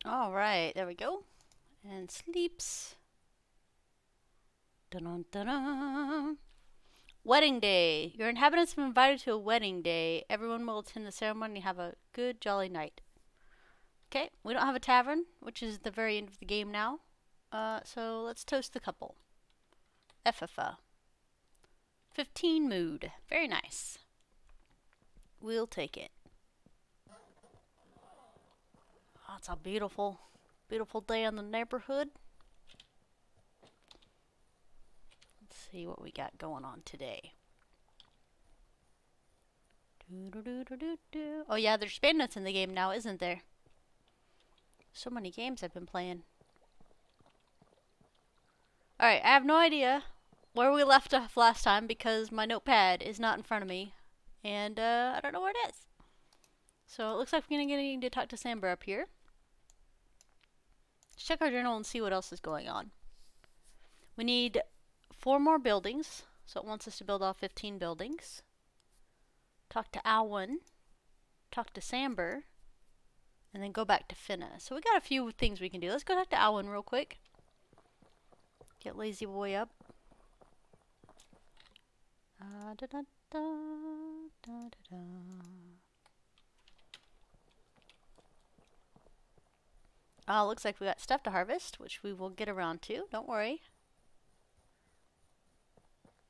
Alright, there we go. And sleeps. Dun dun dun. Wedding day. Your inhabitants have been invited to a wedding day. Everyone will attend the ceremony and have a good, jolly night. Okay, we don't have a tavern, which is the very end of the game now. So let's toast the couple. FFA. 15 mood. Very nice. We'll take it. Oh, it's a beautiful, beautiful day in the neighborhood. Let's see what we got going on today. Oh yeah, there's bandits in the game now, isn't there? So many games I've been playing. Alright, I have no idea where we left off last time because my notepad is not in front of me. And I don't know where it is. So it looks like we're going to need to talk to Samber up here. Let's check our journal and see what else is going on. We need 4 more buildings. So it wants us to build all 15 buildings. Talk to Alwyn. Talk to Samber. And then go back to Finna. So we got a few things we can do. Let's go talk to Alwyn real quick. Get Lazy Boy up. Looks like we got stuff to harvest, which we will get around to. Don't worry.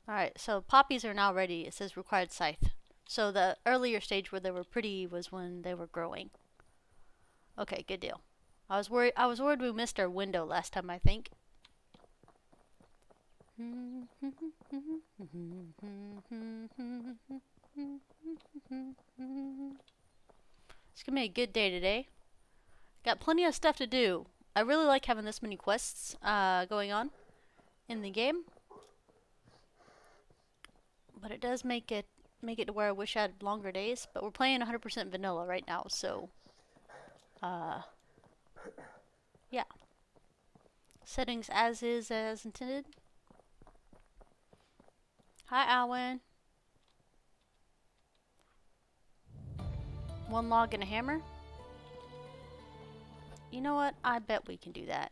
Alright, so poppies are now ready. It says required scythe. So the earlier stage where they were pretty was when they were growing. Okay, good deal. I was worried we missed our window last time, I think. It's gonna be a good day today. Got plenty of stuff to do. I really like having this many quests going on in the game. But it does make it to where I wish I had longer days. But we're playing 100% vanilla right now, so yeah. Settings as is as intended. Hi, Alwyn. 1 log and a hammer. You know what? I bet we can do that.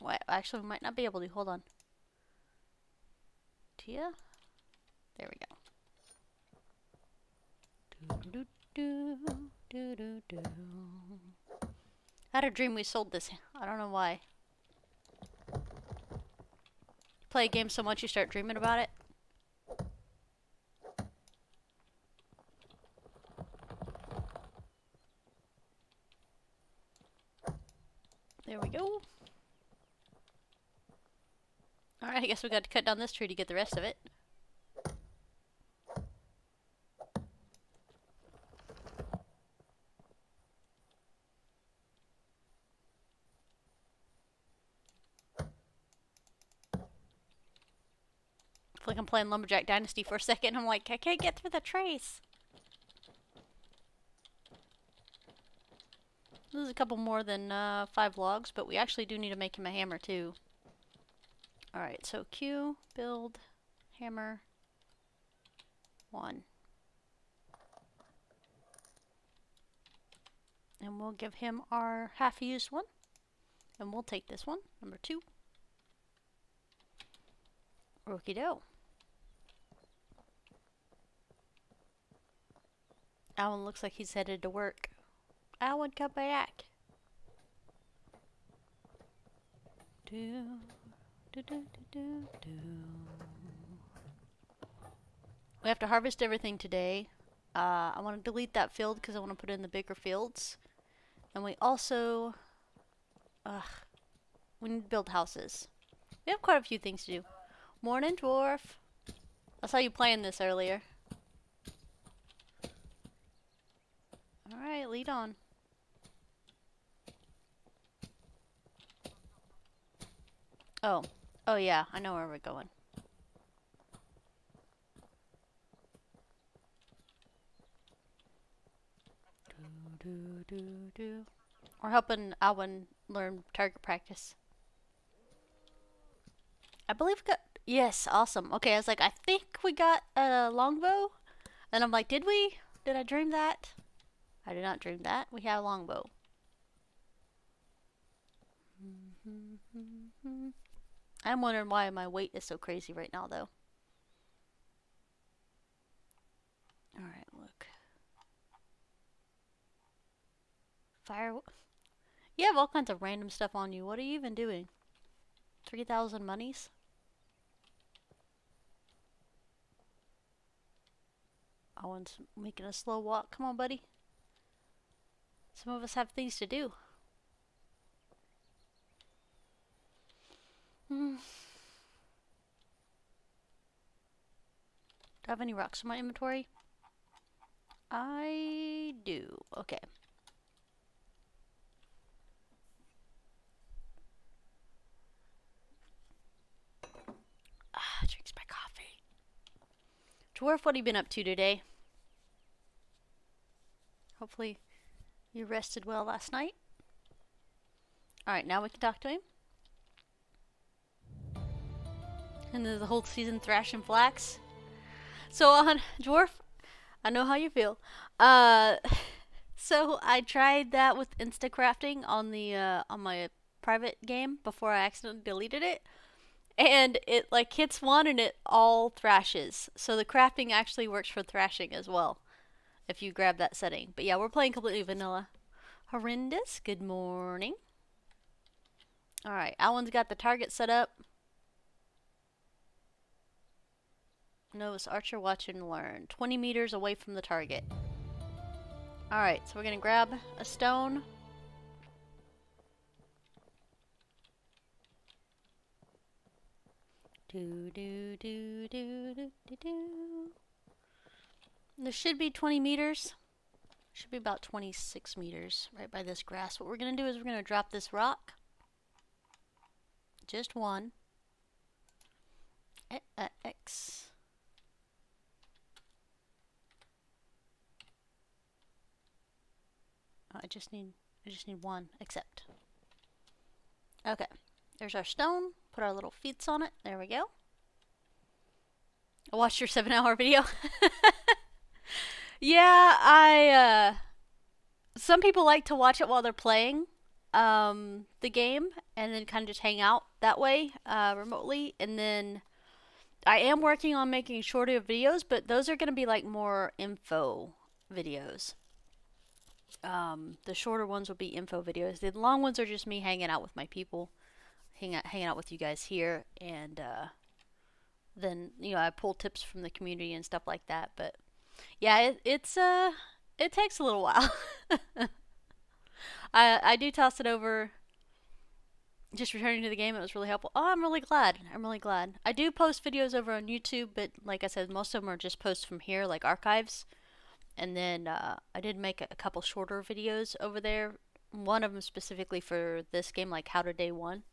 Wait, actually, we might not be able to. Hold on. Teah? There we go. I had a dream we sold this. I don't know why. You play a game so much you start dreaming about it. There we go. Alright, I guess we got to cut down this tree to get the rest of it. I feel like I'm playing Lumberjack Dynasty for a second. I'm like, I can't get through the trace. This is a couple more than 5 logs, but we actually do need to make him a hammer too. Alright, so Q, build, hammer, 1. And we'll give him our half-used one. And we'll take this one, number 2. Okie-doke. Alwyn looks like he's headed to work. Alwyn, come back. We have to harvest everything today. I want to delete that field because I want to put in the bigger fields. And we also... we need to build houses. We have quite a few things to do. Morning, dwarf. I saw you playing this earlier. Alright, lead on. Oh yeah, I know where we're going. We're helping Alwyn learn target practice. I believe we got... Yes, awesome. Okay, I was like, I think we got a longbow. And I'm like, did we? Did I dream that? I did not dream that. We have a longbow. I'm wondering why my weight is so crazy right now, though. Alright, look. Fire. You have all kinds of random stuff on you. What are you even doing? 3,000 monies? Owen's making a slow walk. Come on, buddy. Some of us have things to do. Do I have any rocks in my inventory? I do. Okay. Drinks my coffee. Dwarf, what have you been up to today? Hopefully you rested well last night. Alright, now we can talk to him. And then the whole season thrash and flax. So on Dwarf, I know how you feel. So I tried that with Instacrafting on the on my private game before I accidentally deleted it. And it like hits one and it all thrashes. So the crafting actually works for thrashing as well, if you grab that setting. But yeah, we're playing completely vanilla. Horrendous, good morning. Alright, Alan's got the target set up. Notice Archer, watch and learn. 20 meters away from the target. Alright, so we're gonna grab a stone. There should be 20 meters. Should be about 26 meters right by this grass. What we're gonna do is we're gonna drop this rock. Just one. X. I just need one, accept. Okay, there's our stone. Put our little feet on it. There we go. I watched your 7-hour video. Yeah, some people like to watch it while they're playing the game and then kind of just hang out that way remotely. And then I am working on making shorter videos, but those are going to be like more info videos. The shorter ones will be info videos. The long ones are just me hanging out with my people, hanging out with you guys here, and then I pull tips from the community and stuff like that. But yeah, it takes a little while. I do toss it over. Just returning to the game, it was really helpful. Oh, I'm really glad. I do post videos over on YouTube, but like I said, most of them are just posts from here, like archives. And then I did make a couple shorter videos over there. One of them specifically for this game, like how to day one.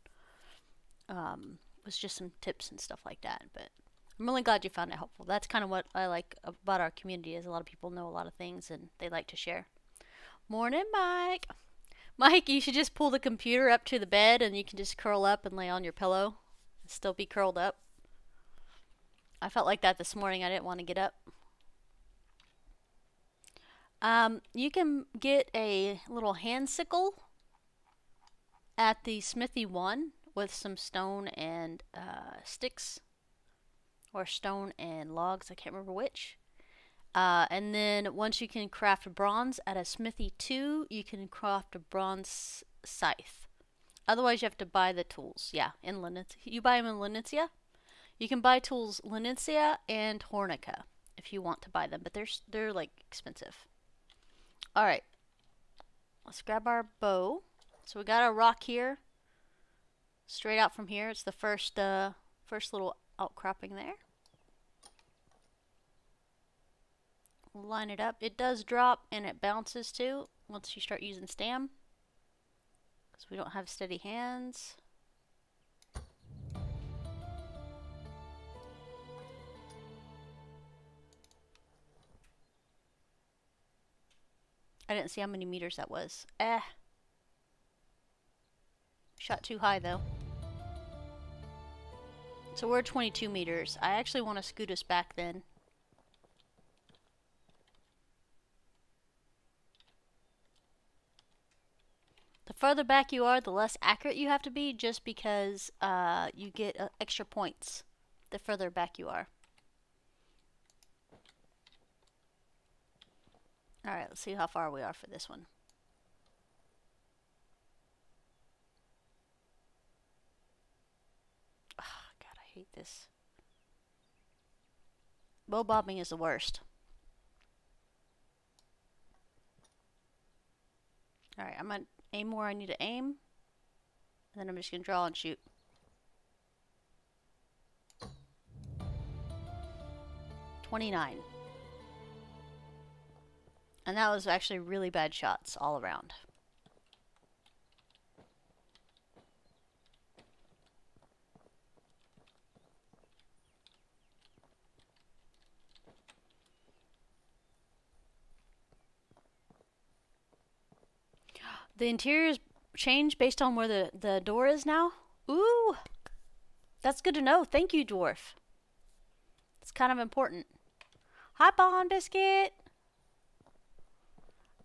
Was just some tips and stuff like that. But I'm really glad you found it helpful. That's kind of what I like about our community, is a lot of people know a lot of things and they like to share. Morning, Mike. Mike, you should just pull the computer up to the bed and you can just curl up and lay on your pillow and still be curled up. I felt like that this morning. I didn't want to get up. You can get a little hand sickle at the Smithy 1 with some stone and sticks, or stone and logs, I can't remember which. And then once you can craft bronze at a Smithy 2, you can craft a bronze scythe. Otherwise you have to buy the tools. Yeah, in Linitsia. You buy them in Linitsia. You can buy tools Linitsia and Hornica if you want to buy them, but they're like expensive. Alright, let's grab our bow. So we got our rock here, straight out from here. It's the first little outcropping there. We'll line it up. It does drop and it bounces too once you start using stam, because we don't have steady hands. I didn't see how many meters that was. Shot too high though. So we're 22 meters. I actually want to scoot us back then. The further back you are, the less accurate you have to be, just because you get extra points the further back you are. Alright, let's see how far we are for this one. Oh, God, I hate this. Bow bobbing is the worst. Alright, I'm going to aim where I need to aim. And then I'm just going to draw and shoot. $29. And that was actually really bad shots all around. The interior's changed based on where the door is now. Ooh! That's good to know. Thank you, Dwarf. It's kind of important. Hi, Bond Biscuit!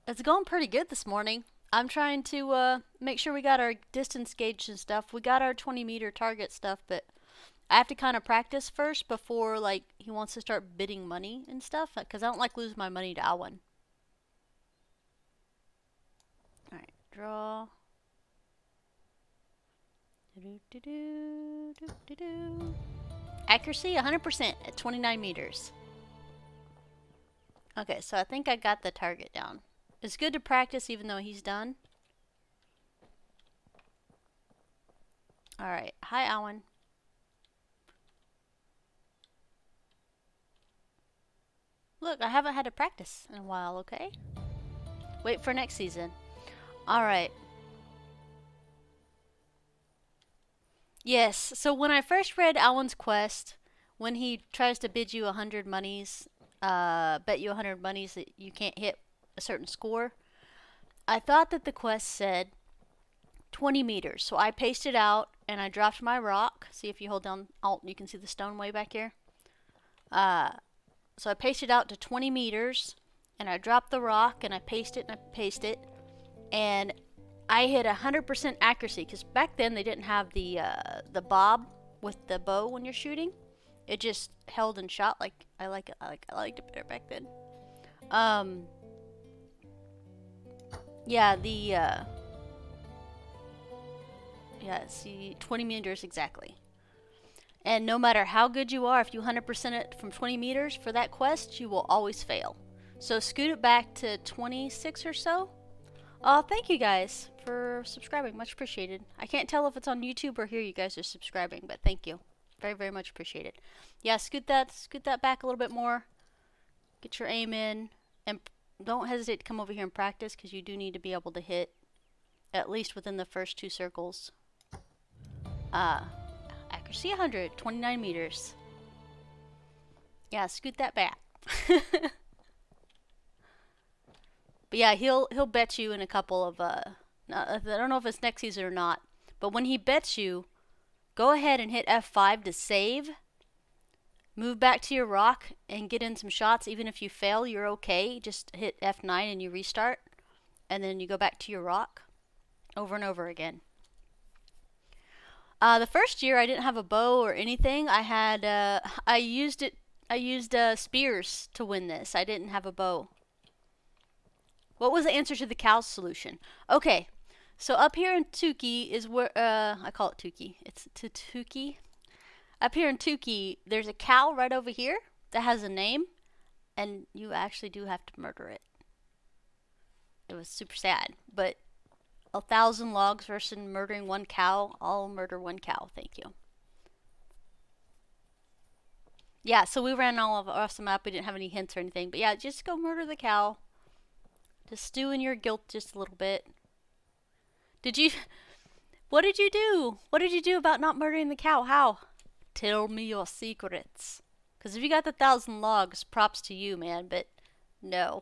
It's going pretty good this morning. I'm trying to make sure we got our distance gauge and stuff. We got our 20-meter target stuff, but I have to kind of practice first before, like, he wants to start bidding money and stuff, because I don't like losing my money to Alwyn. Alright, draw. Accuracy 100% at 29 meters. Okay, so I think I got the target down. It's good to practice even though he's done. Alright, hi Alwyn. Look, I haven't had to practice in a while, okay? Wait for next season. Alright. Yes, so when I first read Alwyn's quest, when he tries to bid you 100 monies, bet you 100 monies that you can't hit a certain score, I thought that the quest said 20 meters. So I pasted out and I dropped my rock. See, if you hold down Alt, you can see the stone way back here. So I pasted out to 20 meters and I dropped the rock and I paste it and I paste it. And I hit 100% accuracy, because back then they didn't have the bob with the bow when you're shooting. It just held and shot. Like I liked it better back then. Yeah, yeah, see, 20 meters exactly. And no matter how good you are, if you 100% it from 20 meters for that quest, you will always fail. So scoot it back to 26 or so. Thank you guys for subscribing. Much appreciated. I can't tell if it's on YouTube or here you guys are subscribing, but thank you. Very, very much appreciated. Yeah, scoot that back a little bit more. Get your aim in. And don't hesitate to come over here and practice, because you do need to be able to hit at least within the first 2 circles. Accuracy 100, 29 meters. Yeah, scoot that back. But yeah, he'll bet you in a couple of I don't know if it's next season or not, but when he bets you, go ahead and hit F5 to save. Move back to your rock and get in some shots. Even if you fail, you're okay. Just hit F9 and you restart, and then you go back to your rock over and over again. The first year I didn't have a bow or anything. I had I used spears to win this. I didn't have a bow. What was the answer to the cow solution? Okay, so up here in Tukey is where, I call it Tukey. It's Tukey. Up here in Tukey, there's a cow right over here that has a name, and you actually do have to murder it. It was super sad, but 1,000 logs versus murdering 1 cow. I'll murder 1 cow, thank you. Yeah, so we ran all of off the map. We didn't have any hints or anything, but yeah, just go murder the cow. Just stew in your guilt just a little bit. What did you do? What did you do about not murdering the cow? How? Tell me your secrets. Because if you got the 1,000 logs, props to you, man, but no.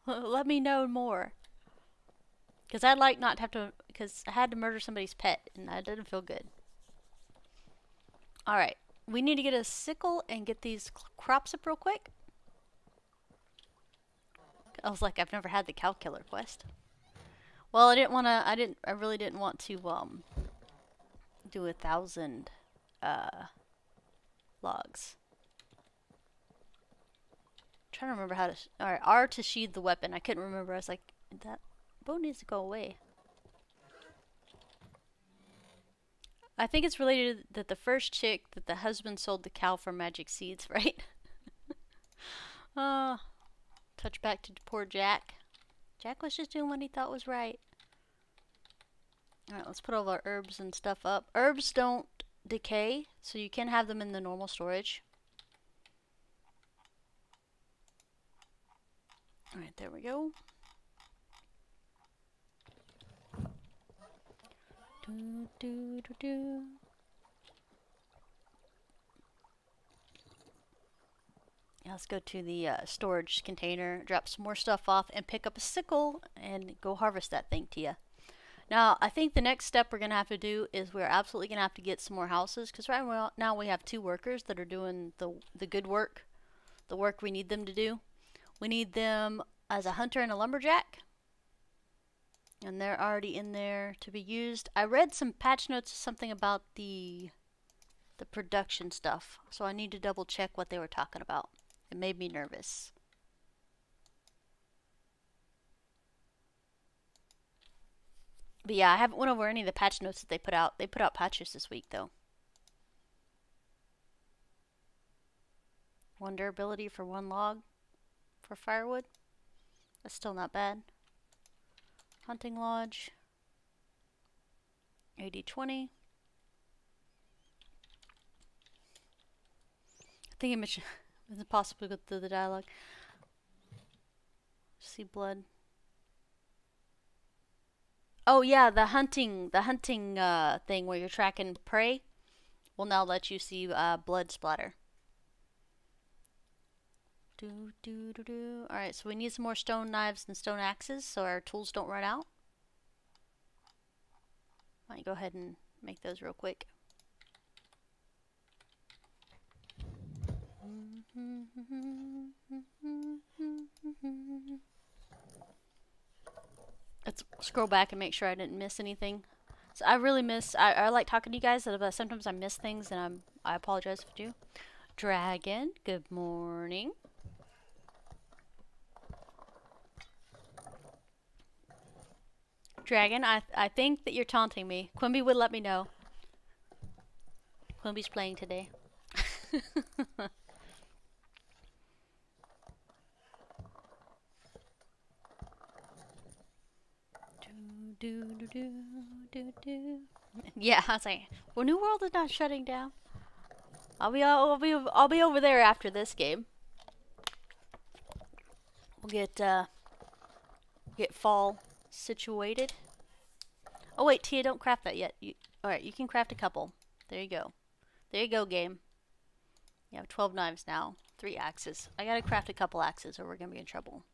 Let me know more. Because I'd like not to have to, because I had to murder somebody's pet, and that didn't feel good. Alright. We need to get a sickle and get these crops up real quick. I was like, I've never had the cow killer quest. Well, I didn't want to. I really didn't want to do 1,000 logs. I'm trying to remember how to. All right, R to sheathe the weapon. I couldn't remember. I was like, that bow needs to go away. I think it's related that the first chick that the husband sold the cow for magic seeds, right? Touch back to poor Jack. Jack was just doing what he thought was right. Alright, let's put all our herbs and stuff up. Herbs don't decay, so you can have them in the normal storage. Alright, there we go. Do, do, do, do. Yeah, let's go to the storage container, drop some more stuff off, and pick up a sickle and go harvest that thing, Tia. Now, I think the next step we're going to have to do is we're absolutely going to have to get some more houses, because right now we have 2 workers that are doing the good work, the work we need them to do. We need them as a hunter and a lumberjack, and they're already in there to be used. I read some patch notes, something about the production stuff, so I need to double check what they were talking about. It made me nervous. But yeah, I haven't went over any of the patch notes that they put out. They put out patches this week, though. 1 durability for 1 log for firewood. That's still not bad. Hunting lodge. 80-20. I think it mentioned it's impossible to go through the dialogue. See blood. Oh yeah, the hunting thing where you're tracking prey will now let you see blood splatter. Alright, so we need some more stone knives and stone axes so our tools don't run out. Might go ahead and make those real quick. Let's scroll back and make sure I didn't miss anything. So I really miss, I like talking to you guys, but sometimes I miss things and I apologize if I do. Dragon, good morning. Dragon, I think that you're taunting me. Quimby would let me know. Quimby's playing today. Yeah, I was like, well, New World is not shutting down. I'll be over there after this game. We'll get fall situated. Oh wait, Tia, don't craft that yet. Alright, you can craft a couple. There you go. There you go, game. You have 12 knives now. 3 axes. I gotta craft a couple axes or we're gonna be in trouble.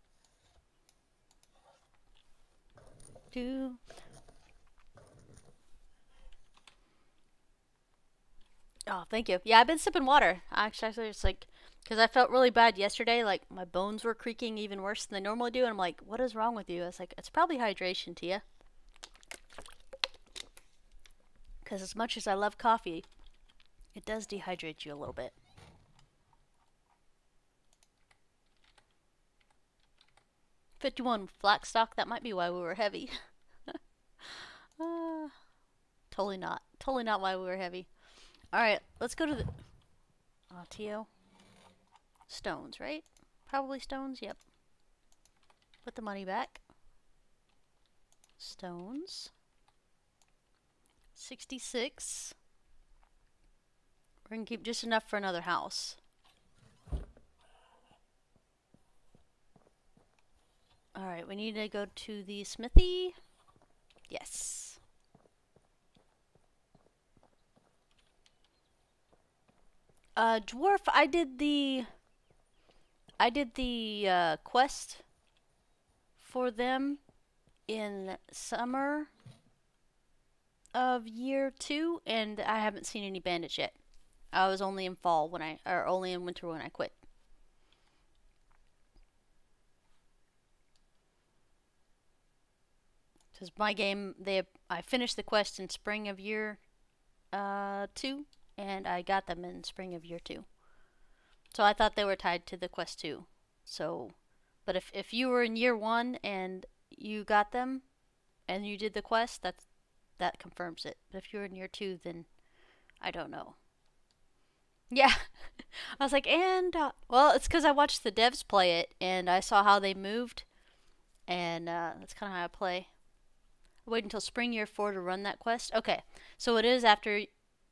Oh, thank you. Yeah, I've been sipping water. Actually, it's like, because I felt really bad yesterday. Like, my bones were creaking even worse than they normally do. And I'm like, what is wrong with you? I was like, it's probably hydration, Tia. Because as much as I love coffee, it does dehydrate you a little bit. $51 flax stock, that might be why we were heavy. Totally not. Totally not why we were heavy. Alright, let's go to the... Oh, Tio. Stones, right? Probably stones, yep. Put the money back. Stones. 66. We're gonna keep just enough for another house. Alright, we need to go to the smithy. Yes. Dwarf, I did the quest for them in summer of year 2, and I haven't seen any bandits yet. I was only in fall or only in winter when I quit. Because my game, I finished the quest in spring of year 2, and I got them in spring of year 2. So I thought they were tied to the quest 2. So, but if you were in year 1 and you got them, and you did the quest, that confirms it. But if you're in year 2, then I don't know. Yeah. I was like, and, well, it's because I watched the devs play it, and I saw how they moved, and that's kind of how I play. Wait until spring year 4 to run that quest. Okay, so it is after,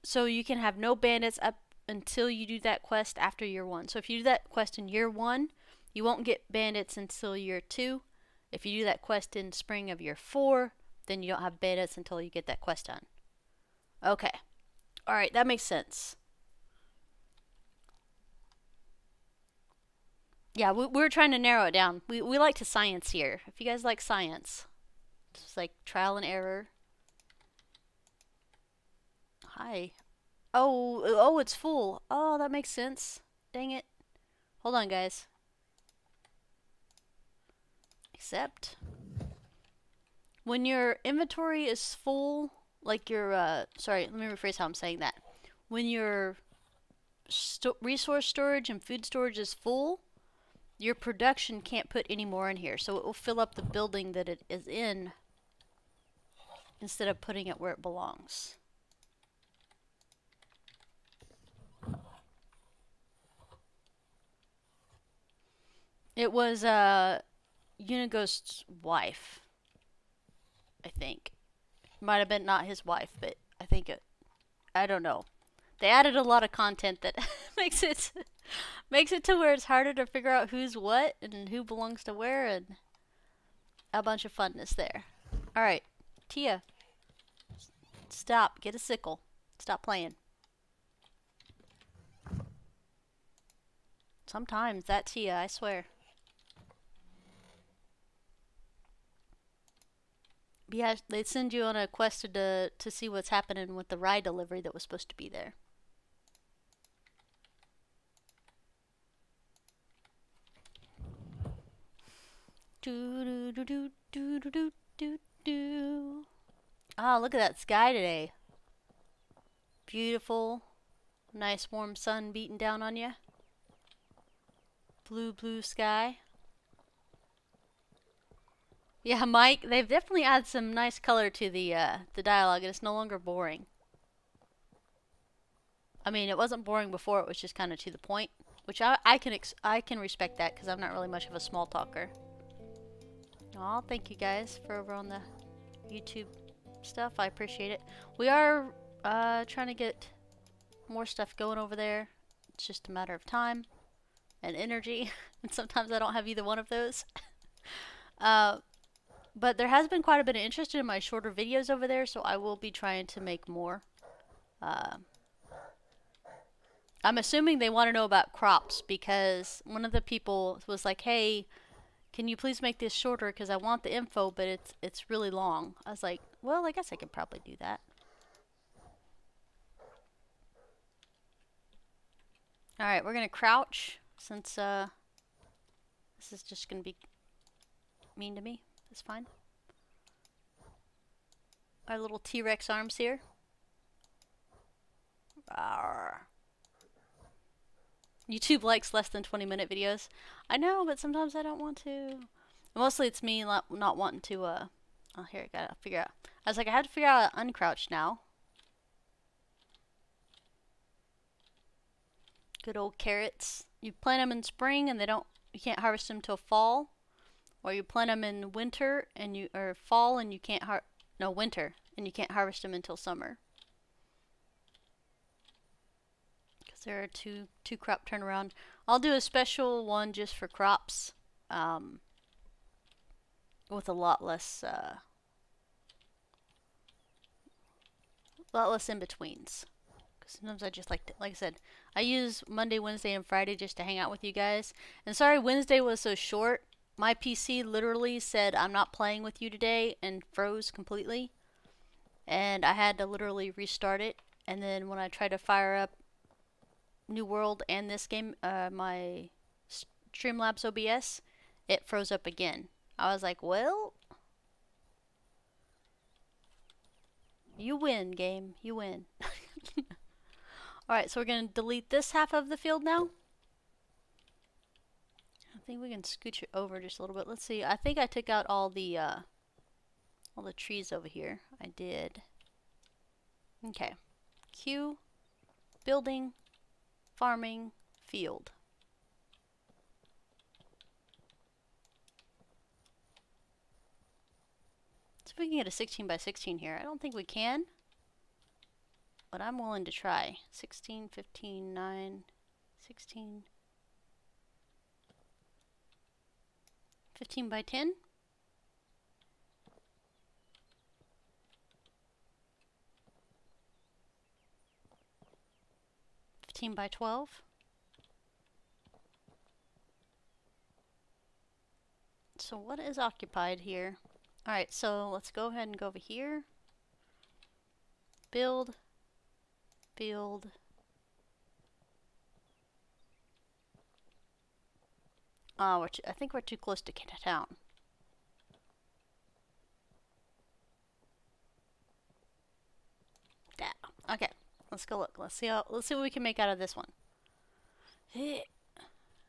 so you can have no bandits up until you do that quest after year 1. So if you do that quest in year 1, you won't get bandits until year 2. If you do that quest in spring of year 4, then you don't have bandits until you get that quest done. Okay. Alright, that makes sense. Yeah, we're trying to narrow it down. We like to science here. If you guys like science. It's like trial and error. Hi. Oh, it's full. Oh, that makes sense. Dang it. Hold on, guys. Except when your inventory is full, like your, sorry, let me rephrase how I'm saying that. When your resource storage and food storage is full, your production can't put any more in here. So it will fill up the building that it is in instead of putting it where it belongs. It was Unighost's wife, I think. Might have been not his wife, but I think it, I don't know. They added a lot of content that makes it to where it's harder to figure out who's what and who belongs to where, and a bunch of funness there. Alright, Tia. Stop. Get a sickle. Stop playing. Sometimes that's Tia, I swear. Yeah, they send you on a quest to see what's happening with the rye delivery that was supposed to be there. Ah, look at that sky today. Beautiful. Nice warm sun beating down on you. Blue sky. Yeah, Mike, they've definitely added some nice color to the dialogue, and it's no longer boring. I mean, it wasn't boring before, it was just kind of to the point, which I can respect that, because I'm not really much of a small talker. Aw, thank you guys for over on the YouTube stuff. I appreciate it. We are trying to get more stuff going over there. It's just a matter of time and energy, and sometimes I don't have either one of those. But there has been quite a bit of interest in my shorter videos over there, so I will be trying to make more. I'm assuming they want to know about crops, because one of the people was like, hey, can you please make this shorter, because I want the info, but it's really long. I was like, well, I guess I could probably do that. Alright, we're going to crouch, since this is just going to be mean to me. That's fine. Our little T-Rex arms here. Arrgh. YouTube likes less than 20-minute videos. I know, but sometimes I don't want to. Mostly it's me not wanting to, oh, here, I gotta figure out. I was like, I have to figure out how to uncrouch now. Good old carrots. You plant them in spring and you can't harvest them till fall. Or you plant them in winter or fall and you can't winter, and you can't harvest them until summer. Because there are two crop turnaround. I'll do a special one just for crops, with a lot less in-betweens. Because sometimes I just like I said, I use Monday, Wednesday, and Friday just to hang out with you guys. And sorry Wednesday was so short. My PC literally said, I'm not playing with you today, and froze completely. And I had to literally restart it. And then when I tried to fire up New World and this game, my Streamlabs OBS, it froze up again. I was like, well, You win, game. You win. Alright, so we're going to delete this half of the field now. I think we can scooch it over just a little bit. Let's see. I think I took out all the trees over here. I did. Okay. Q, building, farming, field. So if we can get a 16 by 16 here. I don't think we can, but I'm willing to try. 16, 15, 9, 16. 15 by 10. 15 by 12. So what is occupied here? Alright, so let's go ahead and go over here. Build. Build. I think we're too close to town. Yeah. Okay. Let's go look. Let's see what we can make out of this one.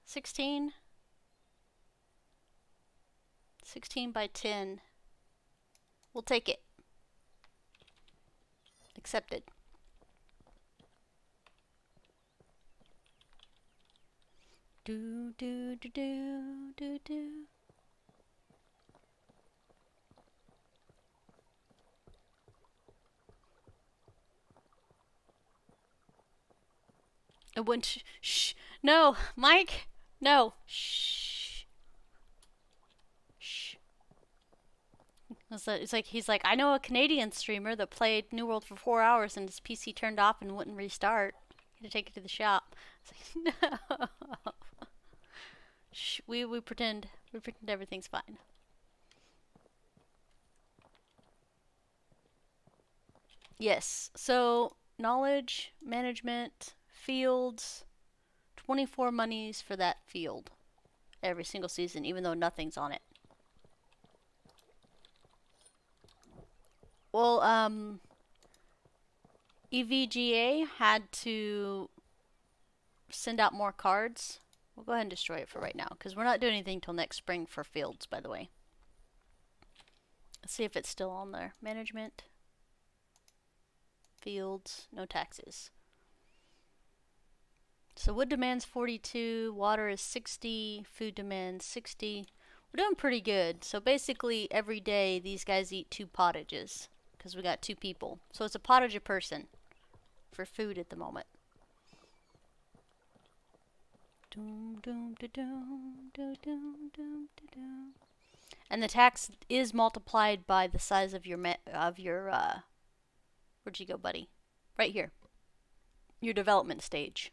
16. 16 by 10. We'll take it. Accepted. Do do do do do do. It went. Shh. No, Mike. No. Shh. Shh. It's like he's like, I know a Canadian streamer that played New World for 4 hours and his PC turned off and wouldn't restart. He had to take it to the shop. It's like, no. Shh. We pretend everything's fine. Yes. So knowledge management. Fields, 24 monies for that field every single season, even though nothing's on it. Well, EVGA had to send out more cards. We'll go ahead and destroy it for right now, because we're not doing anything till next spring for fields, by the way. Let's see if it's still on there. Management, fields, no taxes. So wood demands 42, water is 60, food demands 60. We're doing pretty good. So basically every day these guys eat 2 pottages because we got 2 people. So it's a pottage a person for food at the moment. And the tax is multiplied by the size of your where'd you go, buddy? Right here. Your development stage.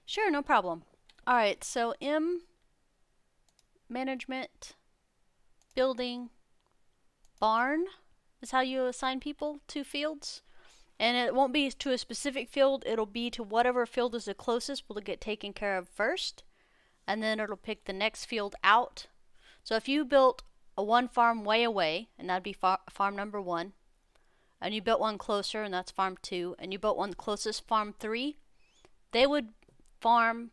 Sure, no problem. Alright, so M, management, building, barn is how you assign people to fields. And it won't be to a specific field, it'll be to whatever field is the closest will get taken care of first. And then it'll pick the next field out. So if you built a 1 farm way away, and that'd be farm number 1, and you built one closer, and that's farm 2, and you built one closest, farm 3, they would farm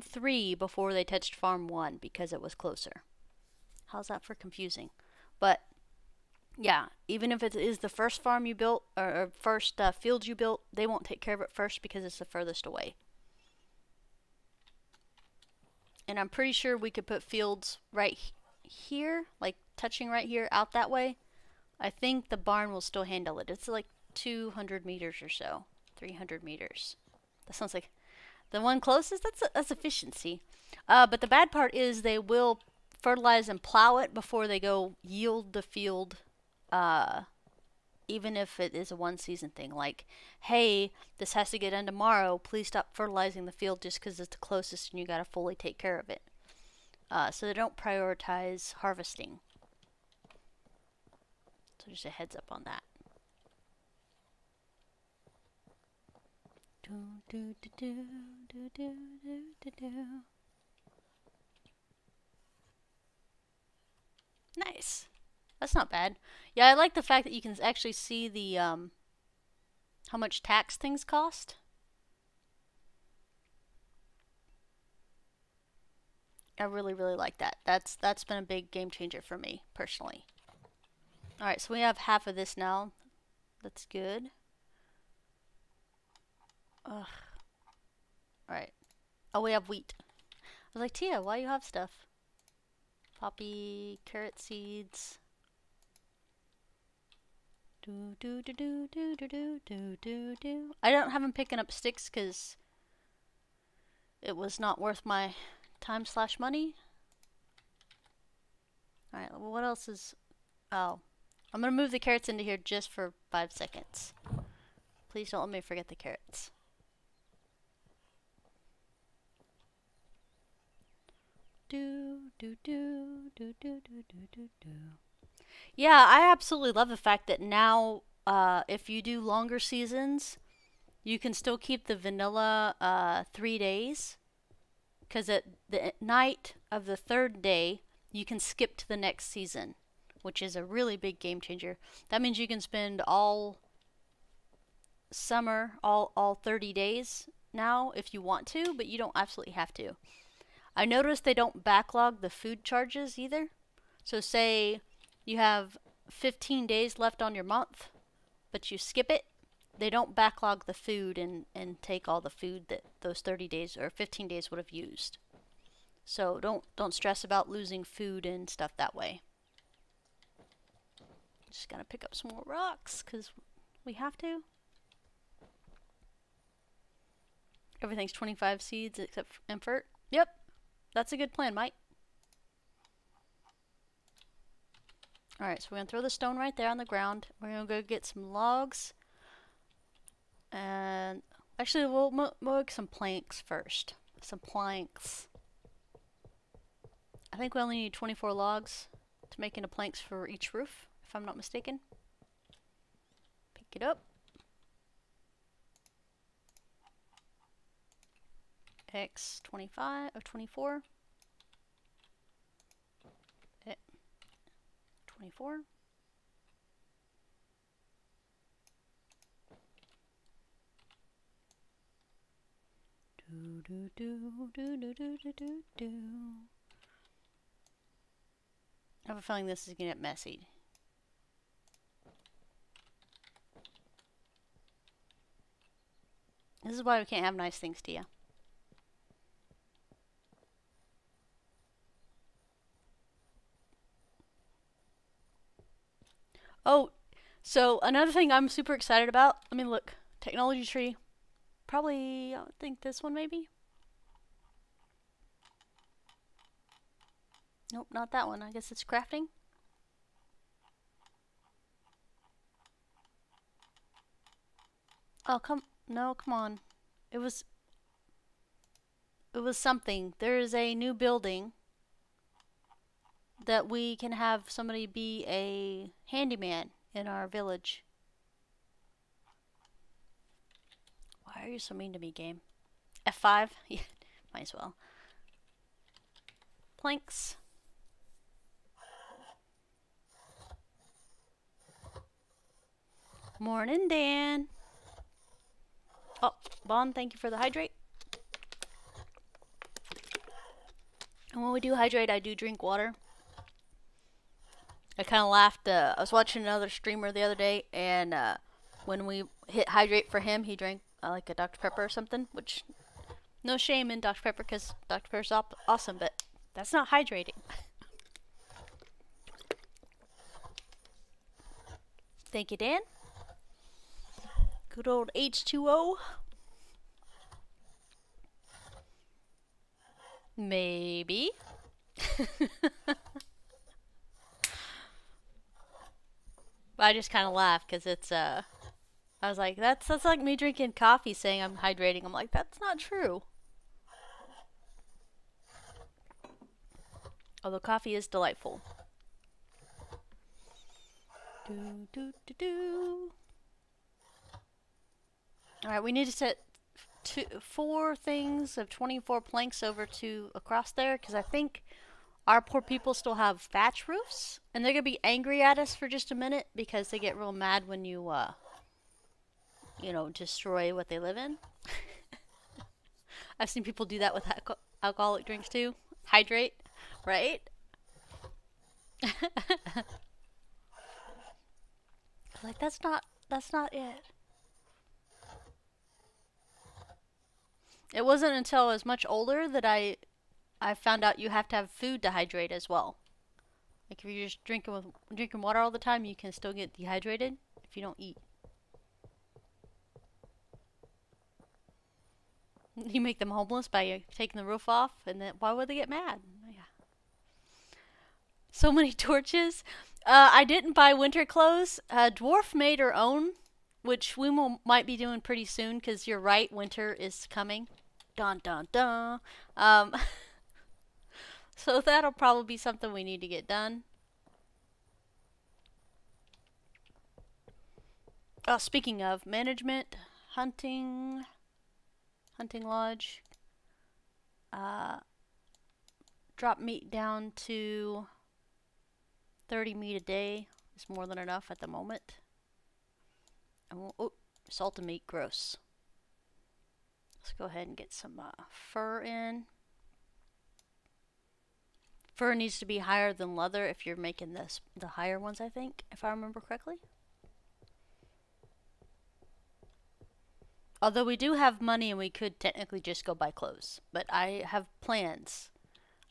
3 before they touched farm 1 because it was closer. How's that for confusing? But yeah, even if it is the first farm you built or first field you built, they won't take care of it first because it's the furthest away. And I'm pretty sure we could put fields right here, like touching right here out that way. I think the barn will still handle it. It's like 200 meters or so, 300 meters. That sounds like the one closest. That's efficiency. But the bad part is they will fertilize and plow it before they go yield the field. Even if it is a 1 season thing, like, hey, this has to get done tomorrow, please stop fertilizing the field just because it's the closest and you gotta fully take care of it. So they don't prioritize harvesting. So just a heads up on that. Nice. That's not bad. Yeah, I like the fact that you can actually see the how much tax things cost. I really, really like that. That's been a big game changer for me personally. All right, so we have half of this now. That's good. Ugh. All right. Oh, we have wheat. I was like, Tia, why you have stuff? Poppy, carrot seeds. Do do do do do do do do do do. I don't have them picking up sticks because it was not worth my time/money. All right. Well, what else is? Oh, I'm gonna move the carrots into here just for 5 seconds. Please don't let me forget the carrots. Do do do do do do do do do. Yeah, I absolutely love the fact that now, if you do longer seasons, you can still keep the vanilla 3 days. Because at the night of the 3rd day, you can skip to the next season, which is a really big game changer. That means you can spend all summer, all 30 days now if you want to, but you don't absolutely have to. I noticed they don't backlog the food charges either. So say you have 15 days left on your month, but you skip it, they don't backlog the food and take all the food that those 30 days or 15 days would have used. So don't stress about losing food and stuff that way. Just gotta pick up some more rocks because we have to. Everything's 25 seeds except for effort. Yep, that's a good plan, Mike. Alright, so we're gonna throw the stone right there on the ground. We're gonna go get some logs. And actually, we'll make some planks first. Some planks. I think we only need 24 logs to make into planks for each roof, if I'm not mistaken. Pick it up. X 25 or 24. 24. Do do do do do do do do do. I have a feeling this is gonna get messy. This is why we can't have nice things, Tia. Oh, so another thing I'm super excited about. Let me look. Technology tree. Probably, I would think this one maybe. Nope, not that one. I guess it's crafting. Oh, come on. It was something. There is a new building that we can have somebody be a handyman in our village. Why are you so mean to me, game? F5? Yeah, might as well. Planks. Morning, Dan. Oh, Bond, thank you for the hydrate. And when we do hydrate, I do drink water. I kind of laughed. I was watching another streamer the other day, and when we hit hydrate for him, he drank like a Dr. Pepper or something, which no shame in Dr. Pepper because Dr. Pepper's awesome, but that's not hydrating. Thank you, Dan. Good old H2O. Maybe. I just kind of laughed because it's I was like, that's like me drinking coffee saying I'm hydrating. I'm like, that's not true. Although coffee is delightful. Do do do do. All right, we need to set 4 things of 24 planks over to across there because I think our poor people still have thatch roofs, and they're gonna be angry at us for just a minute because they get real mad when you, you know, destroy what they live in. I've seen people do that with alcoholic drinks too. Hydrate, right? Like, that's not it. It wasn't until I was much older that I found out you have to have food to hydrate as well. Like, if you're just drinking water all the time, you can still get dehydrated if you don't eat. You make them homeless by taking the roof off, and then why would they get mad? Yeah. So many torches. I didn't buy winter clothes. Dwarf made her own, which we might be doing pretty soon, because you're right, winter is coming. Dun dun dun. So that'll probably be something we need to get done. Oh, speaking of management, hunting lodge. Drop meat down to 30 meat a day is more than enough at the moment. Oh, salted meat, gross. Let's go ahead and get some fur in. Fur needs to be higher than leather if you're making the higher ones, I think, if I remember correctly. Although we do have money and we could technically just go buy clothes, but I have plans.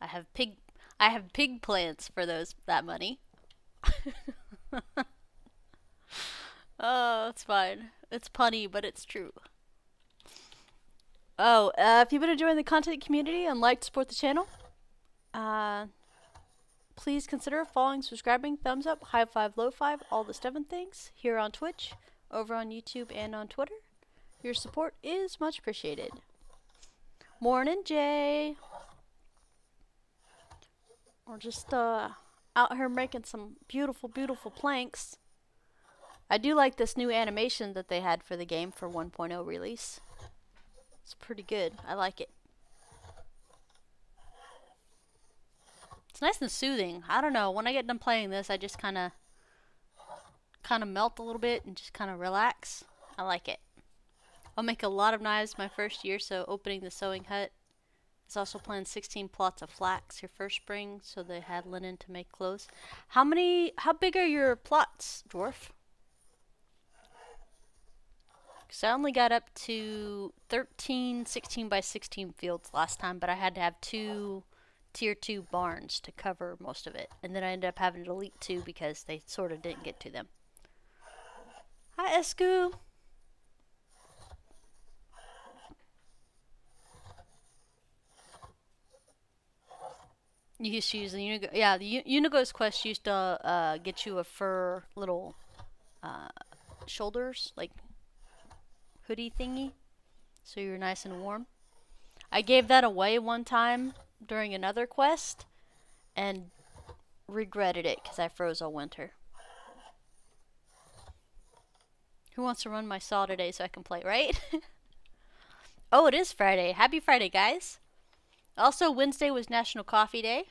I have pig plans for that money. Oh, it's fine. It's punny, but it's true. Oh, if you've been enjoying the content community and like to support the channel, please consider following, subscribing, thumbs up, high five, low five, all the stuff and things here on Twitch, over on YouTube, and on Twitter. Your support is much appreciated. Morning, Jay. We're just out here making some beautiful, beautiful planks. I do like this new animation that they had for the game for 1.0 release. It's pretty good. I like it. It's nice and soothing. I don't know. When I get done playing this, I just kind of melt a little bit and just kind of relax. I like it. I'll make a lot of knives my first year, so opening the sewing hut. It's also planned 16 plots of flax here first spring, so they had linen to make clothes. How big are your plots, Dwarf? Because I only got up to 13 16 by 16 fields last time, but I had to have 2 tier 2 barns to cover most of it. And then I ended up having to delete 2 because they sort of didn't get to them. Hi, Escu. You used to use the Unigo. Yeah, the Unigo's quest used to get you a fur little shoulders, like hoodie thingy, so you're nice and warm. I gave that away one time during another quest and regretted it because I froze all winter. Who wants to run my saw today so I can play, right? Oh, it is Friday. Happy Friday, guys. Also, Wednesday was National Coffee Day.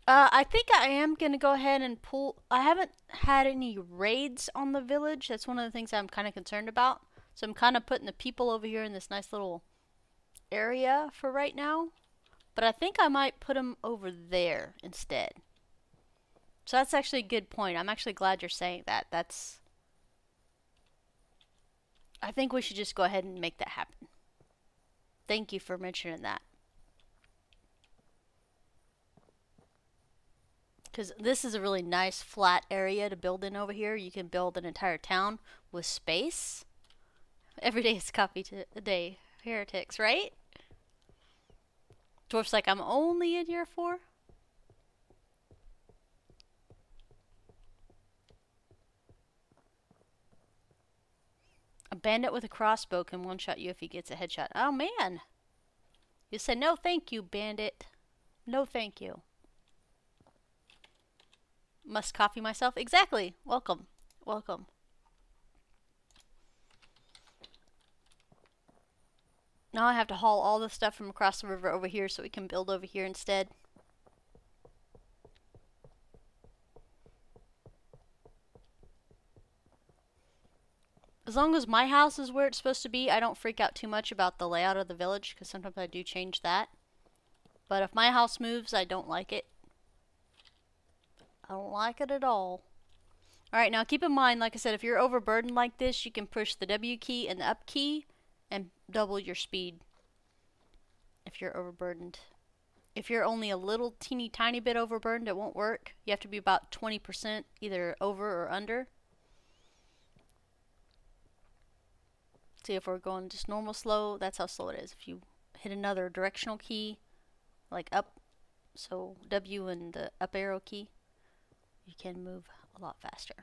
I think I am going to go ahead and pull... I haven't had any raids on the village. That's one of the things I'm kind of concerned about. So I'm kind of putting the people over here in this nice little area for right now. But I think I might put them over there instead. So that's actually a good point. I'm actually glad you're saying that. I think we should just go ahead and make that happen. Thank you for mentioning that. Because this is a really nice flat area to build in over here. You can build an entire town with space. Every day is coffee day. Heretics, right? Dwarf's like, I'm only in year 4? A bandit with a crossbow can one-shot you if he gets a headshot. Oh, man. You said, no thank you, bandit. No thank you. Must coffee myself? Exactly. Welcome. Welcome. Now I have to haul all the stuff from across the river over here so we can build over here instead. As long as my house is where it's supposed to be, I don't freak out too much about the layout of the village, because sometimes I do change that. But if my house moves, I don't like it. I don't like it at all. Alright, now keep in mind, like I said, if you're overburdened like this, you can push the W key and the up key and double your speed if you're overburdened. If you're only a little teeny tiny bit overburdened, it won't work. You have to be about 20% either over or under. See, if we're going just normal slow, that's how slow it is. If you hit another directional key, like up, so W and the up arrow key, you can move a lot faster.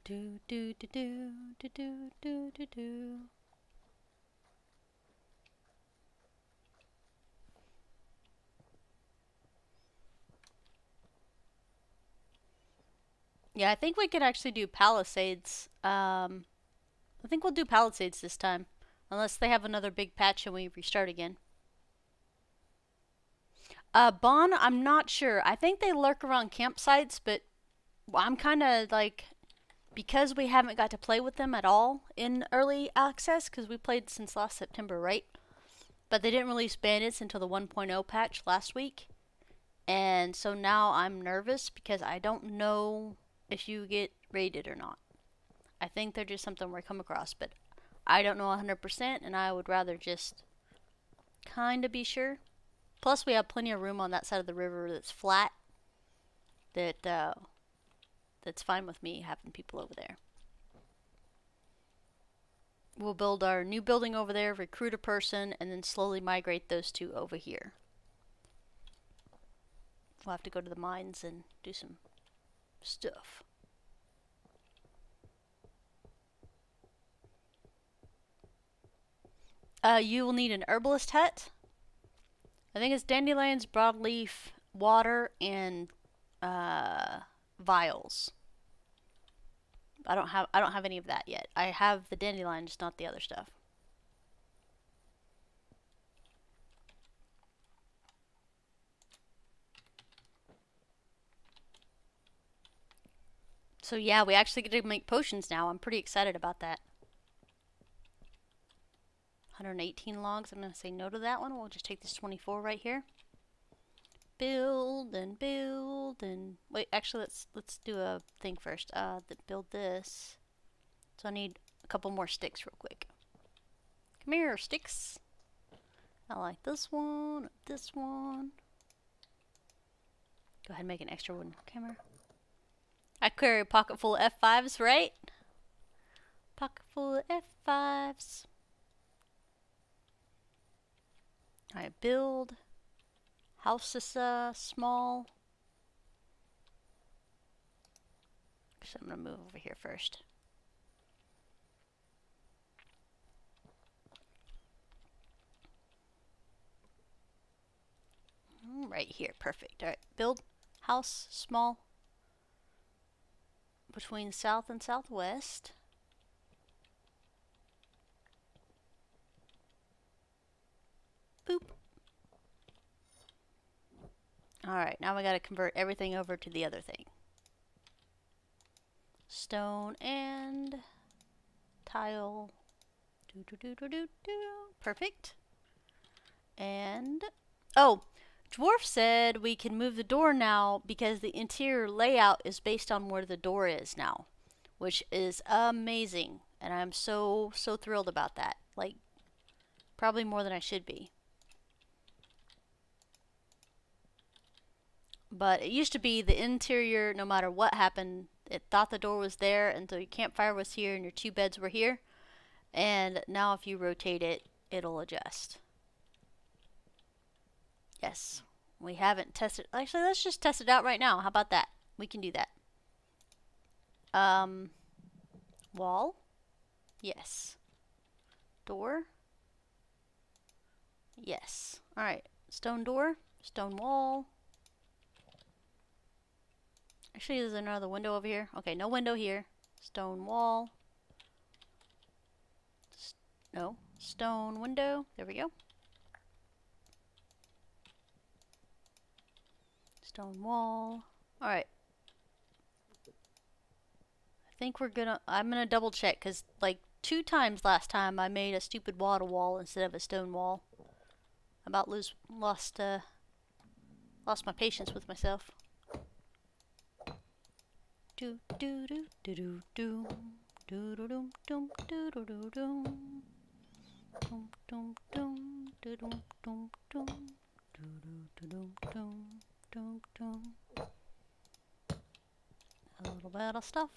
Do do do do do do do do do. Yeah, I think we could actually do palisades. I think we'll do palisades this time, unless they have another big patch and we restart again. Bon, I'm not sure. I think they lurk around campsites, but I'm kind of like, because we haven't got to play with them at all in early access, because we played since last September, right? But they didn't release bandits until the 1.0 patch last week. And so now I'm nervous because I don't know if you get raided or not. I think they're just something we come across, but I don't know 100%, and I would rather just kind of be sure. Plus, we have plenty of room on that side of the river that's flat. That's fine with me having people over there. We'll build our new building over there, recruit a person, and then slowly migrate those two over here. We'll have to go to the mines and do some stuff. You will need an herbalist hut. I think it's dandelions, broadleaf, water, and vials. I don't have any of that yet. I have the dandelion, just not the other stuff. So yeah, we actually get to make potions now. I'm pretty excited about that. 118 logs. I'm going to say no to that one. We'll just take this 24 right here. Build and build and wait, actually let's do a thing first. Build this. So I need a couple more sticks real quick. Come here, sticks. I like this one, this one. Go ahead and make an extra one. Camera. I carry a pocket full of F5s, right? Pocket full of F5s. Alright, build. House is small. So I'm going to move over here first. Right here, perfect. Alright, build. House, small. Between south and southwest. Boop. Alright, now we gotta convert everything over to the other thing. Stone and tile. Perfect. And, oh, Dwarf said we can move the door now because the interior layout is based on where the door is now, which is amazing. And I'm so thrilled about that. Like, probably more than I should be. But it used to be the interior, no matter what happened, it thought the door was there until your campfire was here and your two beds were here. And now if you rotate it, it'll adjust. Yes. We haven't tested. Actually, let's just test it out right now. How about that? We can do that. Wall. Yes. Door. Yes. Alright. Stone door. Stone wall. Actually, there's another window over here. Okay, no window here. Stone wall. No. Stone window. There we go. Stone wall. Alright. I think I'm gonna double check, because like 2 times last time I made a stupid water wall instead of a stone wall. Lost my patience with myself. Do do do do do do do do do do do do do do. Dum dum dum dum dum dum dum dum dum dum dum. A little bit of stuff.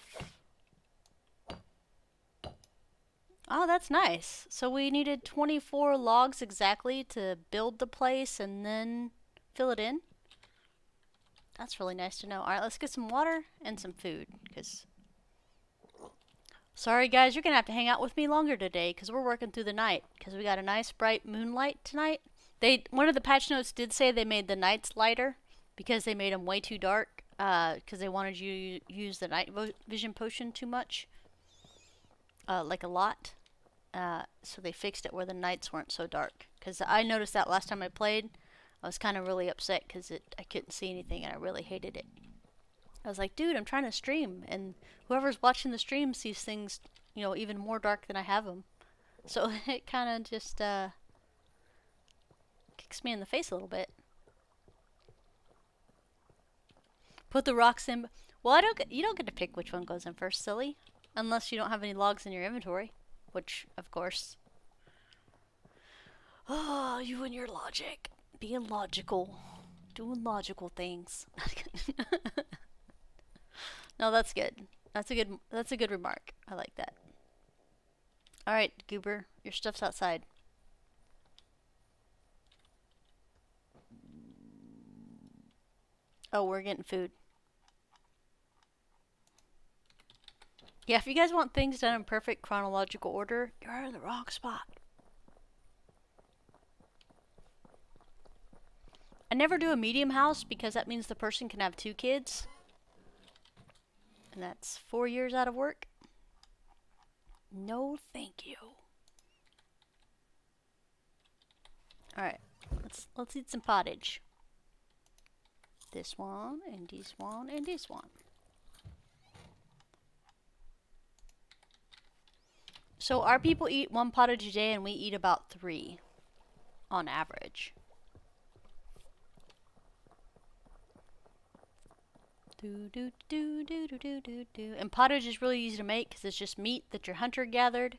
Oh, that's nice. So we needed 24 logs exactly to build the place and then fill it in. That's really nice to know. Alright, let's get some water and some food, because sorry guys, you're gonna have to hang out with me longer today, because we're working through the night, because we got a nice bright moonlight tonight. One of the patch notes did say they made the nights lighter because they made them way too dark, because they wanted you to use the night vision potion too much, like a lot. So they fixed it where the nights weren't so dark, because I noticed that last time I played. I was kind of really upset because I couldn't see anything and I really hated it. I was like, dude, I'm trying to stream, and whoever's watching the stream sees things, you know, even more dark than I have them. So it kind of just kicks me in the face a little bit. Put the rocks in. Well, you don't get to pick which one goes in first, silly. Unless you don't have any logs in your inventory, which, of course. Oh, you and your logic. Being logical. Doing logical things. No, that's good. That's a good remark. I like that. Alright, Goober. Your stuff's outside. Oh, we're getting food. Yeah, if you guys want things done in perfect chronological order, you're in the wrong spot. I never do a medium house because that means the person can have 2 kids. And that's 4 years out of work. No, thank you. Alright, let's eat some pottage. This one, and this one, and this one. So our people eat 1 pottage a day and we eat about 3 on average. And pottage is really easy to make because it's just meat that your hunter gathered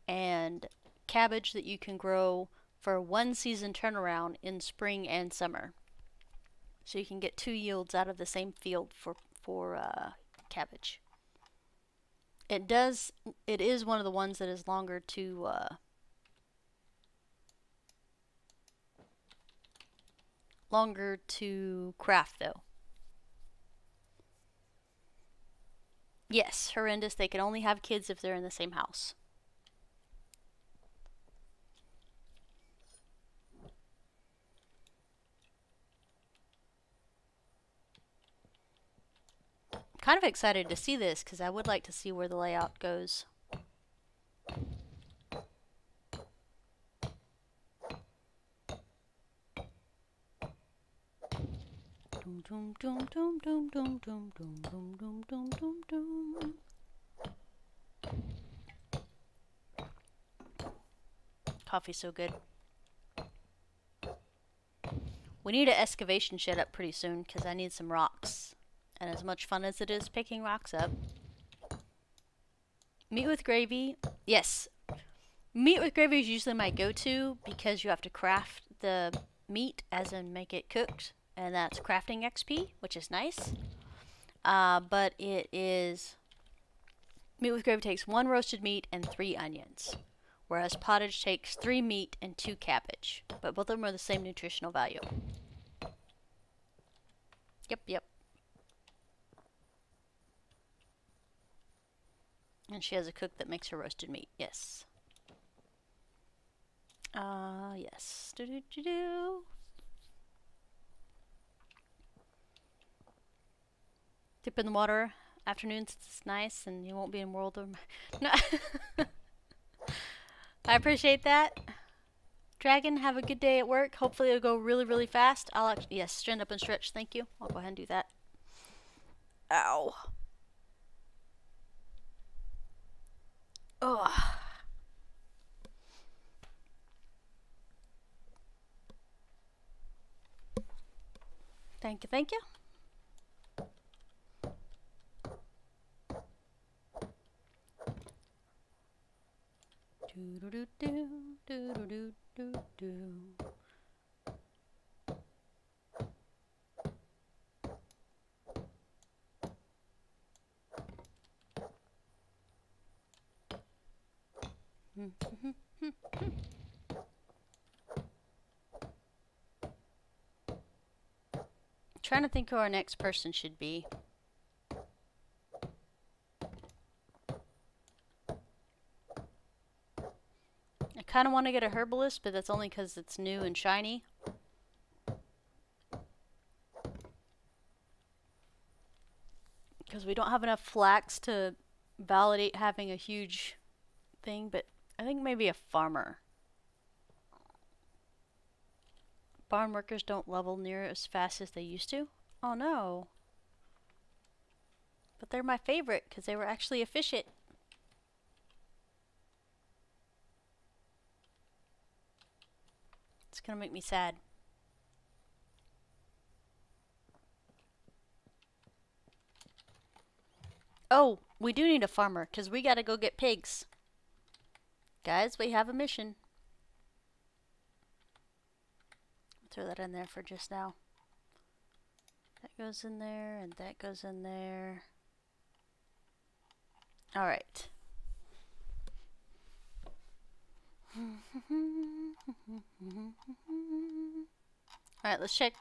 and cabbage that you can grow for 1 season turnaround in spring and summer. So you can get 2 yields out of the same field for cabbage. It is one of the ones that is longer to craft though. Yes, horrendous. They can only have kids if they're in the same house. I'm kind of excited to see this because I would like to see where the layout goes. Coffee's so good. We need an excavation shed up pretty soon because I need some rocks. And as much fun as it is picking rocks up. Meat with gravy. Yes. Meat with gravy is usually my go-to because you have to craft the meat, as in make it cooked. And that's crafting XP, which is nice. But it is... Meat with gravy takes 1 roasted meat and 3 onions. Whereas pottage takes 3 meat and 2 cabbage. But both of them are the same nutritional value. Yep. And she has a cook that makes her roasted meat. Yes. Yes. dip in the water afternoons. It's nice, and you won't be in world of... No. I appreciate that. Dragon, have a good day at work. Hopefully it'll go really, really fast. I'll actually... Yes, stand up and stretch. Thank you. I'll go ahead and do that. Ow. Ugh. Thank you, thank you. Do do do do do do do do. Trying to think who our next person should be. I kind of want to get a herbalist, but that's only because it's new and shiny. Because we don't have enough flax to validate having a huge thing, but I think maybe a farmer. Barn workers don't level near as fast as they used to. Oh no. But they're my favorite because they were actually efficient. It's gonna make me sad. Oh, we do need a farmer because we gotta go get pigs. Guys, we have a mission. Throw that in there for just now. That goes in there, and that goes in there. Alright. Alright, let's check.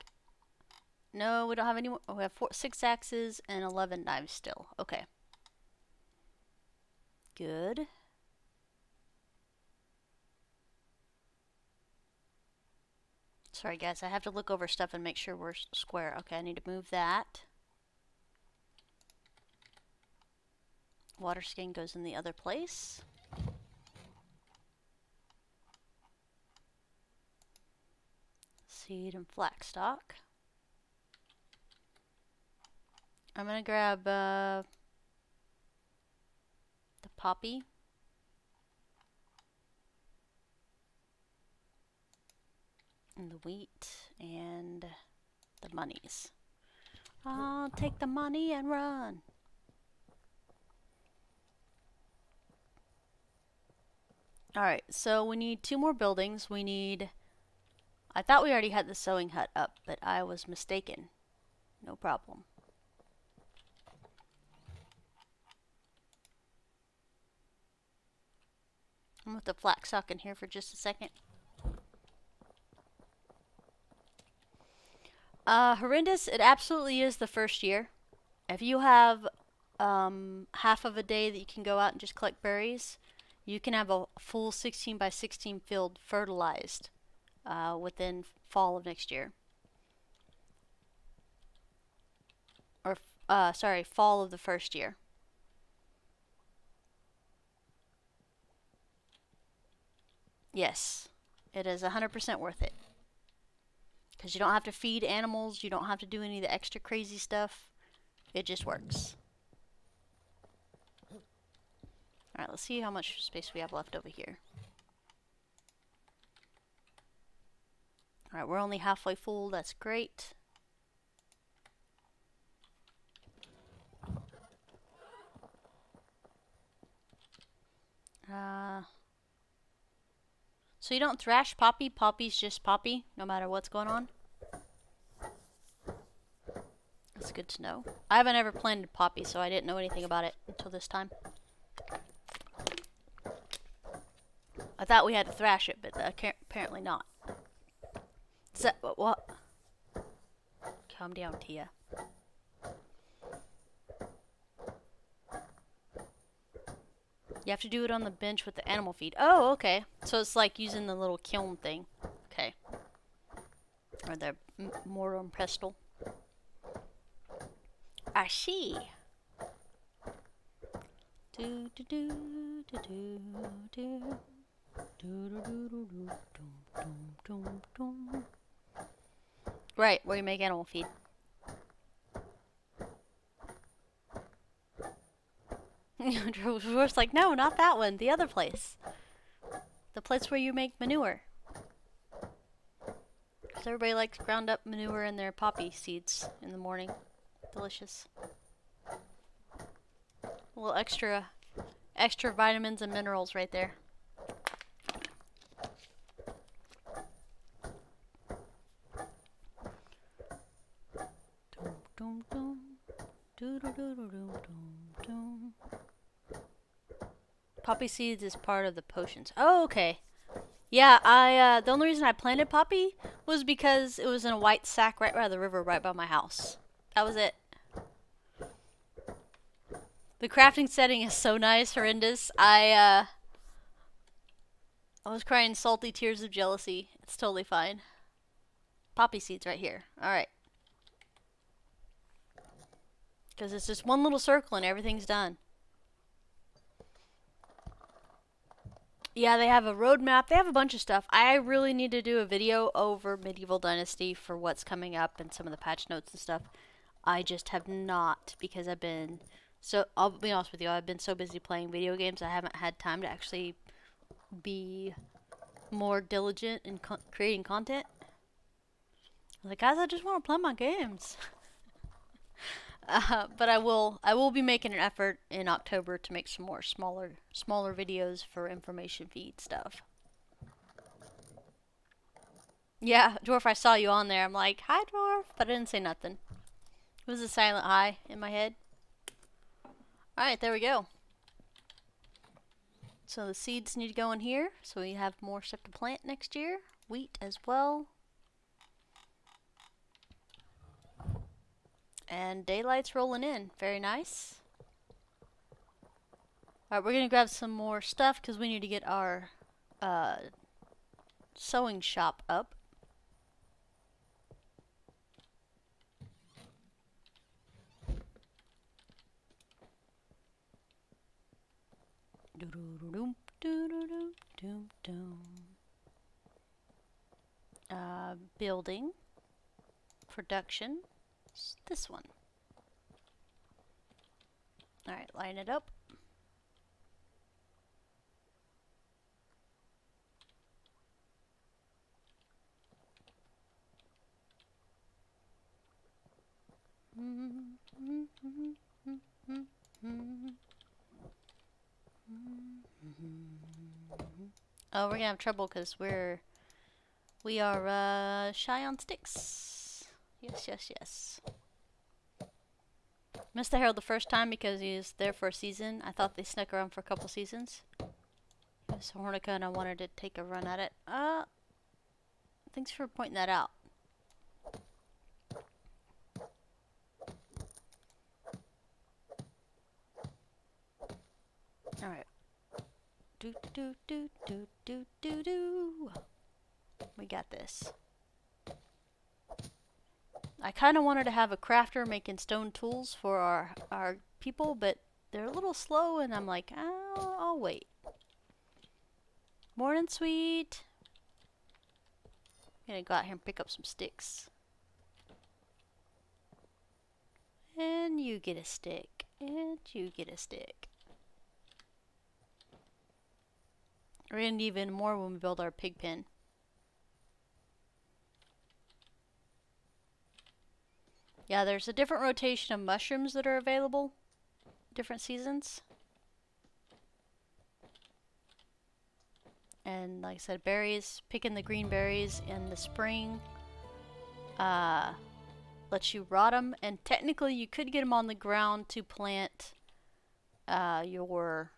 No, we don't have any more. Oh, we have 6 axes and 11 knives still. Okay. Good. Sorry guys, I have to look over stuff and make sure we're square. Okay, I need to move that. Water skin goes in the other place. Seed and flax stock. I'm gonna grab the poppy. And the wheat and the monies. I'll take the money and run. Alright, so we need 2 more buildings. We need... I thought we already had the sewing hut up, but I was mistaken. No problem. I'm with the flax stock in here for just a second. Horrendous, it absolutely is the first year. If you have half of a day that you can go out and just collect berries, you can have a full 16 by 16 field fertilized within fall of next year. Or, sorry, fall of the first year. Yes, it is 100% worth it. Because you don't have to feed animals, you don't have to do any of the extra crazy stuff. It just works. Alright, let's see how much space we have left over here. Alright, we're only halfway full, that's great. So you don't thrash poppy? Poppy's just poppy, no matter what's going on? That's good to know. I haven't ever planted poppy, so I didn't know anything about it until this time. I thought we had to thrash it, but apparently not. Is that what? Calm down, Tia. You have to do it on the bench with the animal feed. Oh, okay. So it's like using the little kiln thing. Okay. Or the mortar and pestle. I see. Do do do do do do. Right, where you make animal feed. Dwarf's like, no, not that one. The other place. The place where you make manure. Because everybody likes ground up manure in their poppy seeds in the morning. Delicious. A little extra vitamins and minerals right there. Poppy seeds is part of the potions. Oh, okay. Yeah, the only reason I planted poppy was because it was in a white sack right by the river, right by my house. That was it. The crafting setting is so nice, horrendous. I was crying salty tears of jealousy. It's totally fine. Poppy seeds right here. Alright. Because it's just one little circle and everything's done. Yeah, they have a roadmap. They have a bunch of stuff. I really need to do a video over Medieval Dynasty for what's coming up and some of the patch notes and stuff. I just have not, because I've been so, I'll be honest with you, I've been so busy playing video games, I haven't had time to actually be more diligent in creating content. I was like, guys, I just want to play my games. But I will be making an effort in October to make some more smaller videos for information feed stuff. Yeah, Dwarf, I saw you on there. I'm like, hi, Dwarf, but I didn't say nothing. It was a silent hi in my head. Alright, there we go. So the seeds need to go in here, so we have more stuff to plant next year. Wheat as well. And daylight's rolling in. Very nice. Alright, we're gonna grab some more stuff because we need to get our sewing shop up. Building. Production. This one. Alright, line it up. Oh, we're gonna have trouble because we are shy on sticks. Yes. Missed the Herald the first time because he was there for a season. I thought they snuck around for a couple seasons. He was Hornica and I wanted to take a run at it. Thanks for pointing that out. Alright. Do. We got this. I kind of wanted to have a crafter making stone tools for our people, but they're a little slow, and I'm like, I'll wait. Morning, sweet. I'm gonna go out here and pick up some sticks. And you get a stick. And you get a stick. We're gonna need even more when we build our pig pen. Yeah, there's a different rotation of mushrooms that are available. Different seasons. And like I said, berries, picking the green berries in the spring lets you rot them. And technically you could get them on the ground to plant your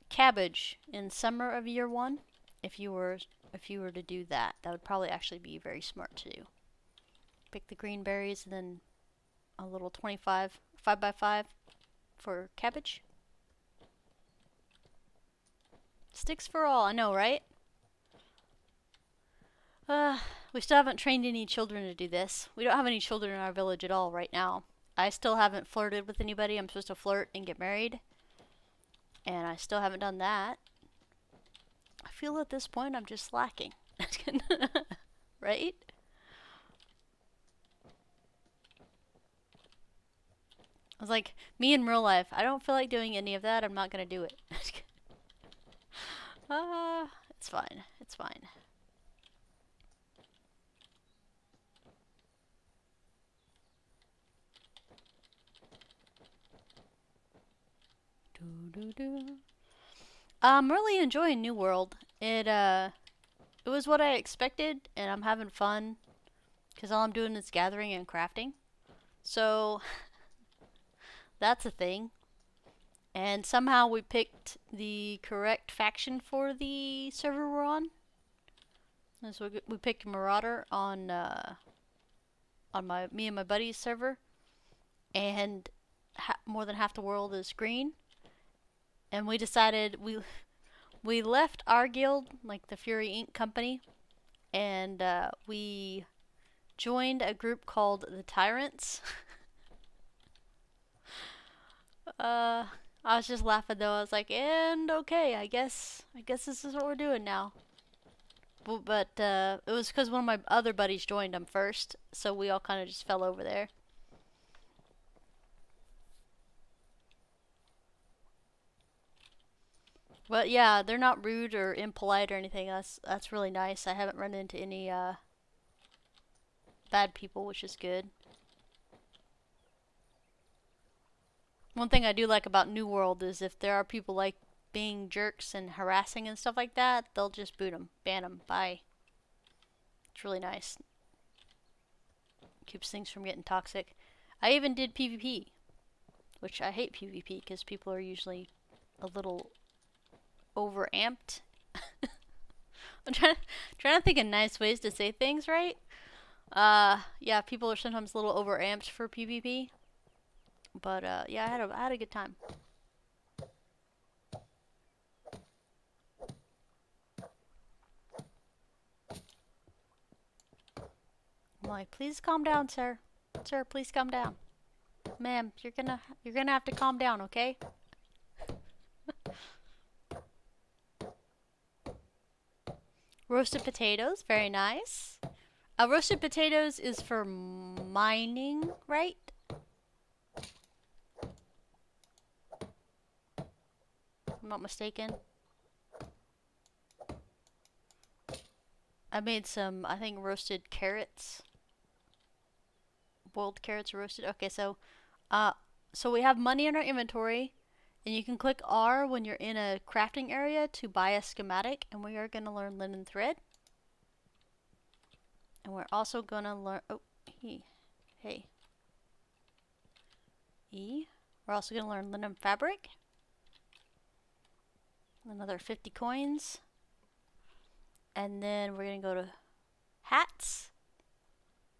cabbage in summer of year 1. If you were to do that, that would probably actually be very smart to do. Pick the green berries and then a little 25 5x5 for cabbage. Sticks for all, I know, right? We still haven't trained any children to do this. We don't have any children in our village at all right now. I still haven't flirted with anybody. I'm supposed to flirt and get married. And I still haven't done that. I feel at this point I'm just slacking. Right? I was like, me in real life, I don't feel like doing any of that. I'm not going to do it. It's fine. It's fine. I'm really enjoying New World. It was what I expected, and I'm having fun because all I'm doing is gathering and crafting. So that's a thing. And somehow we picked the correct faction for the server we're on. And so we picked Marauder on me and my buddy's server, and more than half the world is green. And we decided we left our guild, like the Fury Inc. company, and we joined a group called the Tyrants. I was just laughing though. I was like, and okay, I guess this is what we're doing now. But it was because one of my other buddies joined them first, so we all kind of just fell over there. But yeah, they're not rude or impolite or anything. That's really nice. I haven't run into any bad people, which is good. One thing I do like about New World is if there are people like being jerks and harassing and stuff like that, they'll just boot them, ban them, bye. It's really nice. Keeps things from getting toxic. I even did PvP, which I hate PvP because people are usually a little overamped. I'm trying to think of nice ways to say things, right? Yeah, people are sometimes a little overamped for PvP. But yeah, I had a good time. I'm like, please calm down, sir. Sir, please calm down. Ma'am, you're gonna have to calm down, okay? Roasted potatoes, very nice. Roasted potatoes is for mining, right? I'm not mistaken. I made some, I think, roasted carrots. Boiled carrots roasted. Okay, so we have money in our inventory, and you can click R when you're in a crafting area to buy a schematic, and we are going to learn linen thread. And we're also going to learn, hey. E. We're also going to learn linen fabric. Another 50 coins. And then we're going to go to hats.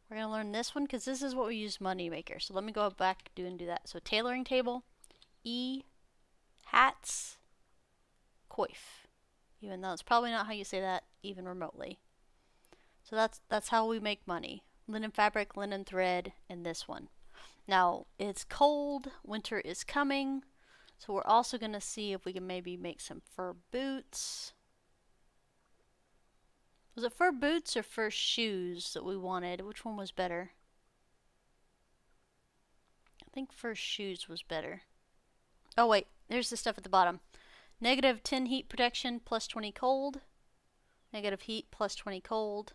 We're going to learn this one because this is what we use money maker. So let me go back and do that. So tailoring table, E, hats, coif. Even though it's probably not how you say that even remotely. So that's how we make money. Linen fabric, linen thread, and this one. Now, it's cold, winter is coming, so we're also going to see if we can maybe make some fur boots. Was it fur boots or fur shoes that we wanted? Which one was better? I think fur shoes was better. Oh wait, there's the stuff at the bottom. Negative 10 heat protection plus 20 cold. Negative heat plus 20 cold.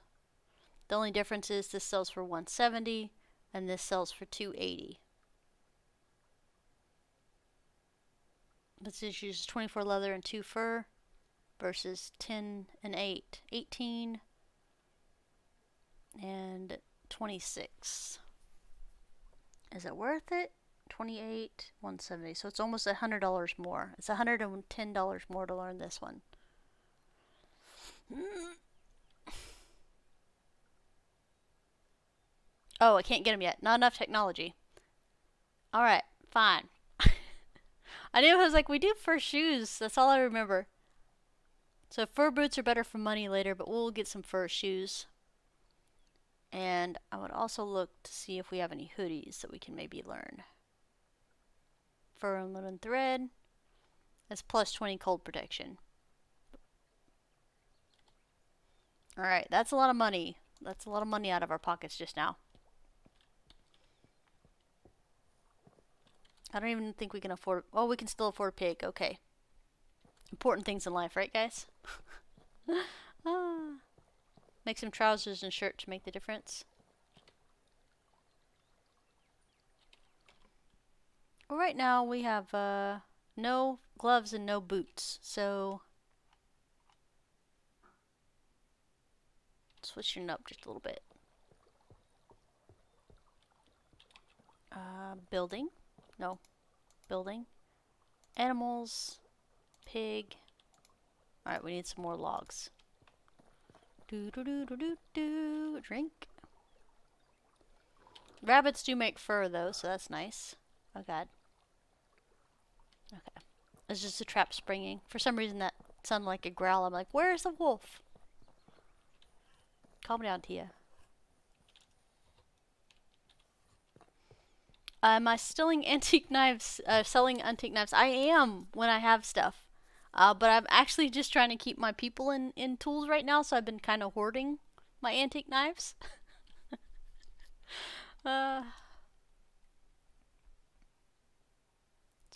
The only difference is this sells for 170 and this sells for 280. This is uses 24 leather and 2 fur versus 10 and 8. 18 and 26. Is it worth it? 28, 170. So it's almost $100 more. It's $110 more to learn this one. Oh, I can't get them yet. Not enough technology. Alright, fine. I knew I was like, we do fur shoes. That's all I remember. So fur boots are better for money later, but we'll get some fur shoes. And I would also look to see if we have any hoodies that we can maybe learn. Fur and linen thread. That's plus 20 cold protection. Alright, that's a lot of money. That's a lot of money out of our pockets just now. I don't even think we can afford... Oh, we can still afford a pig. Okay. Important things in life, right, guys? Make some trousers and shirt to make the difference. Well, right now we have no gloves and no boots, so switching it up just a little bit. Building. No. Building. Animals. Pig. Alright, we need some more logs. Drink. Rabbits do make fur though, so that's nice. Oh god. Okay. It's just a trap springing. For some reason that sounded like a growl. I'm like, where's the wolf? Calm down, Tia. Am I selling antique knives? Selling antique knives? I am when I have stuff. But I'm actually just trying to keep my people in tools right now, so I've been kind of hoarding my antique knives. Just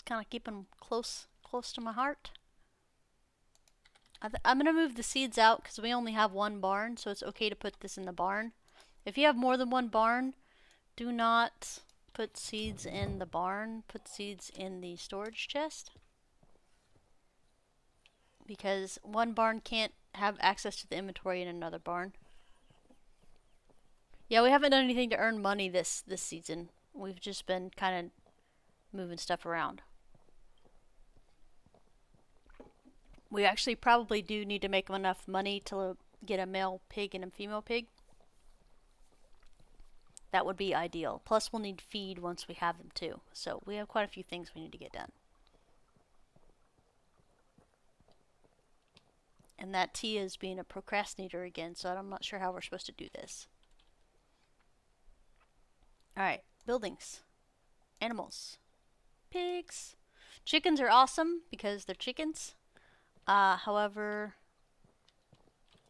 kind of keeping them close to my heart. I'm going to move the seeds out because we only have one barn, so it's okay to put this in the barn. If you have more than one barn, do not put seeds in the barn. Put seeds in the storage chest. Because one barn can't have access to the inventory in another barn. Yeah, we haven't done anything to earn money this season. We've just been kind of moving stuff around. We actually probably do need to make enough money to get a male pig and a female pig. That would be ideal. Plus we'll need feed once we have them too. So we have quite a few things we need to get done. And that Tia is being a procrastinator again, so I'm not sure how we're supposed to do this. Alright, buildings. Animals. Pigs. Chickens are awesome because they're chickens. However,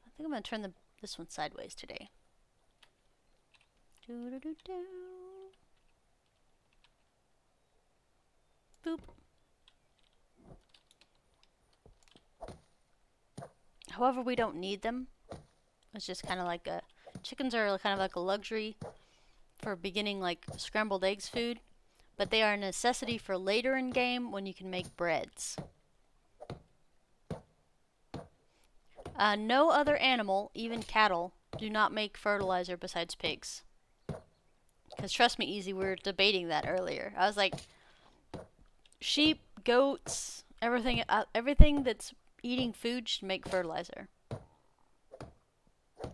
I think I'm going to turn this one sideways today. Boop. However, we don't need them. It's just kind of like a... Chickens are kind of like a luxury for beginning like scrambled eggs food. But they are a necessity for later in game when you can make breads. No other animal, even cattle, do not make fertilizer besides pigs. Because trust me, Easy, we were debating that earlier. I was like, sheep, goats, everything that's eating food should make fertilizer.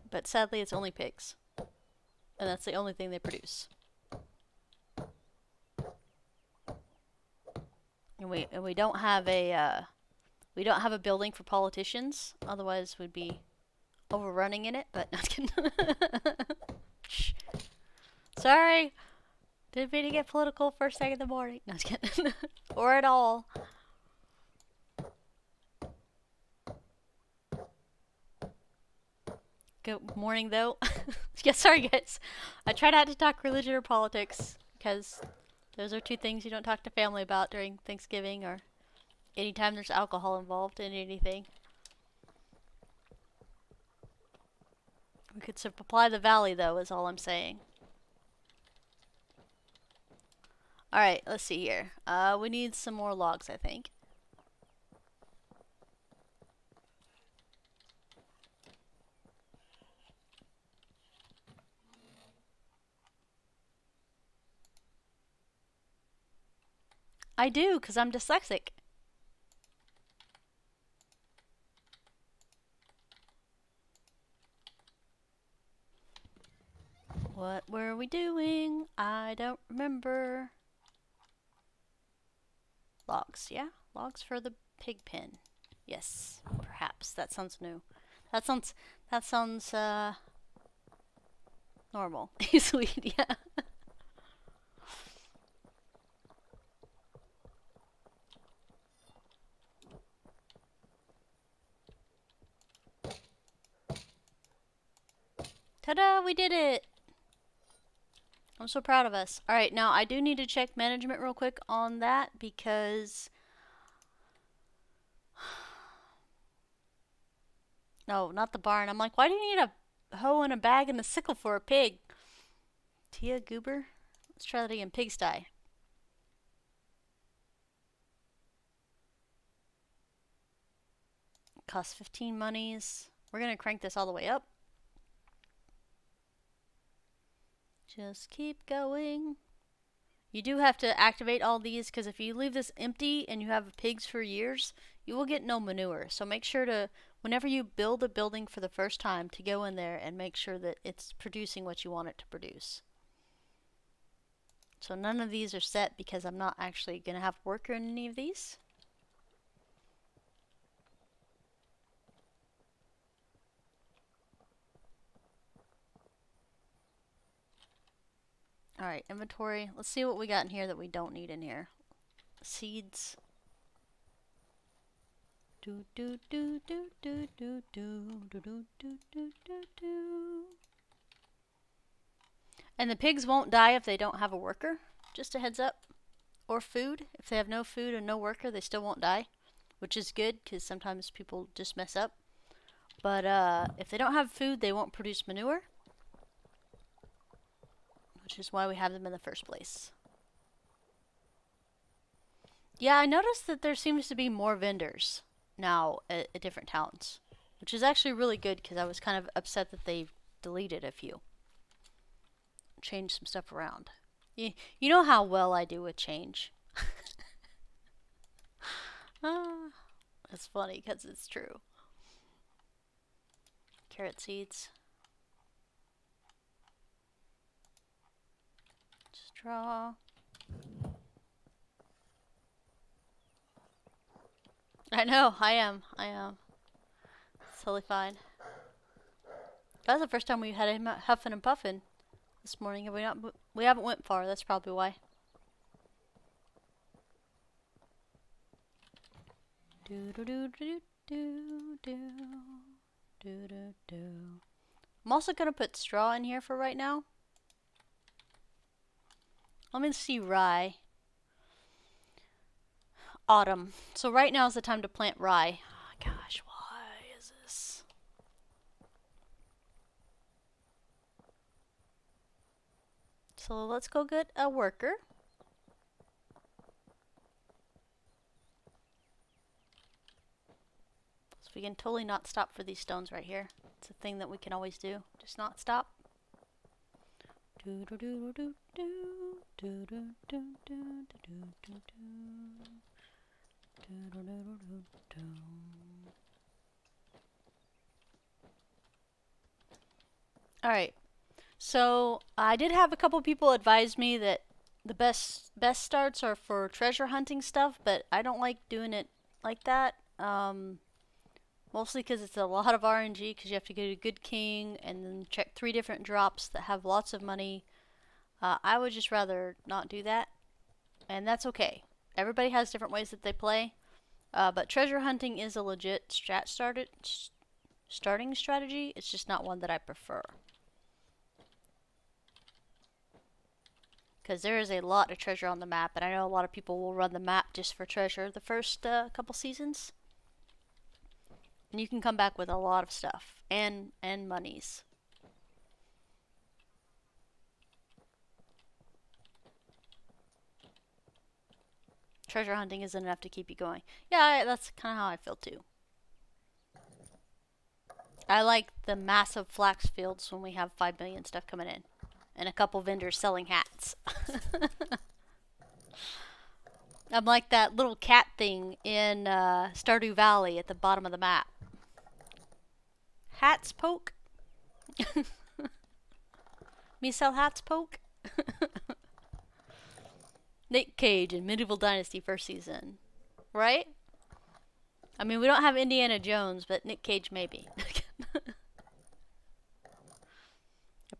But sadly, it's only pigs. And that's the only thing they produce. And we don't have a building for politicians. Otherwise, we'd be overrunning in it. But not kidding. Shh. Sorry, didn't mean to get political first thing in the morning. Not kidding. Or at all. Good morning, though. Yeah, sorry guys. I try not to talk religion or politics because those are two things you don't talk to family about during Thanksgiving or anytime there's alcohol involved in anything. We could supply the valley, though, is all I'm saying. Alright, let's see here. We need some more logs, I think. I do, because I'm dyslexic. What were we doing? I don't remember. Logs, yeah? Logs for the pig pen. Yes, perhaps. That sounds new. That sounds, no, Normal. Sweet, yeah. Ta-da! We did it! I'm so proud of us. Alright, now I do need to check management real quick on that because... No, not the barn. I'm like, why do you need a hoe and a bag and a sickle for a pig? Tia Goober? Let's try that again. Pigsty. Costs 15 monies. We're gonna crank this all the way up. Just keep going. You do have to activate all these because if you leave this empty and you have pigs for years, you will get no manure. So make sure to, whenever you build a building for the first time, to go in there and make sure that it's producing what you want it to produce. So none of these are set because I'm not actually going to have worker in any of these. Alright, inventory. Let's see what we got in here that we don't need in here. Seeds. Do do do do do do do do do do do do do. And the pigs won't die if they don't have a worker. Just a heads up. Or food. If they have no food and no worker, they still won't die. Which is good because sometimes people just mess up. But if they don't have food, they won't produce manure. Which is why we have them in the first place. Yeah, I noticed that there seems to be more vendors now at different towns. Which is actually really good because I was kind of upset that they deleted a few. Changed some stuff around. You know how well I do with change. It's funny because it's true. Carrot seeds. Straw. I know, I am. It's totally fine. That's the first time we had him huffing and puffing this morning. Have we not? We haven't went far. That's probably why. Do do do do do do do do do. I'm also gonna put straw in here for right now. Let me see rye. Autumn. So right now is the time to plant rye. Oh, gosh, why is this? So let's go get a worker. So we can totally not stop for these stones right here. It's a thing that we can always do. Just not stop. Do do do do do do do do do do do do. Alright, so I did have a couple people advise me that the best starts are for treasure hunting stuff, but I don't like doing it like that. Mostly because it's a lot of RNG because you have to get a good king and then check 3 different drops that have lots of money. I would just rather not do that, and that's okay. Everybody has different ways that they play, but treasure hunting is a legit starting strategy. It's just not one that I prefer. Because there is a lot of treasure on the map, and I know a lot of people will run the map just for treasure the first couple seasons. And you can come back with a lot of stuff, and monies. Treasure hunting isn't enough to keep you going. Yeah, that's kind of how I feel too. I like the massive flax fields when we have 5 million stuff coming in. And a couple vendors selling hats. I'm like that little cat thing in Stardew Valley at the bottom of the map. Hats poke? Me sell hats poke? Nick Cage in Medieval Dynasty first season. Right? I mean, we don't have Indiana Jones, but Nick Cage maybe.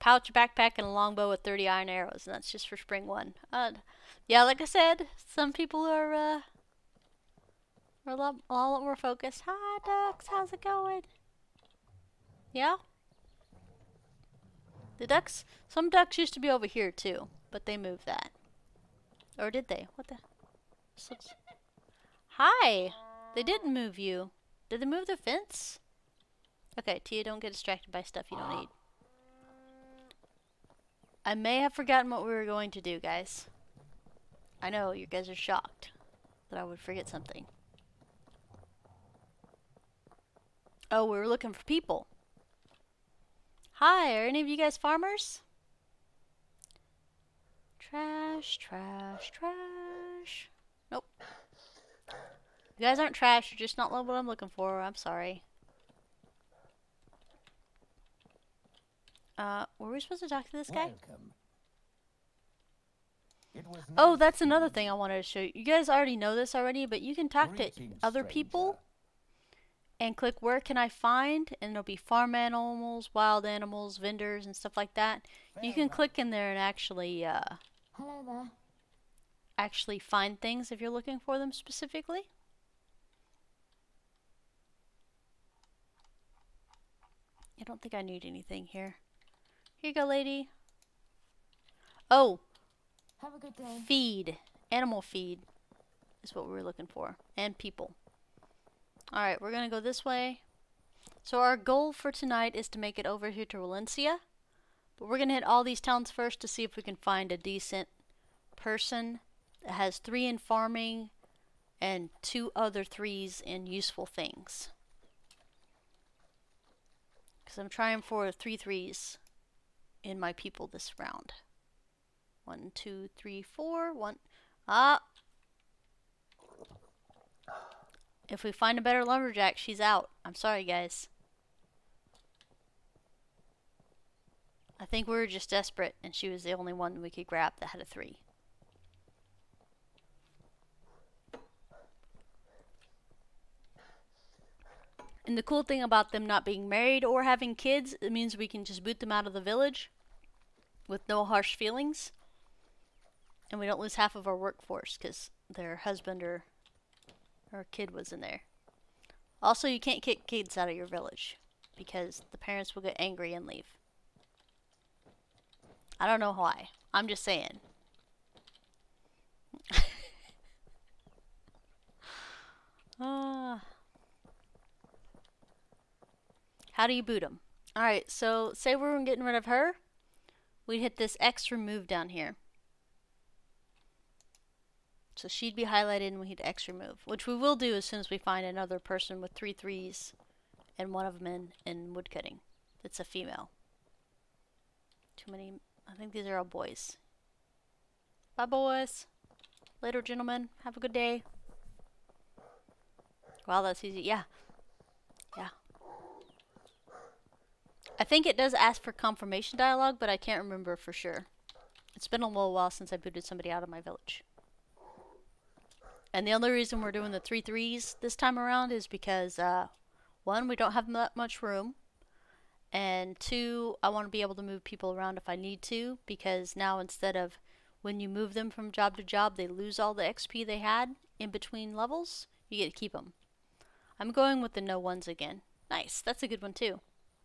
pouch, backpack, and a longbow with 30 iron arrows, and that's just for spring 1. Yeah, like I said, some people are a lot more focused. Hi, ducks. How's it going? Yeah? The ducks? Some ducks used to be over here, too, but they moved that. Or did they? What the? Hi! They didn't move you. Did they move the fence? Okay, Tia, don't get distracted by stuff you don't need. I may have forgotten what we were going to do, guys. I know, you guys are shocked that I would forget something. Oh, we were looking for people. Hi, are any of you guys farmers? Trash, trash, trash. Nope. You guys aren't trash, you're just not what I'm looking for. I'm sorry. Were we supposed to talk to this guy? Oh, that's another thing I wanted to show you. You guys already know this already, but you can talk to other people and click where can I find, and there'll be farm animals, wild animals, vendors, and stuff like that. You can click in there and actually, Hello there. actually find things if you're looking for them specifically. I don't think I need anything here. Here you go, lady. Oh, Have a good day. feed. Animal feed is what we were looking for. And people. Alright, we're gonna go this way. So our goal for tonight is to make it over here to Valencia. But we're gonna hit all these towns first to see if we can find a decent person that has 3 in farming and 2 other 3s in useful things. Because I'm trying for 3 3s in my people this round. 1, 2, 3, 4. 1. Ah! If we find a better lumberjack, she's out. I'm sorry, guys. I think we were just desperate, and she was the only one we could grab that had a 3. And the cool thing about them not being married or having kids, it means we can just boot them out of the village with no harsh feelings. And we don't lose half of our workforce because their husband or kid was in there. Also, you can't kick kids out of your village because the parents will get angry and leave. I don't know why. I'm just saying. How do you boot them? Alright, so say we were getting rid of her. We'd hit this X remove down here. So she'd be highlighted and we hit X remove, which we will do as soon as we find another person with 3 3s and one of them in woodcutting. It's a female. Too many. I think these are all boys. Bye, boys. Later, gentlemen. Have a good day. Wow, that's easy. Yeah. Yeah. I think it does ask for confirmation dialogue, but I can't remember for sure. It's been a little while since I booted somebody out of my village. And the only reason we're doing the 3 3s this time around is because, 1, we don't have that much room. And 2, I want to be able to move people around if I need to, because now instead of when you move them from job to job, they lose all the XP they had in between levels, you get to keep them. I'm going with the no ones again. Nice, that's a good one too.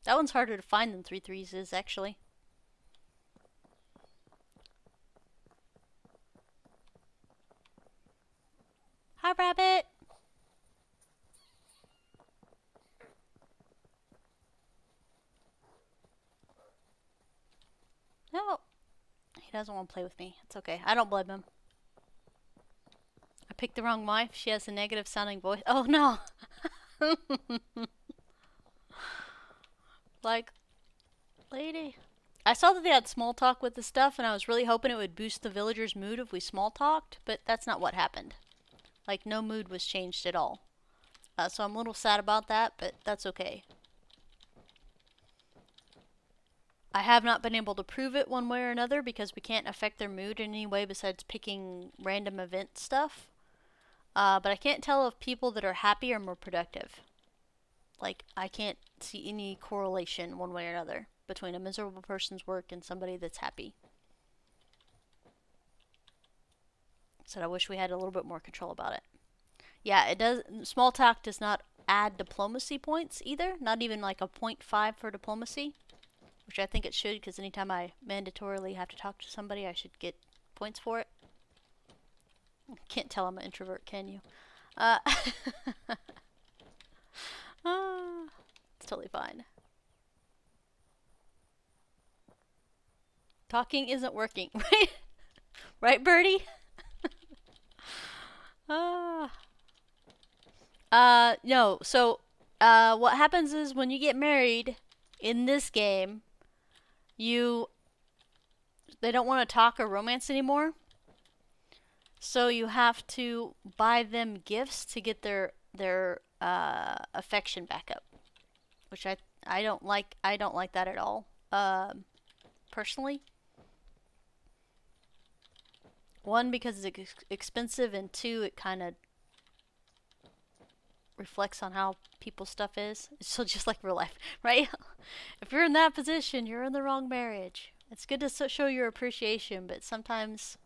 That one's harder to find than 3 3s is, actually. Hi, Rabbit! No, he doesn't want to play with me. It's okay. I don't blame him. I picked the wrong wife. She has a negative sounding voice. Oh, no! Like, lady. I saw that they had small talk with the stuff, and I was really hoping it would boost the villagers' mood if we small talked, but that's not what happened. Like, no mood was changed at all. So I'm a little sad about that, but that's okay. I have not been able to prove it one way or another because we can't affect their mood in any way besides picking random event stuff. But I can't tell if people that are happy are more productive. Like, I can't see any correlation one way or another. between a miserable person's work and somebody that's happy. Said I wish we had a little bit more control about it. Yeah, it does. Small talk does not add diplomacy points either. Not even like a 0.5 for diplomacy, which I think it should, because anytime I mandatorily have to talk to somebody, I should get points for it. Can't tell I'm an introvert, can you? It's totally fine. Talking isn't working, right? Right, Birdie? No. So, what happens is when you get married in this game, they don't want to talk or romance anymore. So you have to buy them gifts to get their affection back up, which I don't like. I don't like that at all. Personally. One, because it's expensive, and two, it kind of reflects on how people's stuff is. It's so just like real life, right? If you're in that position, you're in the wrong marriage. It's good to show your appreciation, but sometimes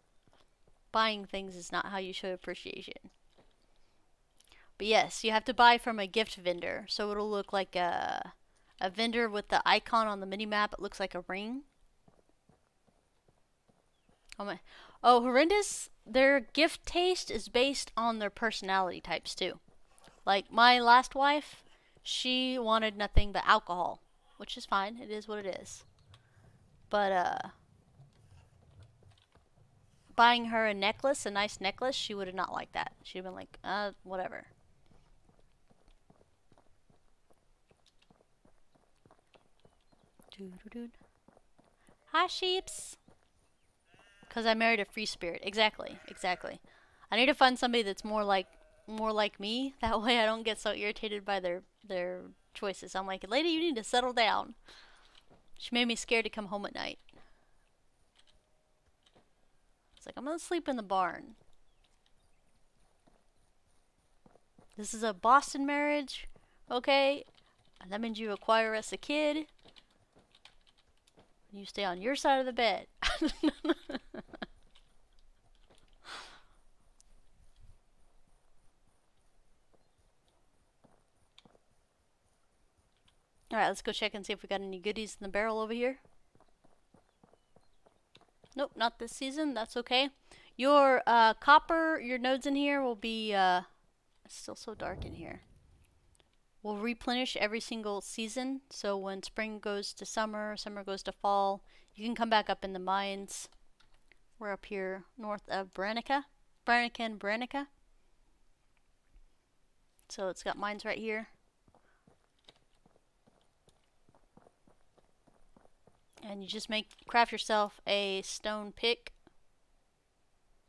buying things is not how you show appreciation. But yes, you have to buy from a gift vendor. So it'll look like a vendor with the icon on the mini-map. It looks like a ring. Oh, horrendous. Their gift taste is based on their personality types too. Like my last wife, she wanted nothing but alcohol, which is fine. It is what it is. But buying her a necklace, a nice necklace, she would have not liked that. She'd have been like, whatever. Hi, sheeps. Because I married a free spirit. Exactly. I need to find somebody that's more like me. That way I don't get so irritated by their choices. I'm like, lady, you need to settle down. She made me scared to come home at night. It's like, I'm gonna sleep in the barn. This is a Boston marriage, okay? And that means you acquire us a kid. You stay on your side of the bed. Alright, let's go check and see if we got any goodies in the barrel over here. Nope, not this season. That's okay. Your copper, your nodes in here will be... it's still so dark in here. Will replenish every single season. So when spring goes to summer, summer goes to fall, you can come back up in the mines. We're up here north of Branica. Branica. So it's got mines right here. And you just craft yourself a stone pick,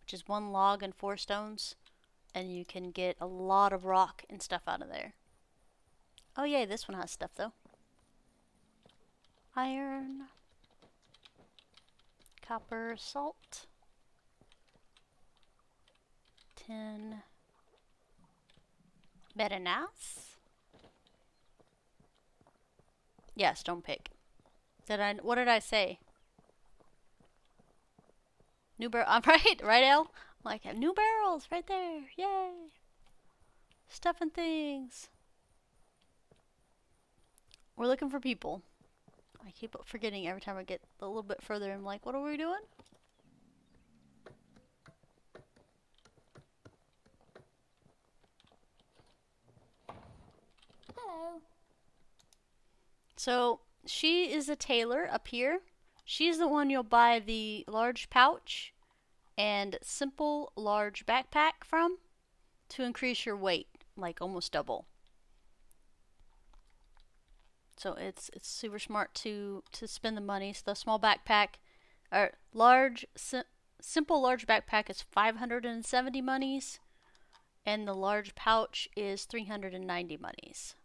which is 1 log and 4 stones. And you can get a lot of rock and stuff out of there. Oh yay, this one has stuff though. Iron. Copper, salt. Tin. Bananas. Yeah, stone pick. What did I say? New barrel. I'm right, El? Like, new barrels right there. Yay. Stuff and things. We're looking for people. I keep forgetting every time I get a little bit further. I'm like, what are we doing? Hello. So, she is a tailor up here. She's the one you'll buy the large pouch and simple large backpack from to increase your weight, like almost double. So it's super smart to spend the money. So the small backpack, or simple large backpack is 570 monies, and the large pouch is 390 monies.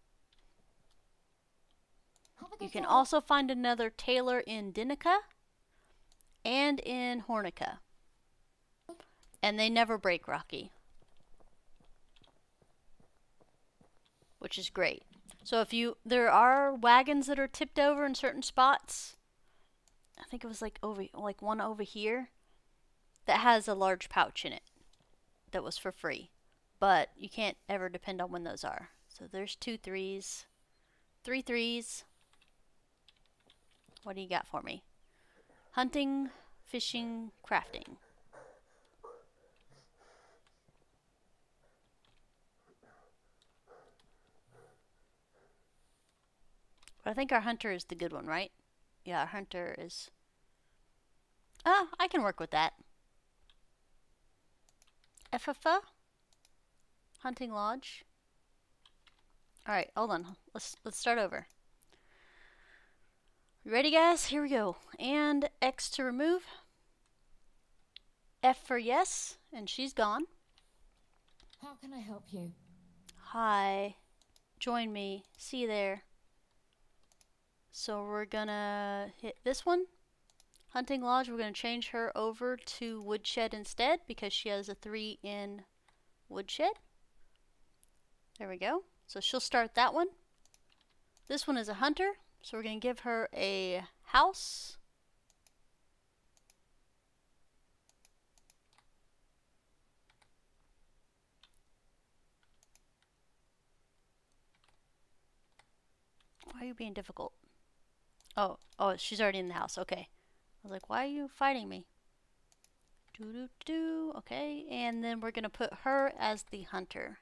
You can also find another tailor in Dinica and in Hornica. And they never break, Rocky. Which is great. So if there are wagons that are tipped over in certain spots. I think it was like one over here that has a large pouch in it that was for free. But you can't ever depend on when those are. So there's 2 3s. 3 3s. What do you got for me? Hunting, fishing, crafting. But I think our hunter is the good one, right? Yeah, our hunter is... I can work with that. FFA? Hunting lodge. Alright, hold on. Let's start over. You ready, guys? Here we go. And X to remove. F for yes, and she's gone. How can I help you? Hi. Join me. See you there. So we're gonna hit this one. Hunting lodge, we're gonna change her over to woodshed instead because she has a 3 in woodshed. There we go. So she'll start that one. This one is a hunter, so we're gonna give her a house. Why are you being difficult? Oh, she's already in the house. Okay. I was like, why are you fighting me? Okay, and then we're gonna put her as the hunter.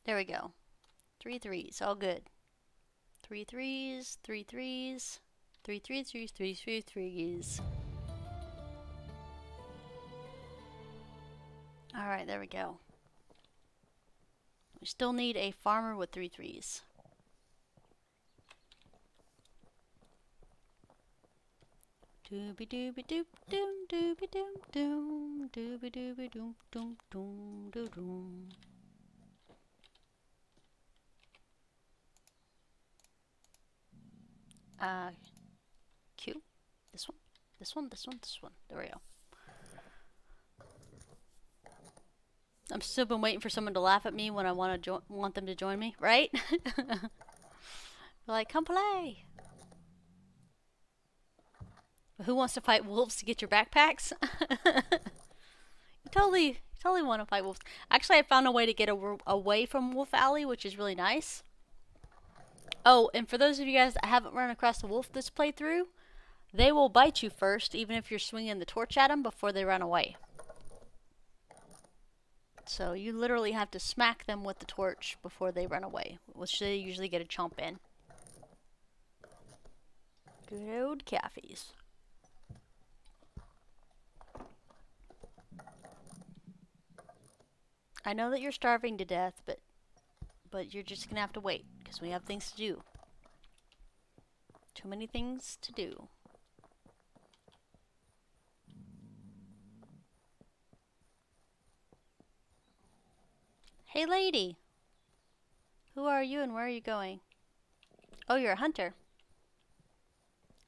There we go. 3 3s, all good. 3 3s, 3 3s, 3 3 3 3 3 3s. All right, there we go. We still need a farmer with 3 3s. Dooby dooby doop doom dooby doom doom dooby dooby doom doom doom doo doom. Q. This one. This one. This one. This one. There we go. I'm still been waiting for someone to laugh at me when I want them to join me, right? Like, come play. Who wants to fight wolves to get your backpacks? You totally want to fight wolves. Actually, I found a way to get away from Wolf Alley, which is really nice. Oh, and for those of you guys that haven't run across a wolf this playthrough, they will bite you first, even if you're swinging the torch at them before they run away. So you literally have to smack them with the torch before they run away, which they usually get a chomp in. Good old calfies. I know that you're starving to death, but you're just gonna have to wait, because we have things to do. Too many things to do. Hey lady! Who are you and where are you going? Oh, you're a hunter.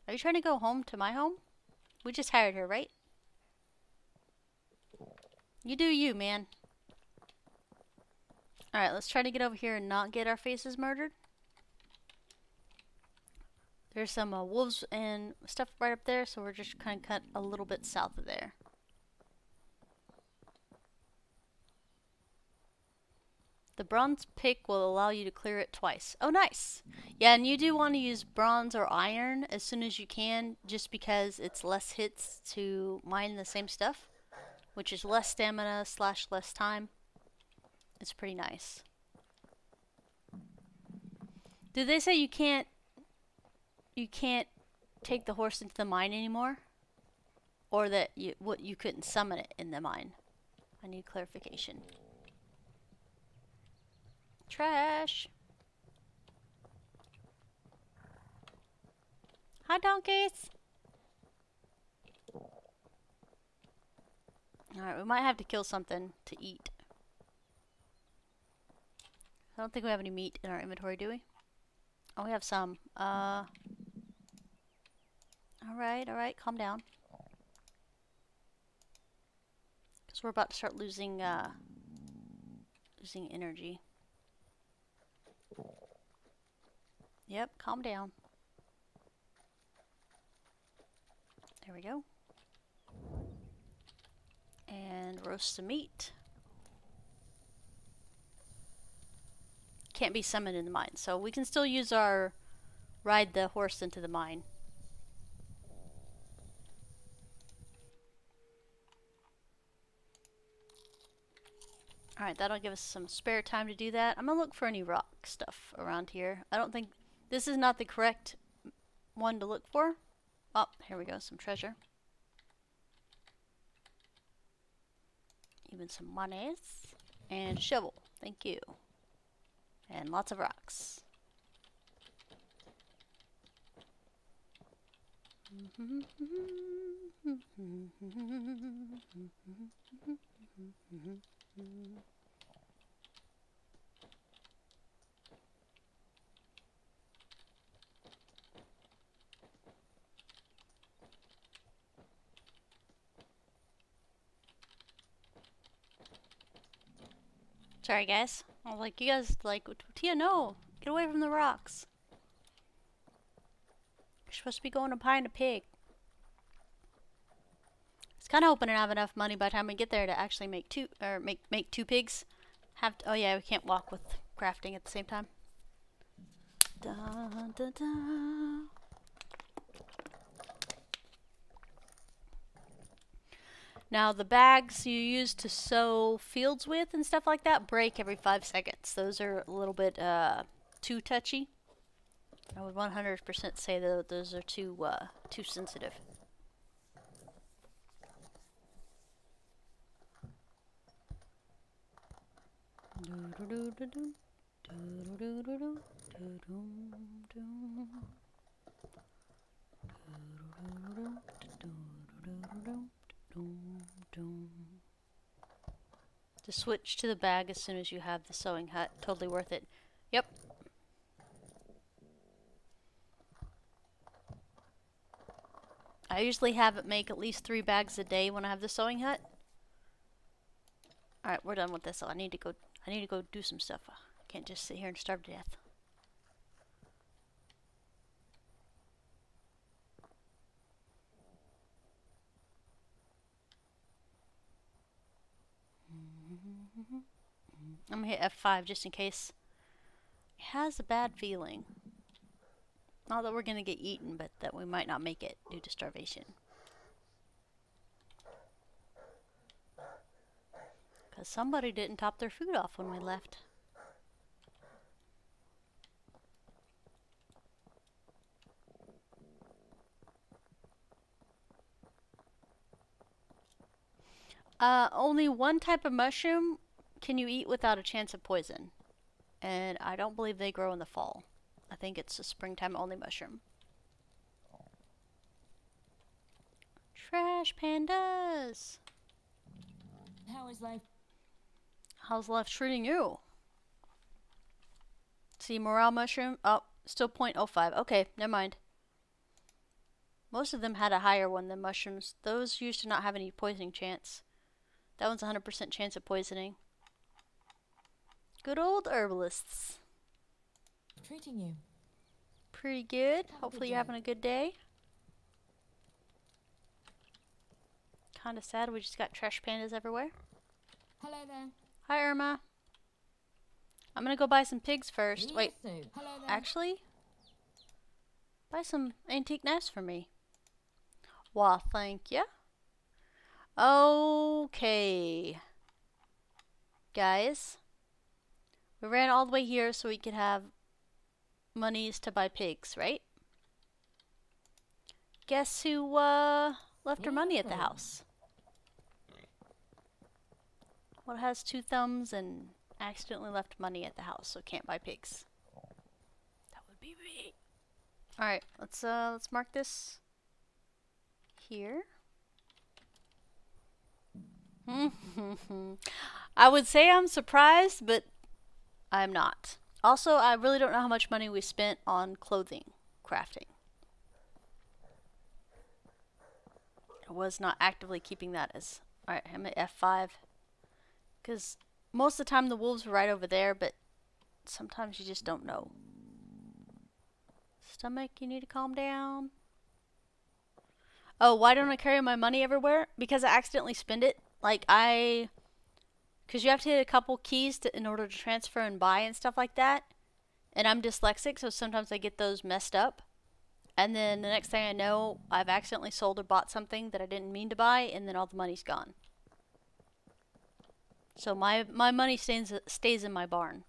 Are you trying to go home to my home? We just hired her, right? You do you, man. Alright, let's try to get over here and not get our faces murdered. There's some wolves and stuff right up there, so we're just kind of cut a little bit south of there. The bronze pick will allow you to clear it twice. Oh, nice! Yeah, and you do want to use bronze or iron as soon as you can, just because it's less hits to mine the same stuff, which is less stamina / less time. It's pretty nice. Did they say you can't take the horse into the mine anymore? Or that you couldn't summon it in the mine? I need clarification. Trash. Hi, donkeys. Alright, we might have to kill something to eat. I don't think we have any meat in our inventory, do we? Oh, we have some. Alright, calm down. Because we're about to start losing energy. Yep, calm down. There we go. And roast some meat. Can't be summoned in the mine, so we can still use our ride the horse into the mine. Alright, that'll give us some spare time to do that. I'm gonna look for any rock stuff around here. I don't think this is not the correct one to look for. Oh, here we go, some treasure. Even some monies. And shovel, thank you. And lots of rocks. Sorry guys. I was like, you guys like, Tia, no! Get away from the rocks. You're supposed to be going to find a pig. I was kind of hoping to have enough money by the time we get there to actually make two, or make two pigs. Have to, oh yeah, we can't walk with crafting at the same time. Da, da, da. Now the bags you use to sow fields with and stuff like that break every 5 seconds. Those are a little bit too touchy. I would 100% say that those are too sensitive. To switch to the bag as soon as you have the sewing hut. Totally worth it. Yep. I usually have it make at least 3 bags a day when I have the sewing hut. Alright, we're done with this. So I need to go do some stuff. I can't just sit here and starve to death. I'm gonna hit F5 just in case. It has a bad feeling. Not that we're gonna get eaten, but that we might not make it due to starvation. Because somebody didn't top their food off when we left. Only one type of mushroom can you eat without a chance of poison. And I don't believe they grow in the fall. I think it's a springtime only mushroom. Trash pandas! How is life? How's life treating you? See, morale mushroom? Oh, still 0.05. Okay, never mind. Most of them had a higher one than mushrooms. Those used to not have any poisoning chance. That one's 100% chance of poisoning. Good old herbalists. Treating you. Pretty good. Hopefully you're having a good day. Kinda sad we just got trash pandas everywhere. Hello there. Hi Irma. I'm gonna go buy some pigs first. Wait, Hello there. actually? Buy some antique knives for me. Well, thank you. Okay. Guys. We ran all the way here so we could have monies to buy pigs, right? Guess who left her money at the house? What has 2 thumbs and accidentally left money at the house so can't buy pigs? That would be me. Alright, let's mark this here. I would say I'm surprised, but I'm not. Also, I really don't know how much money we spent on clothing crafting. I was not actively keeping that as... Alright, I'm at F5. Because most of the time the wolves were right over there, but sometimes you just don't know. Stomach, you need to calm down. Oh, why don't I carry my money everywhere? Because I accidentally spend it. Because you have to hit a couple keys in order to transfer and buy and stuff like that. And I'm dyslexic, so sometimes I get those messed up. And then the next thing I know, I've accidentally sold or bought something that I didn't mean to buy, and then all the money's gone. So my money stays in my barn.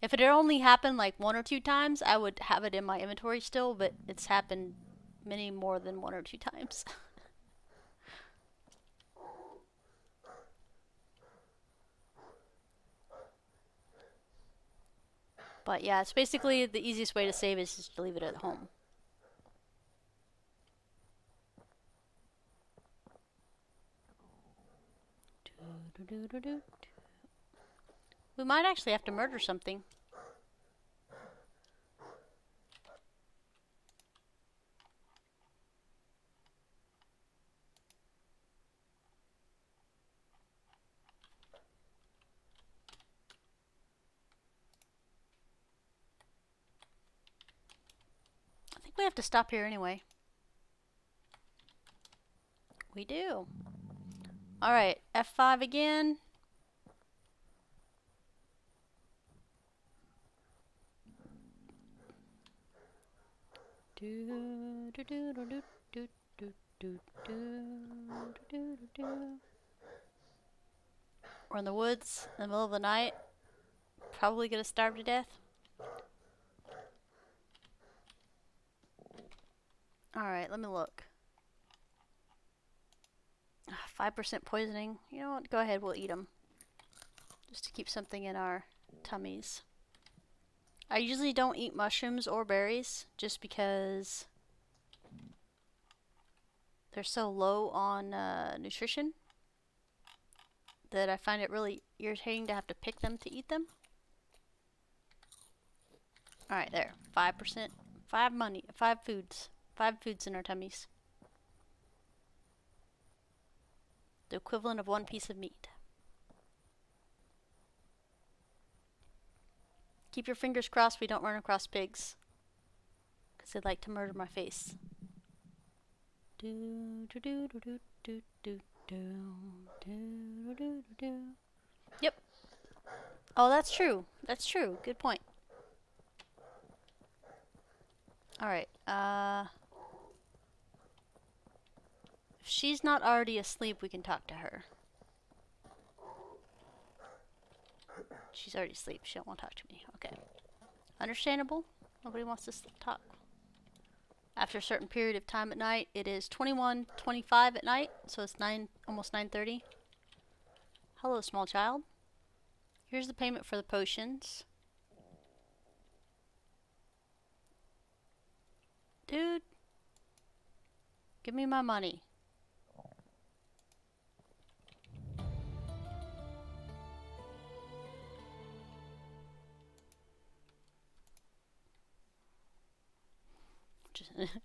If it had only happened like 1 or 2 times, I would have it in my inventory still, but it's happened many more than 1 or 2 times. But yeah, it's basically the easiest way to save is just to leave it at home. We might actually have to murder something. I think we have to stop here anyway. We do. Alright, F5 again. We're in the woods in the middle of the night. Probably gonna starve to death. Alright, let me look. 5% poisoning. You know what? Go ahead, we'll eat them. Just to keep something in our tummies. I usually don't eat mushrooms or berries just because they're so low on nutrition that I find it really irritating to have to pick them to eat them. Alright, there. 5%. 5 foods. 5 foods in our tummies. The equivalent of 1 piece of meat. Keep your fingers crossed we don't run across pigs. Because they'd like to murder my face. Yep. Oh, that's true. That's true. Good point. Alright, if she's not already asleep, we can talk to her. She's already asleep. She don't want to talk to me. Okay. Understandable. Nobody wants to talk. After a certain period of time at night, it is 21:25 at night, so it's almost 9:30. Hello, small child. Here's the payment for the potions. Dude, give me my money.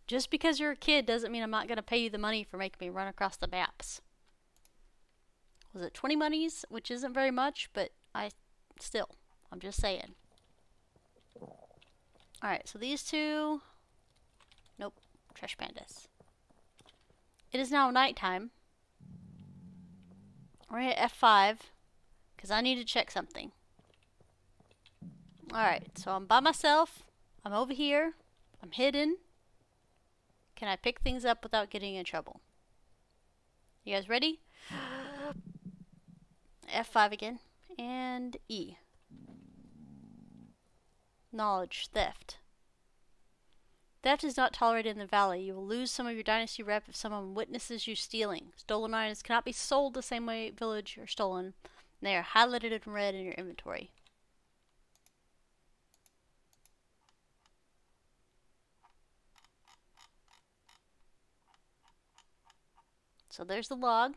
Just because you're a kid doesn't mean I'm not going to pay you the money for making me run across the maps. Was it 20 monies? Which isn't very much, but I'm just saying. Alright, so these two... Nope, trash pandas. It is now nighttime. We're at F5, because I need to check something. Alright, so I'm by myself. I'm over here. I'm hidden. Can I pick things up without getting in trouble? You guys ready? F5 again. And E. Knowledge. Theft. Theft is not tolerated in the valley. You will lose some of your Dynasty rep if someone witnesses you stealing. Stolen items cannot be sold the same way village are stolen. They are highlighted in red in your inventory. So there's the log.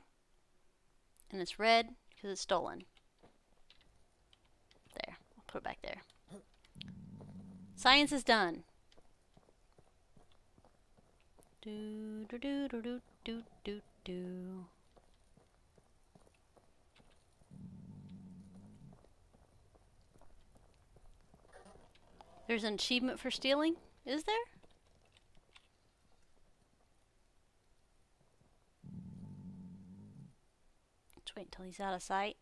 And it's red because it's stolen. There. I'll put it back there. Science is done. Do do do do do do do do. There's an achievement for stealing? Is there? Let's wait until he's out of sight.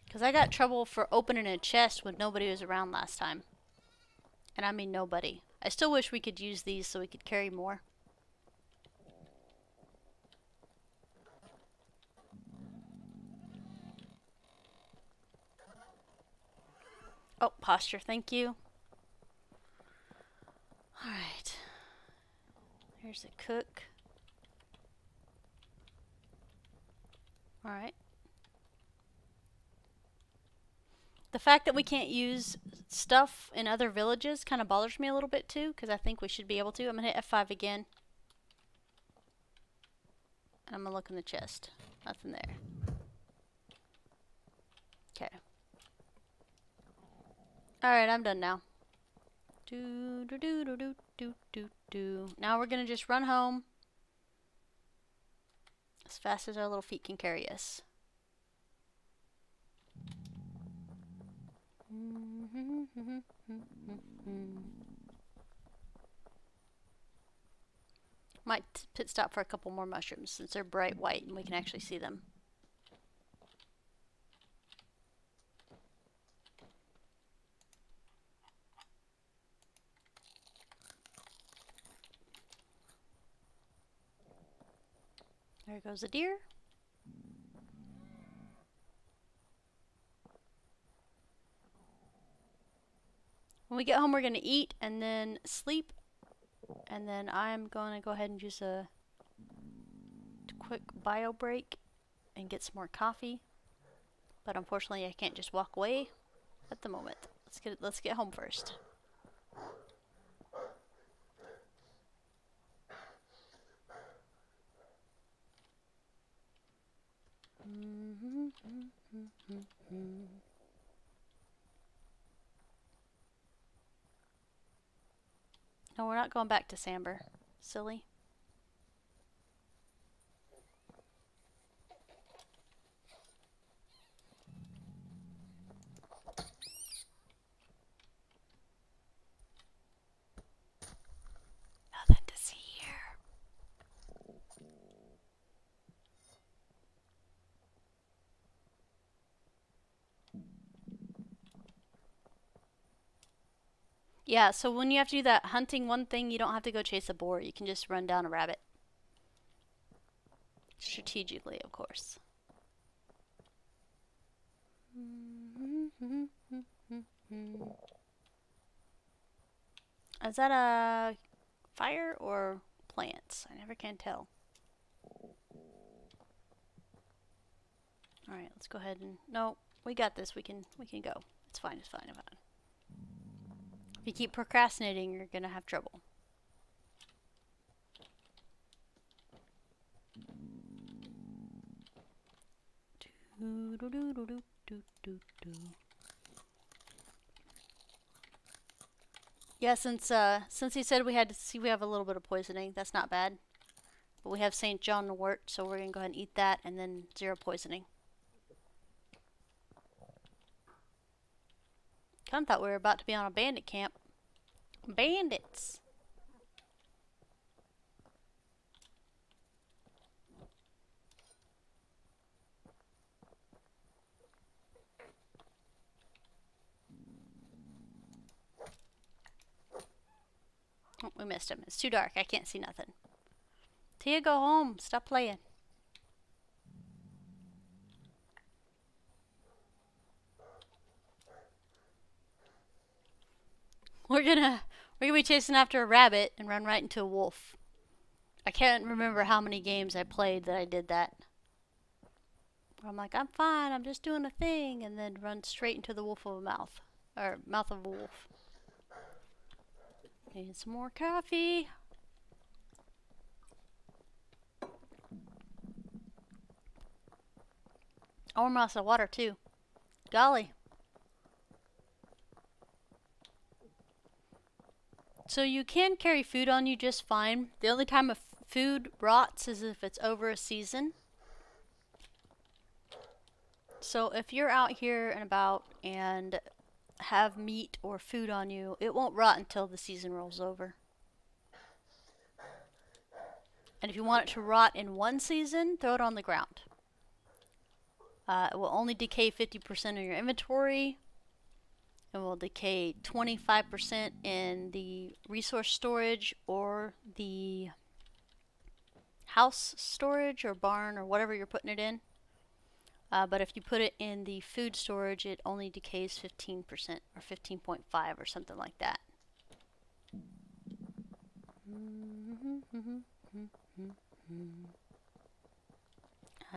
Because I got trouble for opening a chest when nobody was around last time. And I mean nobody. I still wish we could use these so we could carry more. Oh, posture, thank you. Alright. Here's the cook. Alright. The fact that we can't use stuff in other villages kind of bothers me a little bit too, because I think we should be able to. I'm going to hit F5 again. And I'm going to look in the chest. Nothing there. Okay. Alright, I'm done now. Now we're going to just run home as fast as our little feet can carry us. Might pit stop for a couple more mushrooms since they're bright white and we can actually see them. There goes a deer. When we get home, we're going to eat and then sleep. And then I'm going to go ahead and use a quick bio break and get some more coffee. But unfortunately, I can't just walk away at the moment. Let's get home first. No, we're not going back to Samber. Silly. Nothing to see here. Yeah, so when you have to do that hunting one thing, you don't have to go chase a boar. You can just run down a rabbit. Strategically, of course. Is that a fire or plants? I never can tell. Alright, let's go ahead and... No, we got this. We can go. It's fine, it's fine, it's fine. If you keep procrastinating, you're gonna have trouble. Yeah, since he said we had to see, we have a little bit of poisoning. That's not bad. But we have St. John wort, so we're gonna go ahead and eat that, and then 0 poisoning. Kind of thought we were about to be on a bandit camp. Bandits! Oh, we missed him. It's too dark. I can't see nothing. Tia, go home. Stop playing. We're gonna be chasing after a rabbit and run right into a wolf. I can't remember how many games I played that I did that. I'm like, I'm fine, I'm just doing a thing, and then run straight into the wolf of a mouth. Or mouth of a wolf. Need some more coffee. Almost of water too. Golly. So you can carry food on you just fine. The only time a food rots is if it's over a season. So if you're out here and about and have meat or food on you, it won't rot until the season rolls over. And if you want it to rot in one season, throw it on the ground. It will only decay 50% of your inventory. It will decay 25% in the resource storage or the house storage or barn or whatever you're putting it in. But if you put it in the food storage, it only decays 15% or 15.5 or something like that.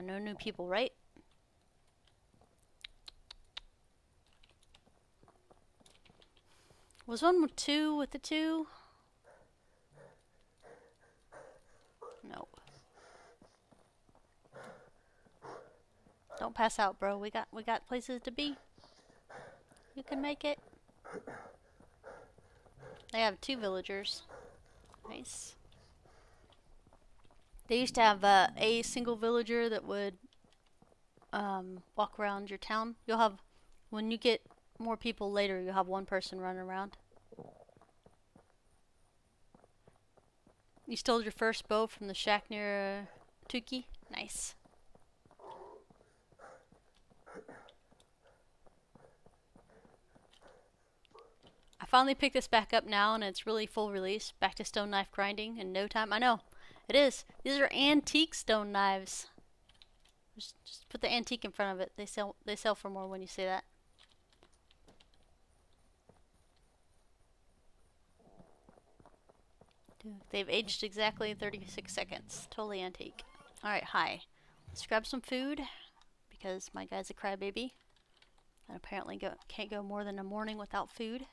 No new people, right? Was one with two with the two? No. Don't pass out, bro. We got places to be. You can make it. They have 2 villagers. Nice. They used to have a single villager that would walk around your town. You'll have, when you get more people later, you'll have one person running around. You stole your first bow from the shack near Tuki? Nice. I finally picked this back up now and it's really full release. Back to stone knife grinding in no time. I know. It is. These are antique stone knives. Just put the antique in front of it. They sell for more when you say that. They've aged exactly 36 seconds. Totally antique. Alright, hi. Let's grab some food because my guy's a crybaby. And apparently can't go more than a morning without food.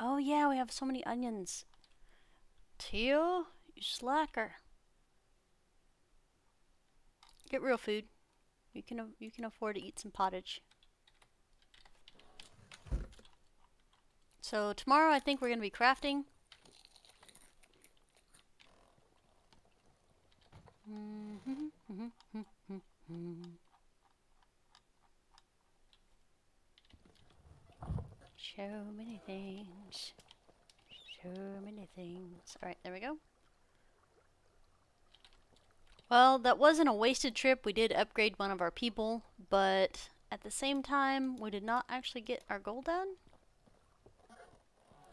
Oh yeah, we have so many onions. Teal, you slacker. Get real food. You can afford to eat some pottage. So tomorrow I think we're gonna be crafting. So many things. So many things. Alright, there we go. Well, that wasn't a wasted trip. We did upgrade one of our people, but at the same time, we did not actually get our goal done.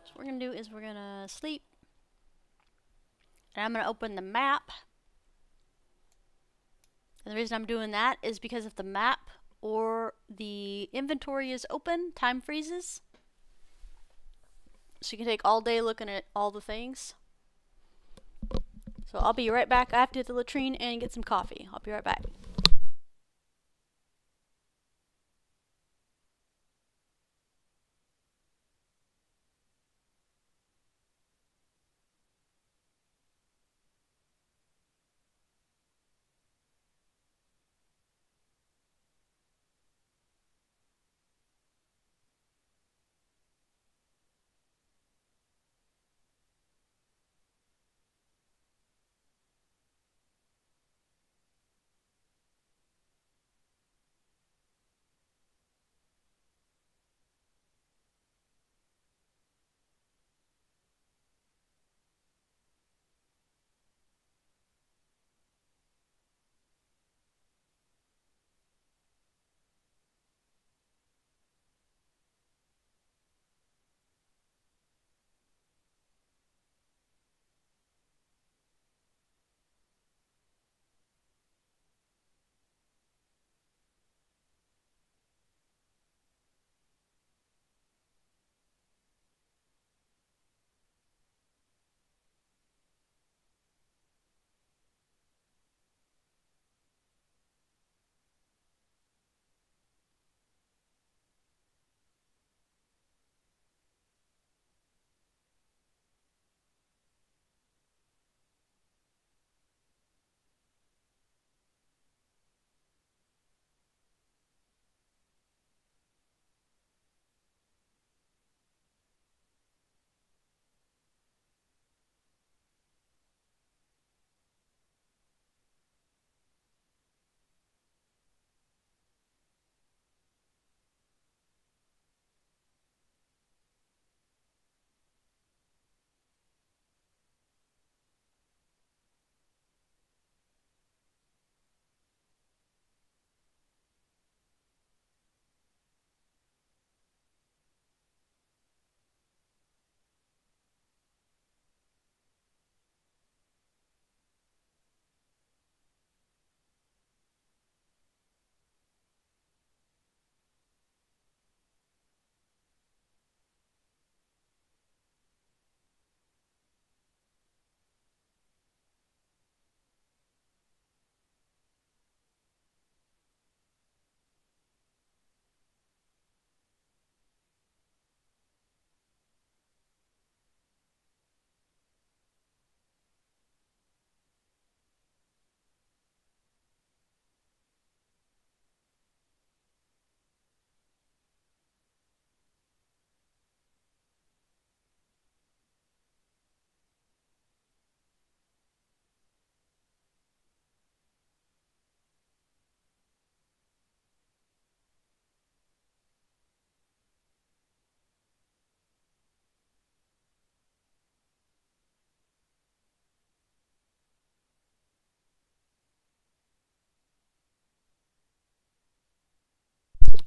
So what we're going to do is we're going to sleep. And I'm going to open the map. And the reason I'm doing that is because if the map or the inventory is open, time freezes. So you can take all day looking at all the things. So I'll be right back. I have to hit the latrine and get some coffee. I'll be right back.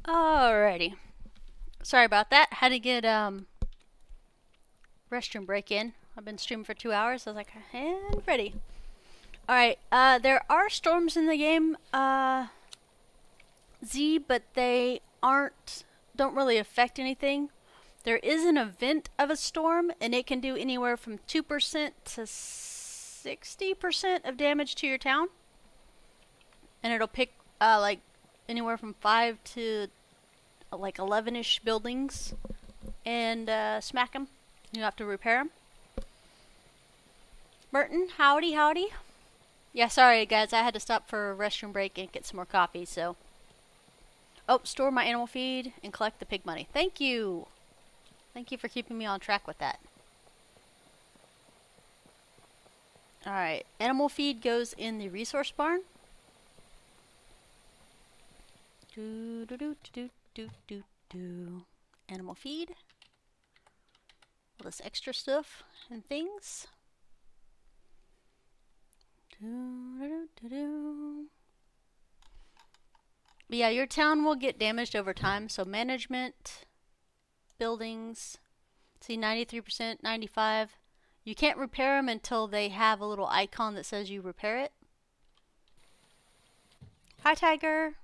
Alrighty. Sorry about that. Had to get restroom break in. I've been streaming for 2 hours. I was like, and ready. Alright, there are storms in the game, Z, but they don't really affect anything. There is an event of a storm, and it can do anywhere from 2% to 60% of damage to your town. And it'll pick, like, anywhere from 5 to, like, 11-ish buildings and, smack them. You have to repair them. Merton, howdy, howdy. Yeah, sorry guys, I had to stop for a restroom break and get some more coffee, so. Oh, store my animal feed and collect the pig money. Thank you! Thank you for keeping me on track with that. Alright, animal feed goes in the resource barn. Do do do do do do do. Animal feed. All this extra stuff and things. But yeah, your town will get damaged over time. So management, buildings, see 93%, 95%. You can't repair them until they have a little icon that says you repair it. Hi, Tiger.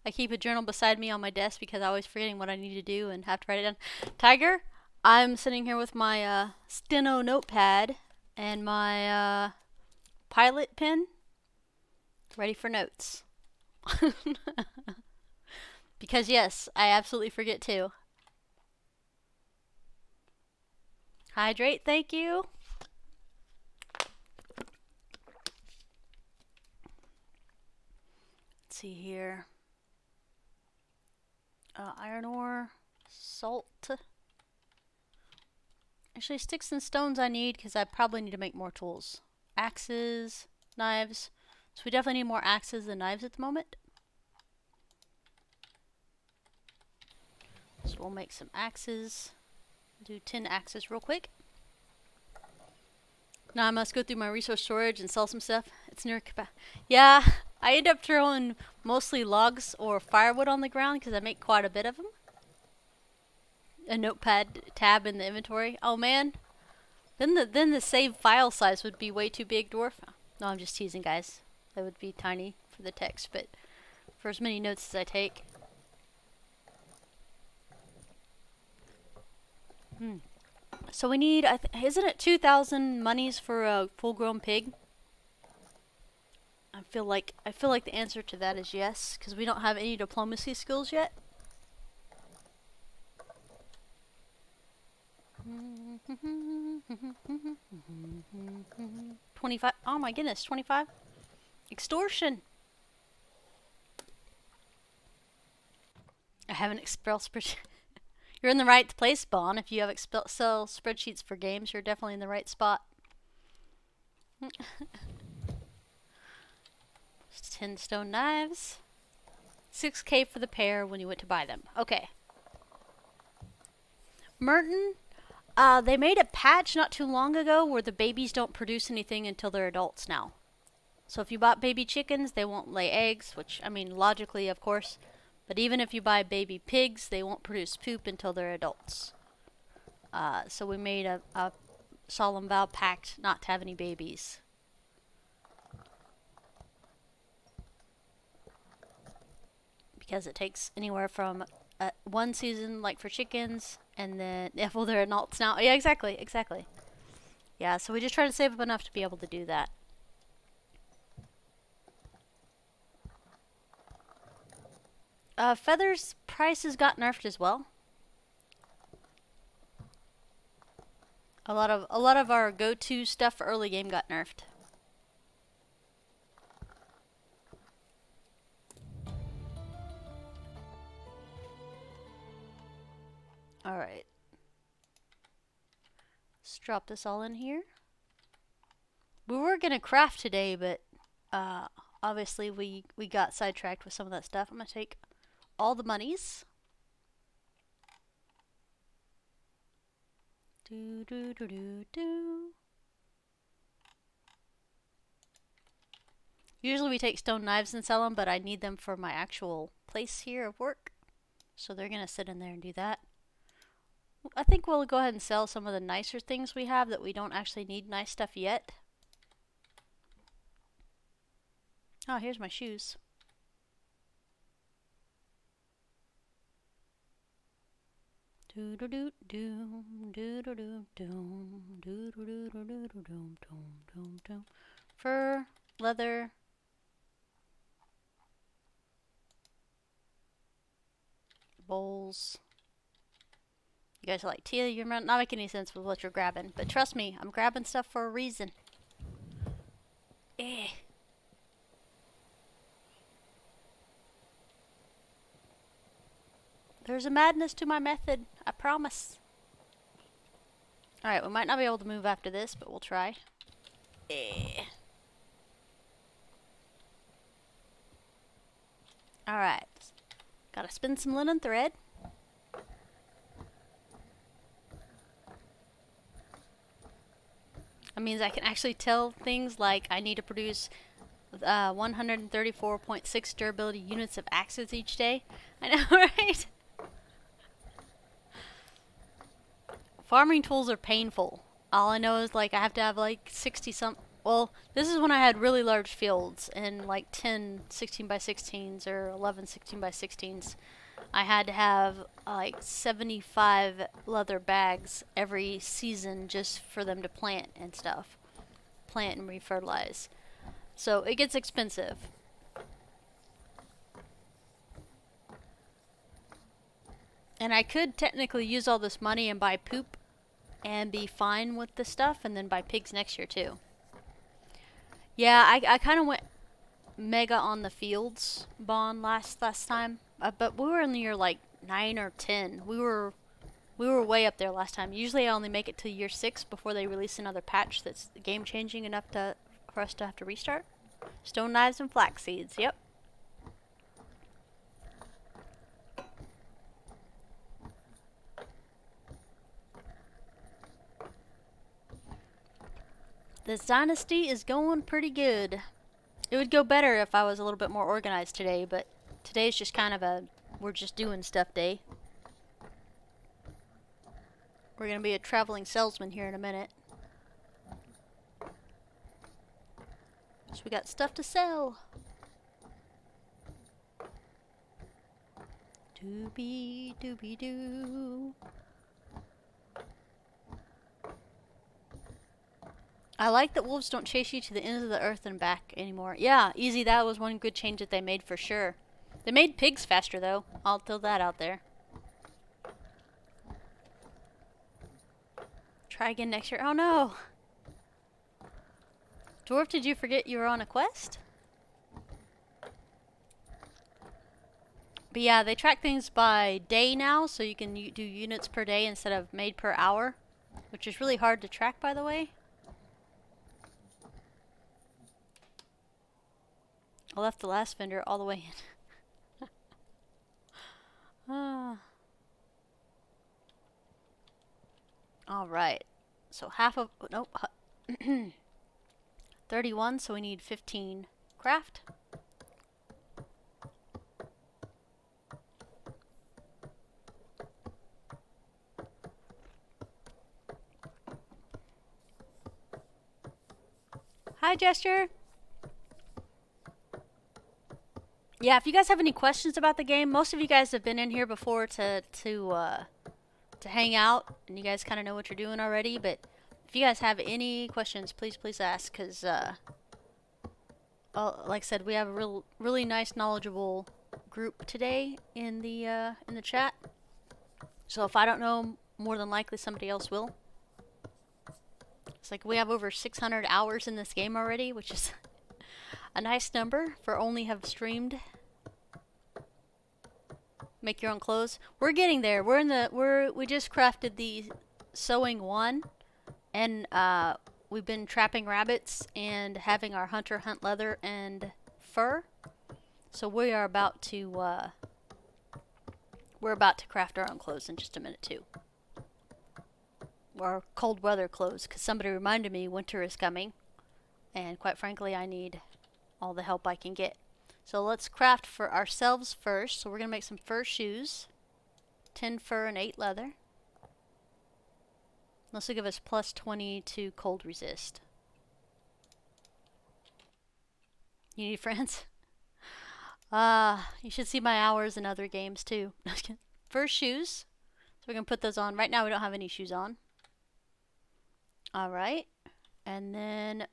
I keep a journal beside me on my desk because I'm always forgetting what I need to do and have to write it down. Tiger, I'm sitting here with my steno notepad and my pilot pen, ready for notes. Because yes, I absolutely forget too. Hydrate, thank you. Let's see here. Iron ore, salt. Actually, sticks and stones I need because I probably need to make more tools. Axes, knives. So we definitely need more axes than knives at the moment. So we'll make some axes. Do 10 axes real quick. Now I must go through my resource storage and sell some stuff. It's near capacity. Yeah, I end up throwing mostly logs or firewood on the ground because I make quite a bit of them. A notepad tab in the inventory. Oh man. Then the save file size would be way too big, dwarf. No, I'm just teasing, guys. That would be tiny for the text, but for as many notes as I take. So we need, isn't it 2,000 monies for a full-grown pig? I feel like the answer to that is yes, because we don't have any diplomacy skills yet. 25. Oh my goodness, 25. Extortion. I have an Excel spreadsheet. You're in the right place, Bon. If you have Excel spreadsheets for games, you're definitely in the right spot. 10 stone knives. 6K for the pair when you went to buy them. Okay. Merton, they made a patch not too long ago where the babies don't produce anything until they're adults now. So if you bought baby chickens, they won't lay eggs, which, I mean, logically, of course. But even if you buy baby pigs, they won't produce poop until they're adults. So we made a solemn vow pact not to have any babies. Because it takes anywhere from 1 season, like for chickens, and then, yeah, well, they're adults now. Yeah, exactly, exactly. Yeah, so we just try to save up enough to be able to do that. Feathers prices got nerfed as well. A lot of our go-to stuff for early game got nerfed. All right. Let's drop this all in here. We were gonna craft today, but obviously we got sidetracked with some of that stuff. I'm gonna take all the monies. Do do do do do. Usually we take stone knives and sell them, but I need them for my actual place here of work. So they're gonna sit in there and do that. I think we'll go ahead and sell some of the nicer things we have that we don't actually need nice stuff yet. Oh, here's my shoes. Do do do do do do do do do do do do do do do. Fur, leather. Bowls. You guys are like, Tia, you're not making any sense with what you're grabbing. But trust me, I'm grabbing stuff for a reason. Eh. There's a madness to my method, I promise. Alright, we might not be able to move after this, but we'll try. Eh. Alright. Gotta spin some linen thread. That means I can actually tell things like I need to produce 134.6 durability units of axes each day. I know, right? Farming tools are painful. All I know is like I have to have like 60 some. Well, this is when I had really large fields and like 10 16 by 16s or 11 16 by 16s. I had to have like 75 leather bags every season just for them to plant and stuff. Plant and refertilize. So it gets expensive. And I could technically use all this money and buy poop and be fine with the stuff and then buy pigs next year too. Yeah, I kind of went mega on the fields bond last time. But we were in the year like 9 or 10. We were way up there last time. Usually I only make it to year 6 before they release another patch that's game changing enough for us to have to restart. Stone knives and flax seeds. Yep. This Dynasty is going pretty good. It would go better if I was a little bit more organized today, but today's just kind of a we're just doing stuff day. We're gonna be a traveling salesman here in a minute. So we got stuff to sell. Doobie doobie doo. I like that wolves don't chase you to the ends of the earth and back anymore. Yeah, easy. That was one good change that they made for sure. They made pigs faster, though. I'll throw that out there. Try again next year. Oh, no. Dwarf, did you forget you were on a quest? But yeah, they track things by day now, so you can do units per day instead of made per hour, which is really hard to track, by the way. I left the last vendor all the way in. Alright. So half of... Nope. 31, so we need 15 craft. Hi, Gesture. Yeah, if you guys have any questions about the game, most of you guys have been in here before to hang out, and you guys kind of know what you're doing already. But if you guys have any questions, please ask, because like I said, we have a really nice, knowledgeable group today in the chat. So if I don't know, more than likely somebody else will. It's like we have over 600 hours in this game already, which is a nice number for only have streamed. Make your own clothes. We're getting there. We just crafted the sewing 1, and we've been trapping rabbits and having our hunter hunt leather and fur. So we are about to craft our own clothes in just a minute too. Or cold weather clothes, because somebody reminded me winter is coming, and quite frankly I need all the help I can get. So let's craft for ourselves first. So we're going to make some fur shoes. 10 fur and 8 leather. This will give us plus 20 to cold resist. You need friends? You should see my hours in other games too. First, shoes. So we're going to put those on. Right now we don't have any shoes on. Alright. And then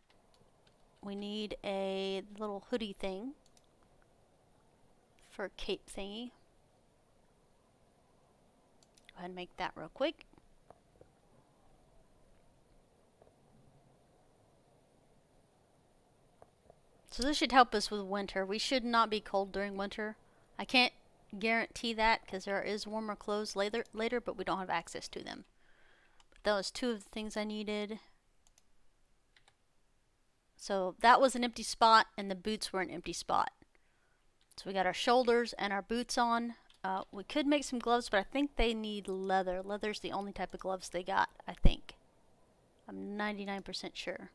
we need a little hoodie thing for a cape thingy. Go ahead and make that real quick. So this should help us with winter. We should not be cold during winter. I can't guarantee that because there is warmer clothes later, but we don't have access to them. But that was 2 of the things I needed. So that was an empty spot, and the boots were an empty spot. So we got our shoulders and our boots on. We could make some gloves, but I think they need leather. Leather's the only type of gloves they got, I think. I'm 99% sure.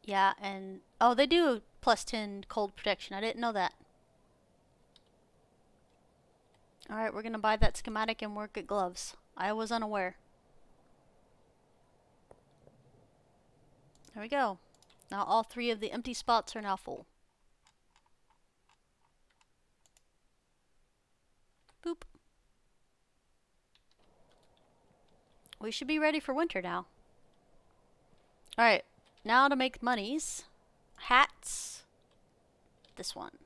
Yeah, and oh, they do plus 10 cold protection. I didn't know that. Alright, we're gonna buy that schematic and work at gloves. I was unaware. There we go. Now all 3 of the empty spots are now full. Boop. We should be ready for winter now. Alright. Now to make monies. Hats. This one.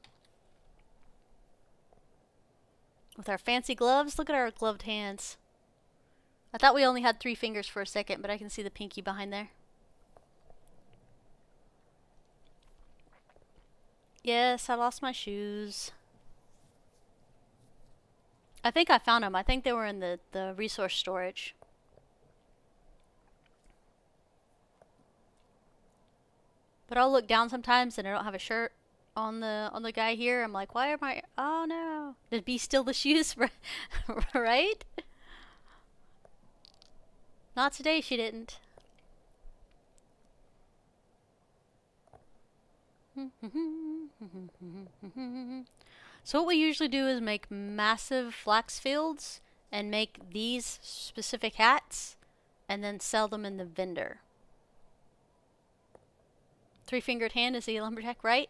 With our fancy gloves. Look at our gloved hands. I thought we only had 3 fingers for a second, but I can see the pinky behind there. Yes, I lost my shoes. I think I found them. I think they were in the resource storage. But I'll look down sometimes and I don't have a shirt on the guy here. I'm like, why am I? Oh no! Did B steal the shoes? Right? Not today. She didn't. So what we usually do is make massive flax fields and make these specific hats, and then sell them in the vendor. 3-fingered hand is the lumberjack, right?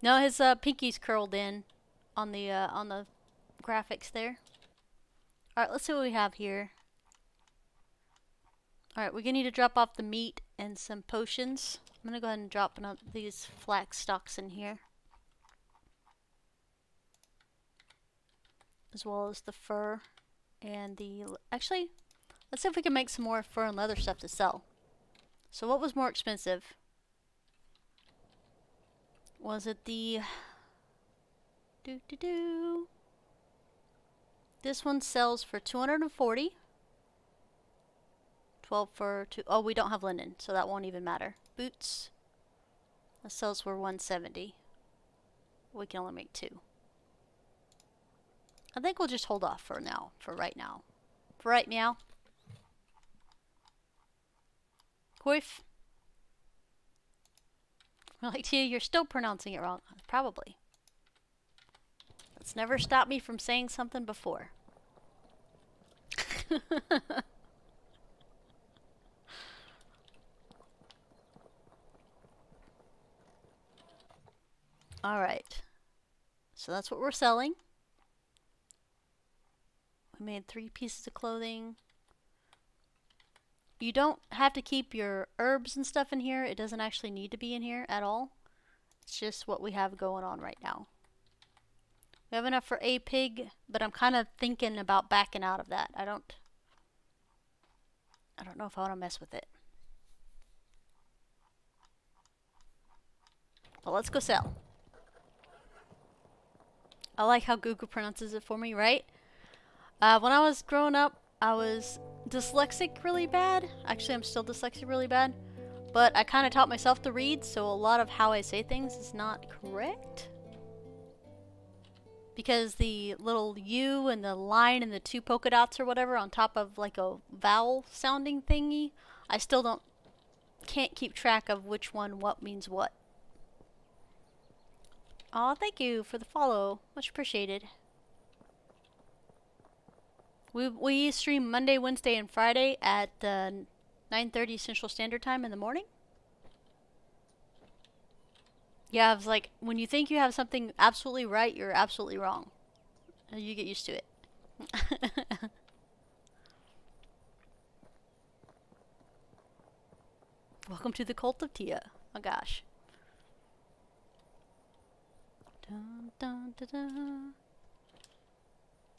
No, his pinky's curled in on the graphics there. Alright, let's see what we have here. Alright, we're gonna need to drop off the meat and some potions. I'm gonna go ahead and drop these flax stalks in here. As well as the fur and the... Actually, let's see if we can make some more fur and leather stuff to sell. So what was more expensive? Was it the... This one sells for 240. 12 for 2... Oh, we don't have linen, so that won't even matter. Boots. That sells for 170. We can only make 2. I think we'll just hold off for now. For right now. For right meow. Coif. We're like, Tia, you're still pronouncing it wrong. Probably. That's never stopped me from saying something before. Alright. So that's what we're selling. We made 3 pieces of clothing. You don't have to keep your herbs and stuff in here. It doesn't actually need to be in here at all. It's just what we have going on right now. We have enough for a pig, but I'm kind of thinking about backing out of that. I don't know if I want to mess with it. Well, let's go sell. I like how Google pronounces it for me, right? When I was growing up, I was dyslexic really bad. Actually, I'm still dyslexic really bad. But I kind of taught myself to read, so a lot of how I say things is not correct. Because the little U and the line and the 2 polka dots or whatever on top of like a vowel sounding thingy, I still can't keep track of which one what means what. Aw, thank you for the follow. Much appreciated. We stream Monday, Wednesday, and Friday at 9:30 Central Standard Time in the morning. Yeah, it's like when you think you have something absolutely right, you're absolutely wrong. You get used to it. Welcome to the cult of Tia. Oh gosh. Dun, dun, dun, dun.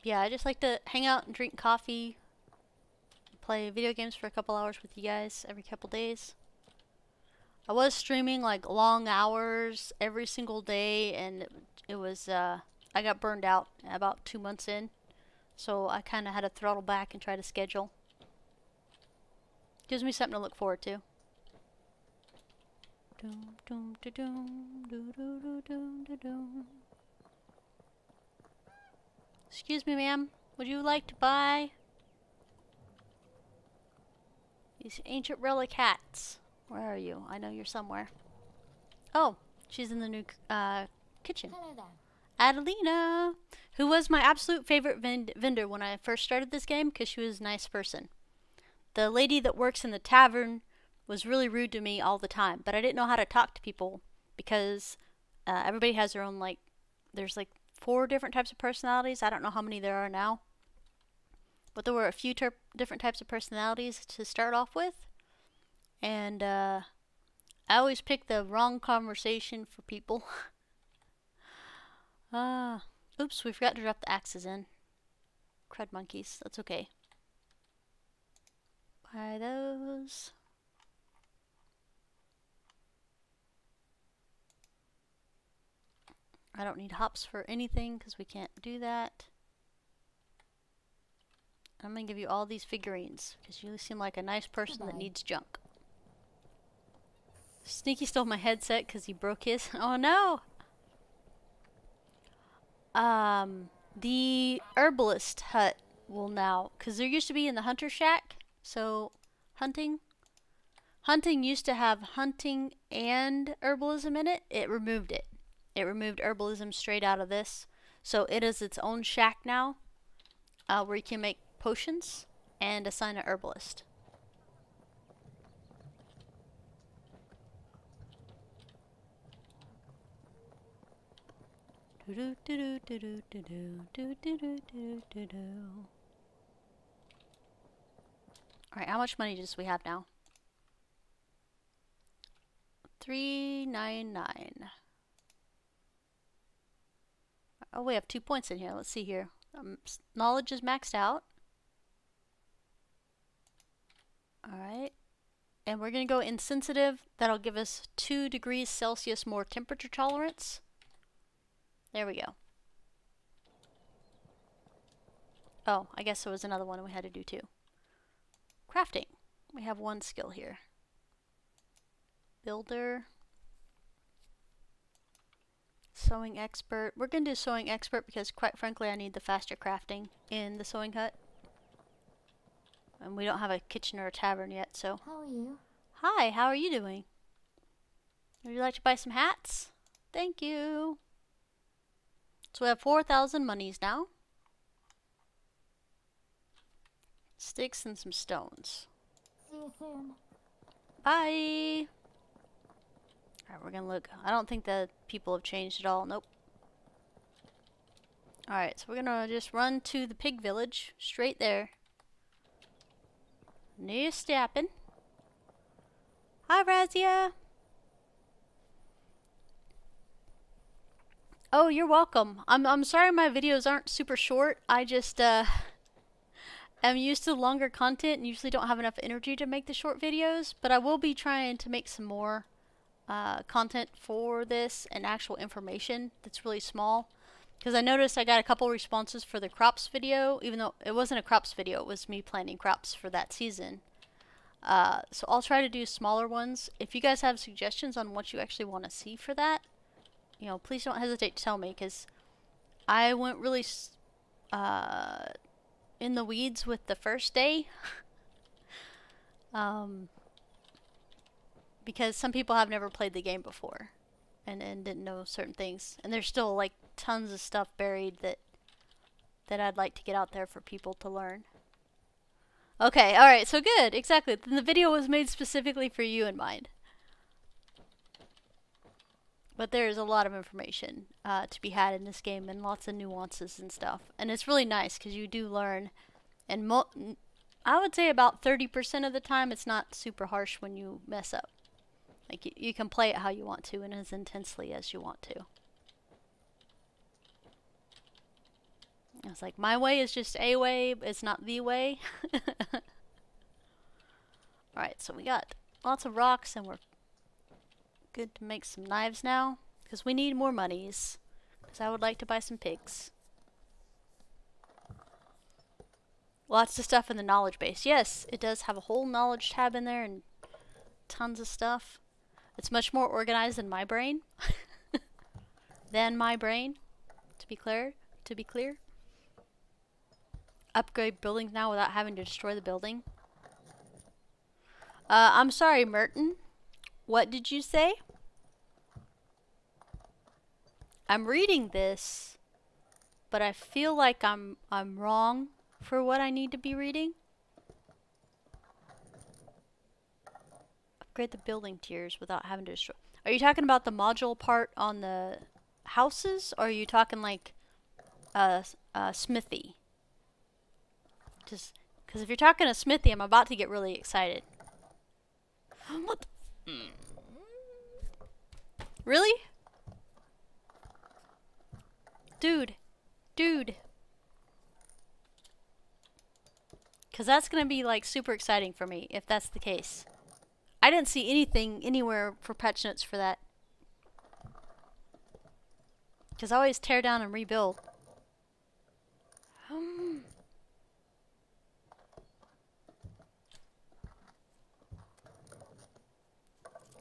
Yeah, I just like to hang out and drink coffee, play video games for a couple hours with you guys every couple days. I was streaming like long hours every single day, and it was I got burned out about 2 months in, so I kind of had to throttle back and try to schedule. Gives me something to look forward to. Excuse me, ma'am. Would you like to buy these ancient relic hats? Where are you? I know you're somewhere. Oh, she's in the new kitchen. Hello there. Adelina, who was my absolute favorite vendor when I first started this game because she was a nice person. The lady that works in the tavern was really rude to me all the time, but I didn't know how to talk to people because everybody has their own, like, there's like 4 different types of personalities. I don't know how many there are now, but there were a few different types of personalities to start off with, and I always picked the wrong conversation for people. Oops, we forgot to drop the axes in. Crud monkeys, that's okay. Buy those. I don't need hops for anything because we can't do that. I'm gonna give you all these figurines because you seem like a nice person that needs junk. Sneaky stole my headset because he broke his. Oh no! The herbalist hut will now, because there used to be in the hunter shack, so hunting used to have hunting and herbalism in it. It removed it. It removed herbalism straight out of this, so it is its own shack now, where you can make potions and assign an herbalist. Alright, how much money does we have now? 399. Oh, we have 2 points in here. Let's see here. Knowledge is maxed out. Alright. And we're going to go insensitive. That'll give us 2 degrees Celsius more temperature tolerance. There we go. Oh, I guess there was another one we had to do too. Crafting. We have 1 skill here. Builder. Sewing expert. We're going to do sewing expert because quite frankly I need the faster crafting in the sewing hut. And we don't have a kitchen or a tavern yet, so. How are you? Hi, how are you doing? Would you like to buy some hats? Thank you. So we have 4,000 monies now. Sticks and some stones. See you soon. Bye! Alright, we're gonna look. I don't think the people have changed at all. Nope. Alright, so we're gonna just run to the pig village. Straight there. No stopping. Hi, Razia! Oh, you're welcome. I'm sorry my videos aren't super short. I just am used to longer content and usually don't have enough energy to make the short videos, but I will be trying to make some more content for this and actual information that's really small. Because I noticed I got a couple responses for the crops video, even though it wasn't a crops video, it was me planting crops for that season. So I'll try to do smaller ones. If you guys have suggestions on what you actually want to see for that, you know, please don't hesitate to tell me, because I went really in the weeds with the first day. Because some people have never played the game before. and didn't know certain things. And there's still like tons of stuff buried that I'd like to get out there for people to learn. Okay, alright, so good, exactly. Then the video was made specifically for you in mind. But there is a lot of information to be had in this game, and lots of nuances and stuff. And it's really nice because you do learn. And I would say about 30% of the time it's not super harsh when you mess up. Like you can play it how you want to and as intensely as you want to. It's like, my way is just a way, it's not the way. Alright, so we got lots of rocks and we're good to make some knives now. Because we need more monies. Because I would like to buy some pigs. Lots of stuff in the knowledge base. Yes, it does have a whole knowledge tab in there and tons of stuff. It's much more organized than my brain. To be clear. Upgrade buildings now without having to destroy the building. I'm sorry, Merton. What did you say? I'm reading this, but I feel like I'm wrong for what I need to be reading. Upgrade the building tiers without having to destroy. Are you talking about the module part on the houses, or are you talking like smithy? Just because if you're talking a smithy, I'm about to get really excited. What? Really? Dude. Because that's going to be like super exciting for me if that's the case. I didn't see anything anywhere for patch notes for that. Because I always tear down and rebuild.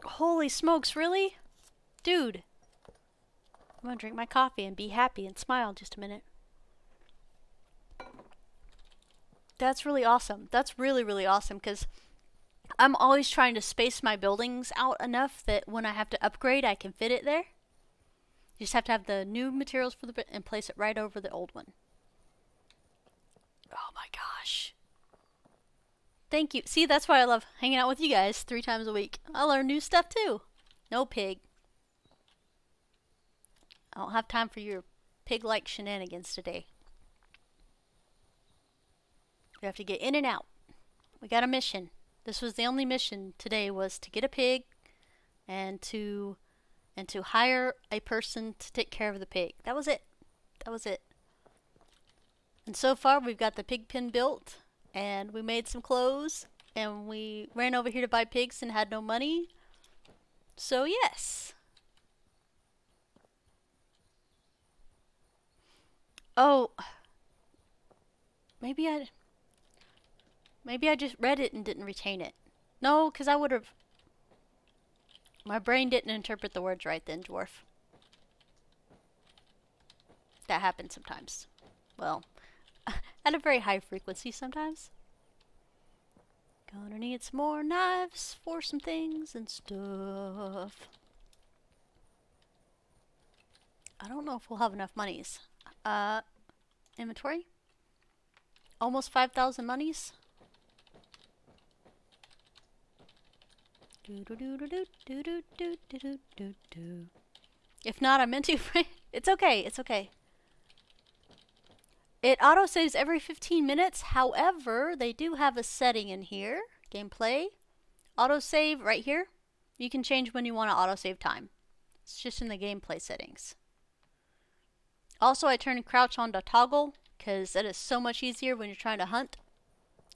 Holy smokes, really? Dude. I'm gonna drink my coffee and be happy and smile in just a minute. That's really awesome. That's really, really awesome because I'm always trying to space my buildings out enough that when I have to upgrade, I can fit it there. You just have to have the new materials for the and place it right over the old one. Oh my gosh. Thank you. See, that's why I love hanging out with you guys 3 times a week. I learn new stuff too. No pig. I don't have time for your pig-like shenanigans today. We have to get in and out. We got a mission. This was the only mission today, was to get a pig and to hire a person to take care of the pig. That was it. That was it. And so far we've got the pig pen built, and we made some clothes, and we ran over here to buy pigs and had no money. So yes. Oh, maybe I just read it and didn't retain it. No, because I would have. My brain didn't interpret the words right then, dwarf. That happens sometimes. Well, at a very high frequency sometimes. Gonna need some more knives for some things and stuff. I don't know if we'll have enough monies. Inventory? Almost 5,000 monies. If not, I meant to. It's okay. It's okay. It autosaves every 15 minutes. However, they do have a setting in here. Gameplay. Autosave right here. You can change when you want to autosave time. It's just in the gameplay settings. Also, I turned crouch on to toggle because that is so much easier when you're trying to hunt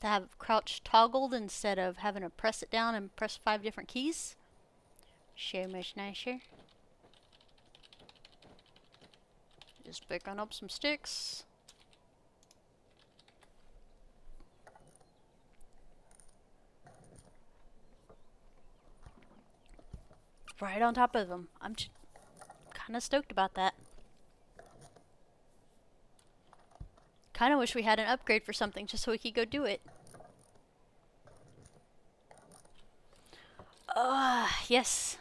to have crouch toggled instead of having to press it down and press 5 different keys. So much nicer. Just picking up some sticks. Right on top of them. I'm kind of stoked about that. Kind of wish we had an upgrade for something just so we could go do it. Yes.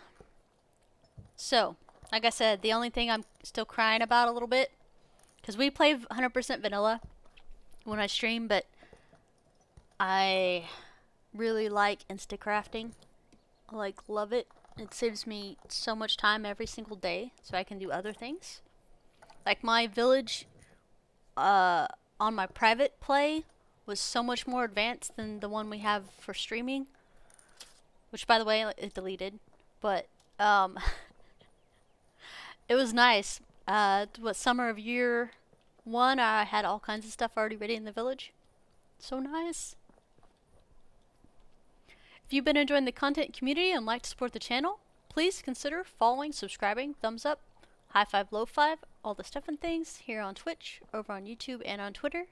So, Like I said, the only thing I'm still crying about a little bit, because we play 100% vanilla when I stream, but I really like Instacrafting. I love it. It saves me so much time every single day, so I can do other things. Like my village on my private play was so much more advanced than the one we have for streaming, which by the way it deleted, but it was nice. Summer of year 1, I had all kinds of stuff already ready in the village. So nice. If you've been enjoying the content community and like to support the channel, please consider following, subscribing, thumbs up, high five, low five, all the stuff and things here on Twitch, over on YouTube, and on Twitter.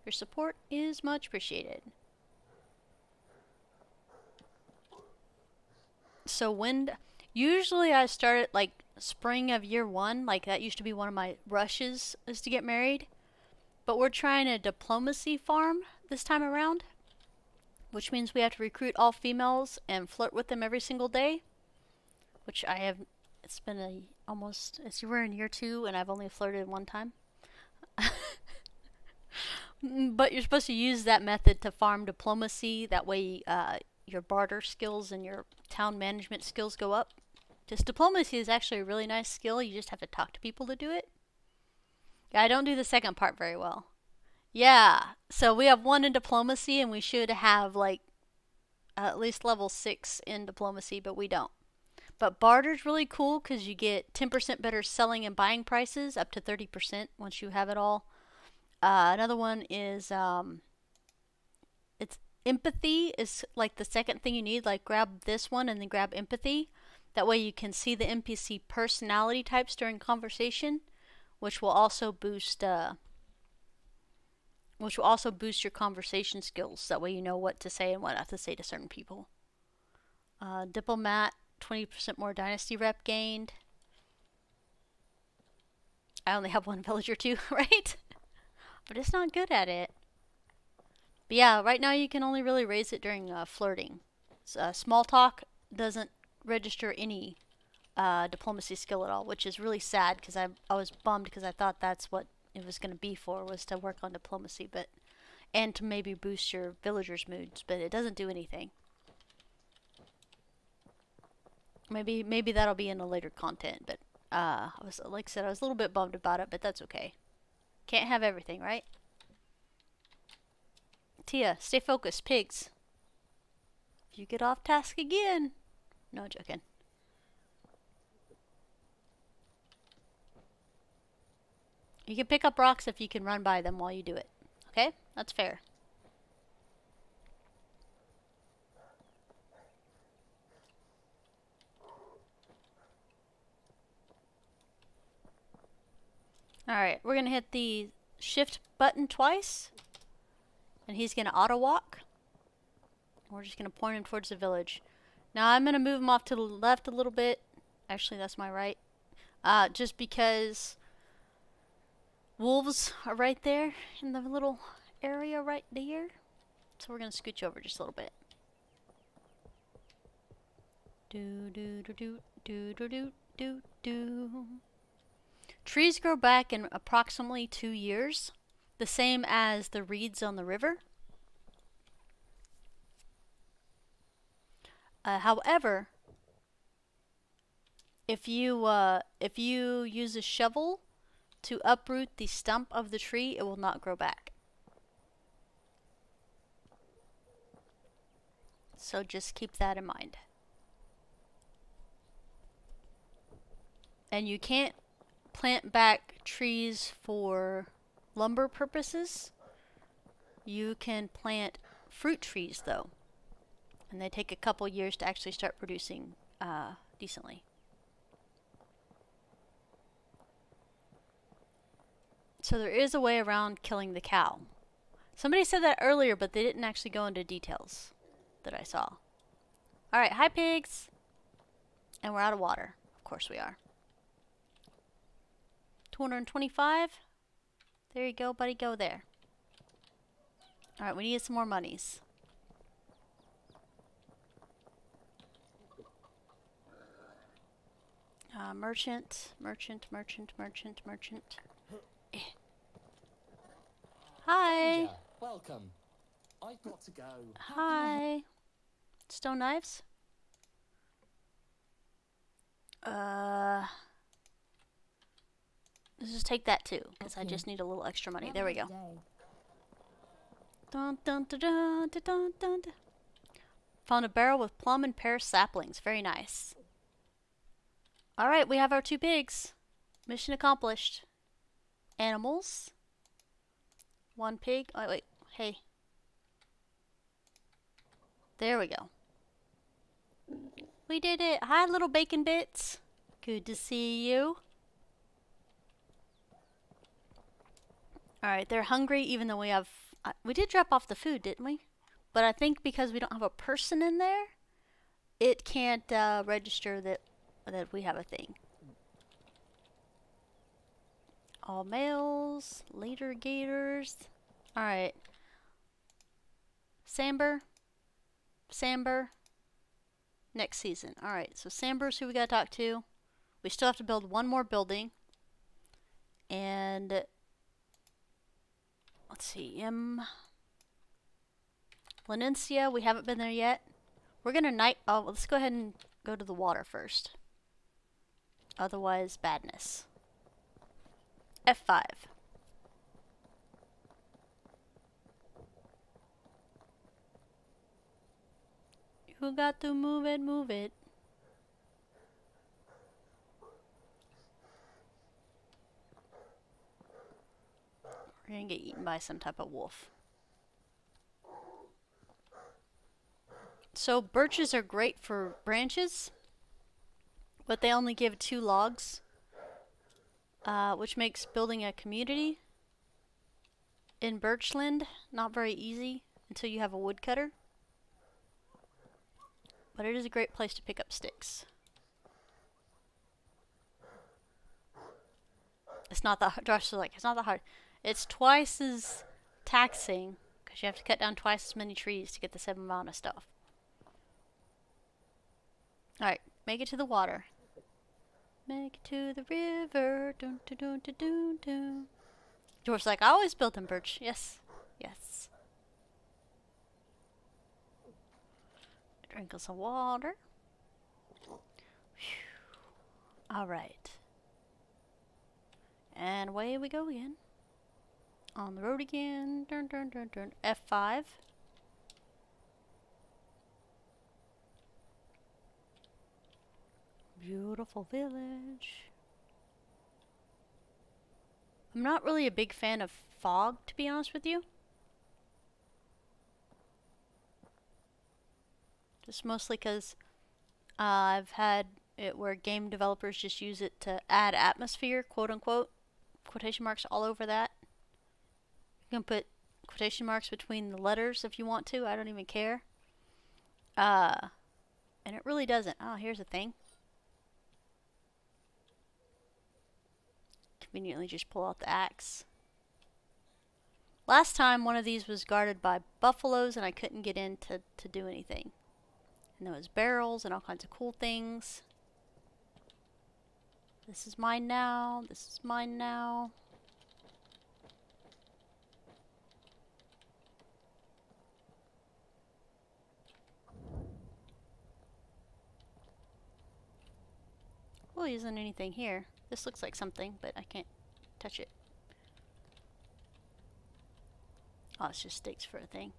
Your support is much appreciated. So usually I start at like spring of year 1, like that used to be one of my rushes is to get married. But we're trying a diplomacy farm this time around, which means we have to recruit all females and flirt with them every single day, which I have. It's been we're in year 2 and I've only flirted one time. But you're supposed to use that method to farm diplomacy. That way your barter skills and your town management skills go up. Just diplomacy is actually a really nice skill. You just have to talk to people to do it. Yeah, I don't do the second part very well. Yeah, so we have 1 in diplomacy and we should have like at least level 6 in diplomacy, but we don't. But barter's really cool because you get 10% better selling and buying prices, up to 30% once you have it all. Another one is it's empathy is like the second thing you need. Like grab this one and then grab empathy. That way you can see the NPC personality types during conversation, which will also boost your conversation skills. That way you know what to say and what not to say to certain people. Diplomat, 20% more dynasty rep gained. I only have 1 villager too, right? But it's not good at it. But yeah, right now you can only really raise it during flirting. Small talk doesn't register any diplomacy skill at all, which is really sad because I was bummed because I thought that's what it was going to be for, was to work on diplomacy, and to maybe boost your villagers' moods, but it doesn't do anything. Maybe that'll be in a later content, but like I said, I was a little bit bummed about it, but that's okay. Can't have everything, right? Tia, stay focused, pigs. If you get off task again. No, joking. You can pick up rocks if you can run by them while you do it. Okay? That's fair. Alright, we're going to hit the shift button twice. And he's going to auto walk. We're just going to point him towards the village. Now I'm going to move him off to the left a little bit. Actually, that's my right. Just because wolves are right there in the little area right there. So we're going to scooch over just a little bit. Do do do do do do do do do. Trees grow back in approximately 2 years, the same as the reeds on the river. However, if you use a shovel to uproot the stump of the tree, it will not grow back. So just keep that in mind. And you can't plant back trees for lumber purposes. You can plant fruit trees though, and they take a couple years to actually start producing decently. So there is a way around killing the cow. Somebody said that earlier, but they didn't actually go into details that I saw. Alright, hi pigs! And we're out of water. Of course we are. 225. There you go, buddy. Go there. Alright, we need some more monies. Merchant. Eh. Hi. Danger. Welcome. I've got to go. Hi. Stone knives? Let's just take that too, because I just need a little extra money. There we go. Dun, dun, dun, dun, dun, dun, dun, dun. Found a barrel with plum and pear saplings. Very nice. Alright, we have our 2 pigs. Mission accomplished. Animals. 1 pig. Oh, wait. Hey. There we go. We did it. Hi, little bacon bits. Good to see you. Alright, they're hungry even though we have... we did drop off the food, didn't we? But I think because we don't have a person in there, it can't register that we have a thing. All males, later gators. Alright. Samber. Next season. Alright, so Samber's who we gotta talk to. We still have to build 1 more building. And... let's see, Lenencia, we haven't been there yet. We're gonna oh, let's go ahead and go to the water first. Otherwise, badness. F5. You got to move it, move it. We're gonna get eaten by some type of wolf. So birches are great for branches, but they only give 2 logs, which makes building a community in Birchland not very easy until you have a woodcutter. But it is a great place to pick up sticks. It's not that hard. Josh is like, it's not that hard. It's twice as taxing because you have to cut down twice as many trees to get the same amount of stuff. Alright, make it to the water. Make it to the river. Dun, dun, dun, dun, dun, dun. George's like, I always built in birch. Yes. Yes. Drink some water. Alright. And away we go again. On the road again. Dun, dun, dun, dun. F5. Beautiful village. I'm not really a big fan of fog, to be honest with you. Just mostly because I've had it where game developers just use it to add atmosphere, quote unquote. Quotation marks all over that. You can put quotation marks between the letters if you want to. I don't even care. And it really doesn't. Oh, here's a thing. Conveniently just pull out the axe. Last time one of these was guarded by buffaloes and I couldn't get in to do anything. And there was barrels and all kinds of cool things. This is mine now. This is mine now. Well, isn't anything here. This looks like something, but I can't touch it. Oh, it's just stakes for a thing.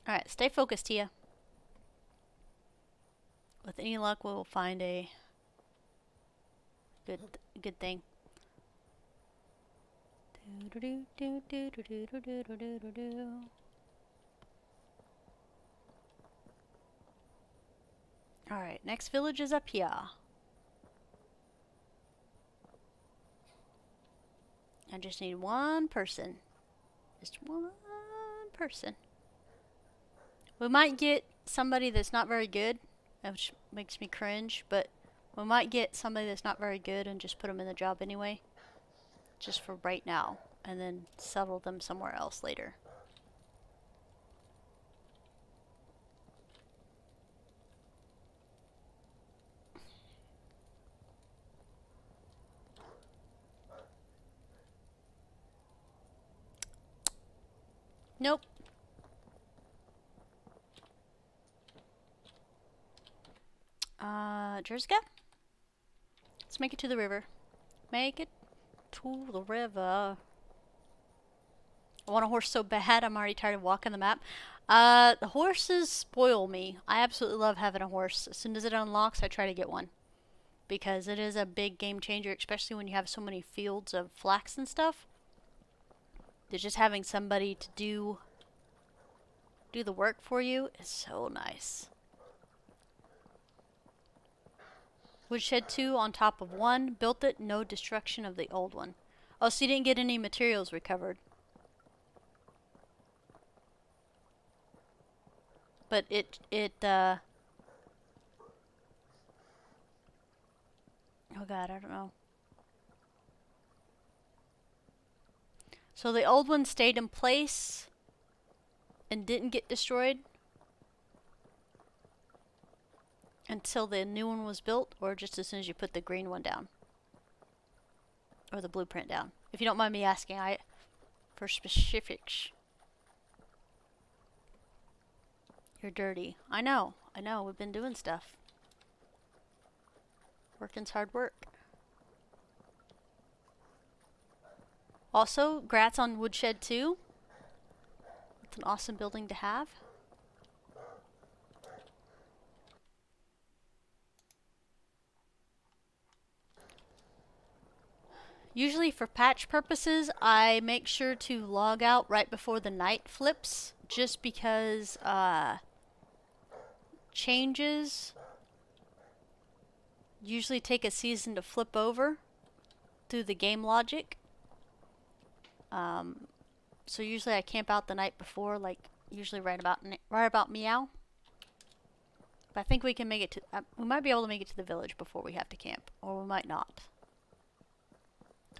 Alright, stay focused, Tia. With any luck, we'll find a good thing. Alright, next village is up here. I just need 1 person. Just 1 person. We might get somebody that's not very good, which makes me cringe, but we might get somebody that's not very good and just put them in the job anyway. Just for right now. And then settle them somewhere else later. Nope. Jerska? Let's make it to the river. Make it to the river. I want a horse so bad, I'm already tired of walking the map. The horses spoil me. I absolutely love having a horse. As soon as it unlocks, I try to get one. Because it is a big game changer, especially when you have so many fields of flax and stuff. Just having somebody to do the work for you is so nice. Woodshed 2 on top of 1. Built it, no destruction of the old one. Oh, so you didn't get any materials recovered. But oh god, I don't know. So the old one stayed in place and didn't get destroyed until the new one was built, or just as soon as you put the green one down. Or the blueprint down. If you don't mind me asking, for specifics. You're dirty. I know, we've been doing stuff. Working's hard work. Also, grats on Woodshed 2. It's an awesome building to have. Usually for patch purposes, I make sure to log out right before the night flips, just because changes usually take a season to flip over through the game logic. So usually I camp out the night before, like usually right about meow. But I think we can make it to. We might be able to make it to the village before we have to camp, or we might not.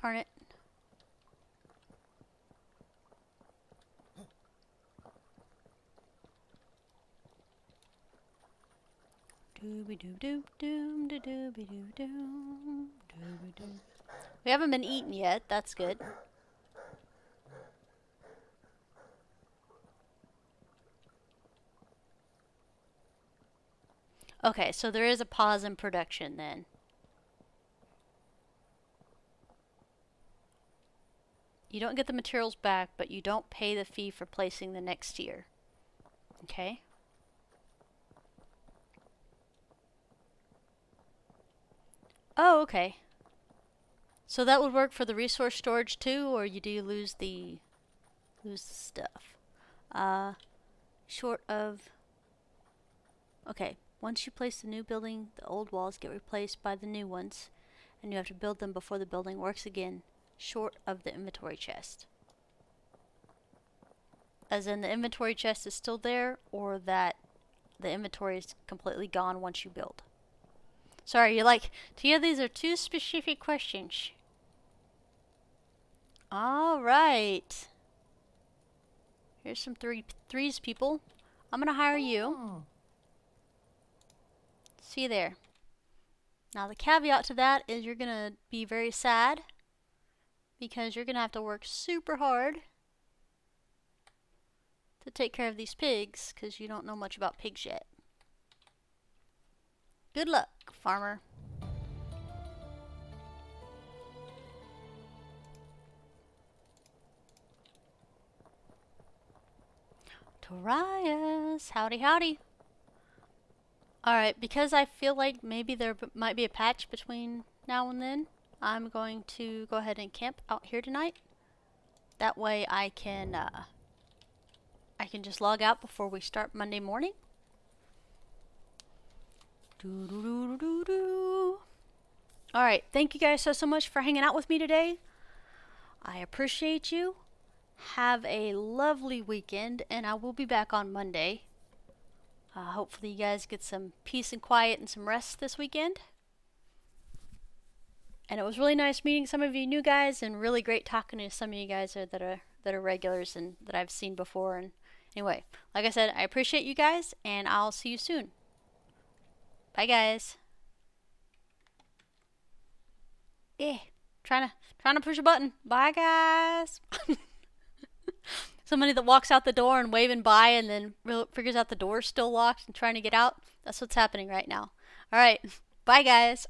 Darn it. Dooby doo doo doom doo dooby doo doom dooby doo. We haven't been eaten yet. That's good. Okay, so there is a pause in production then. You don't get the materials back, but you don't pay the fee for placing the next tier. Okay? Oh, okay. So that would work for the resource storage too, or do you lose the stuff? Short of... Okay, once you place the new building, the old walls get replaced by the new ones, and you have to build them before the building works again, short of the inventory chest. As in the inventory chest is still there, or that the inventory is completely gone once you build. Sorry, you're like, Tia, these are two specific questions. Alright. Here's some threes, people. I'm gonna hire you. See you there. Now the caveat to that is you're gonna be very sad, because you're gonna have to work super hard to take care of these pigs, because you don't know much about pigs yet. Good luck, farmer. Torias, howdy howdy. Alright, because I feel like maybe there might be a patch between now and then, I'm going to go ahead and camp out here tonight. That way I can just log out before we start Monday morning. Alright, thank you guys so much for hanging out with me today. I appreciate you. Have a lovely weekend, and I will be back on Monday. Hopefully you guys get some peace and quiet and some rest this weekend. And it was really nice meeting some of you new guys, and really great talking to some of you guys that are regulars and that I've seen before. And anyway, like I said, I appreciate you guys, and I'll see you soon. Bye guys. Trying to push a button. Bye guys. Somebody that walks out the door and waving by and then figures out the door's still locked and trying to get out. That's what's happening right now. All right. Bye, guys.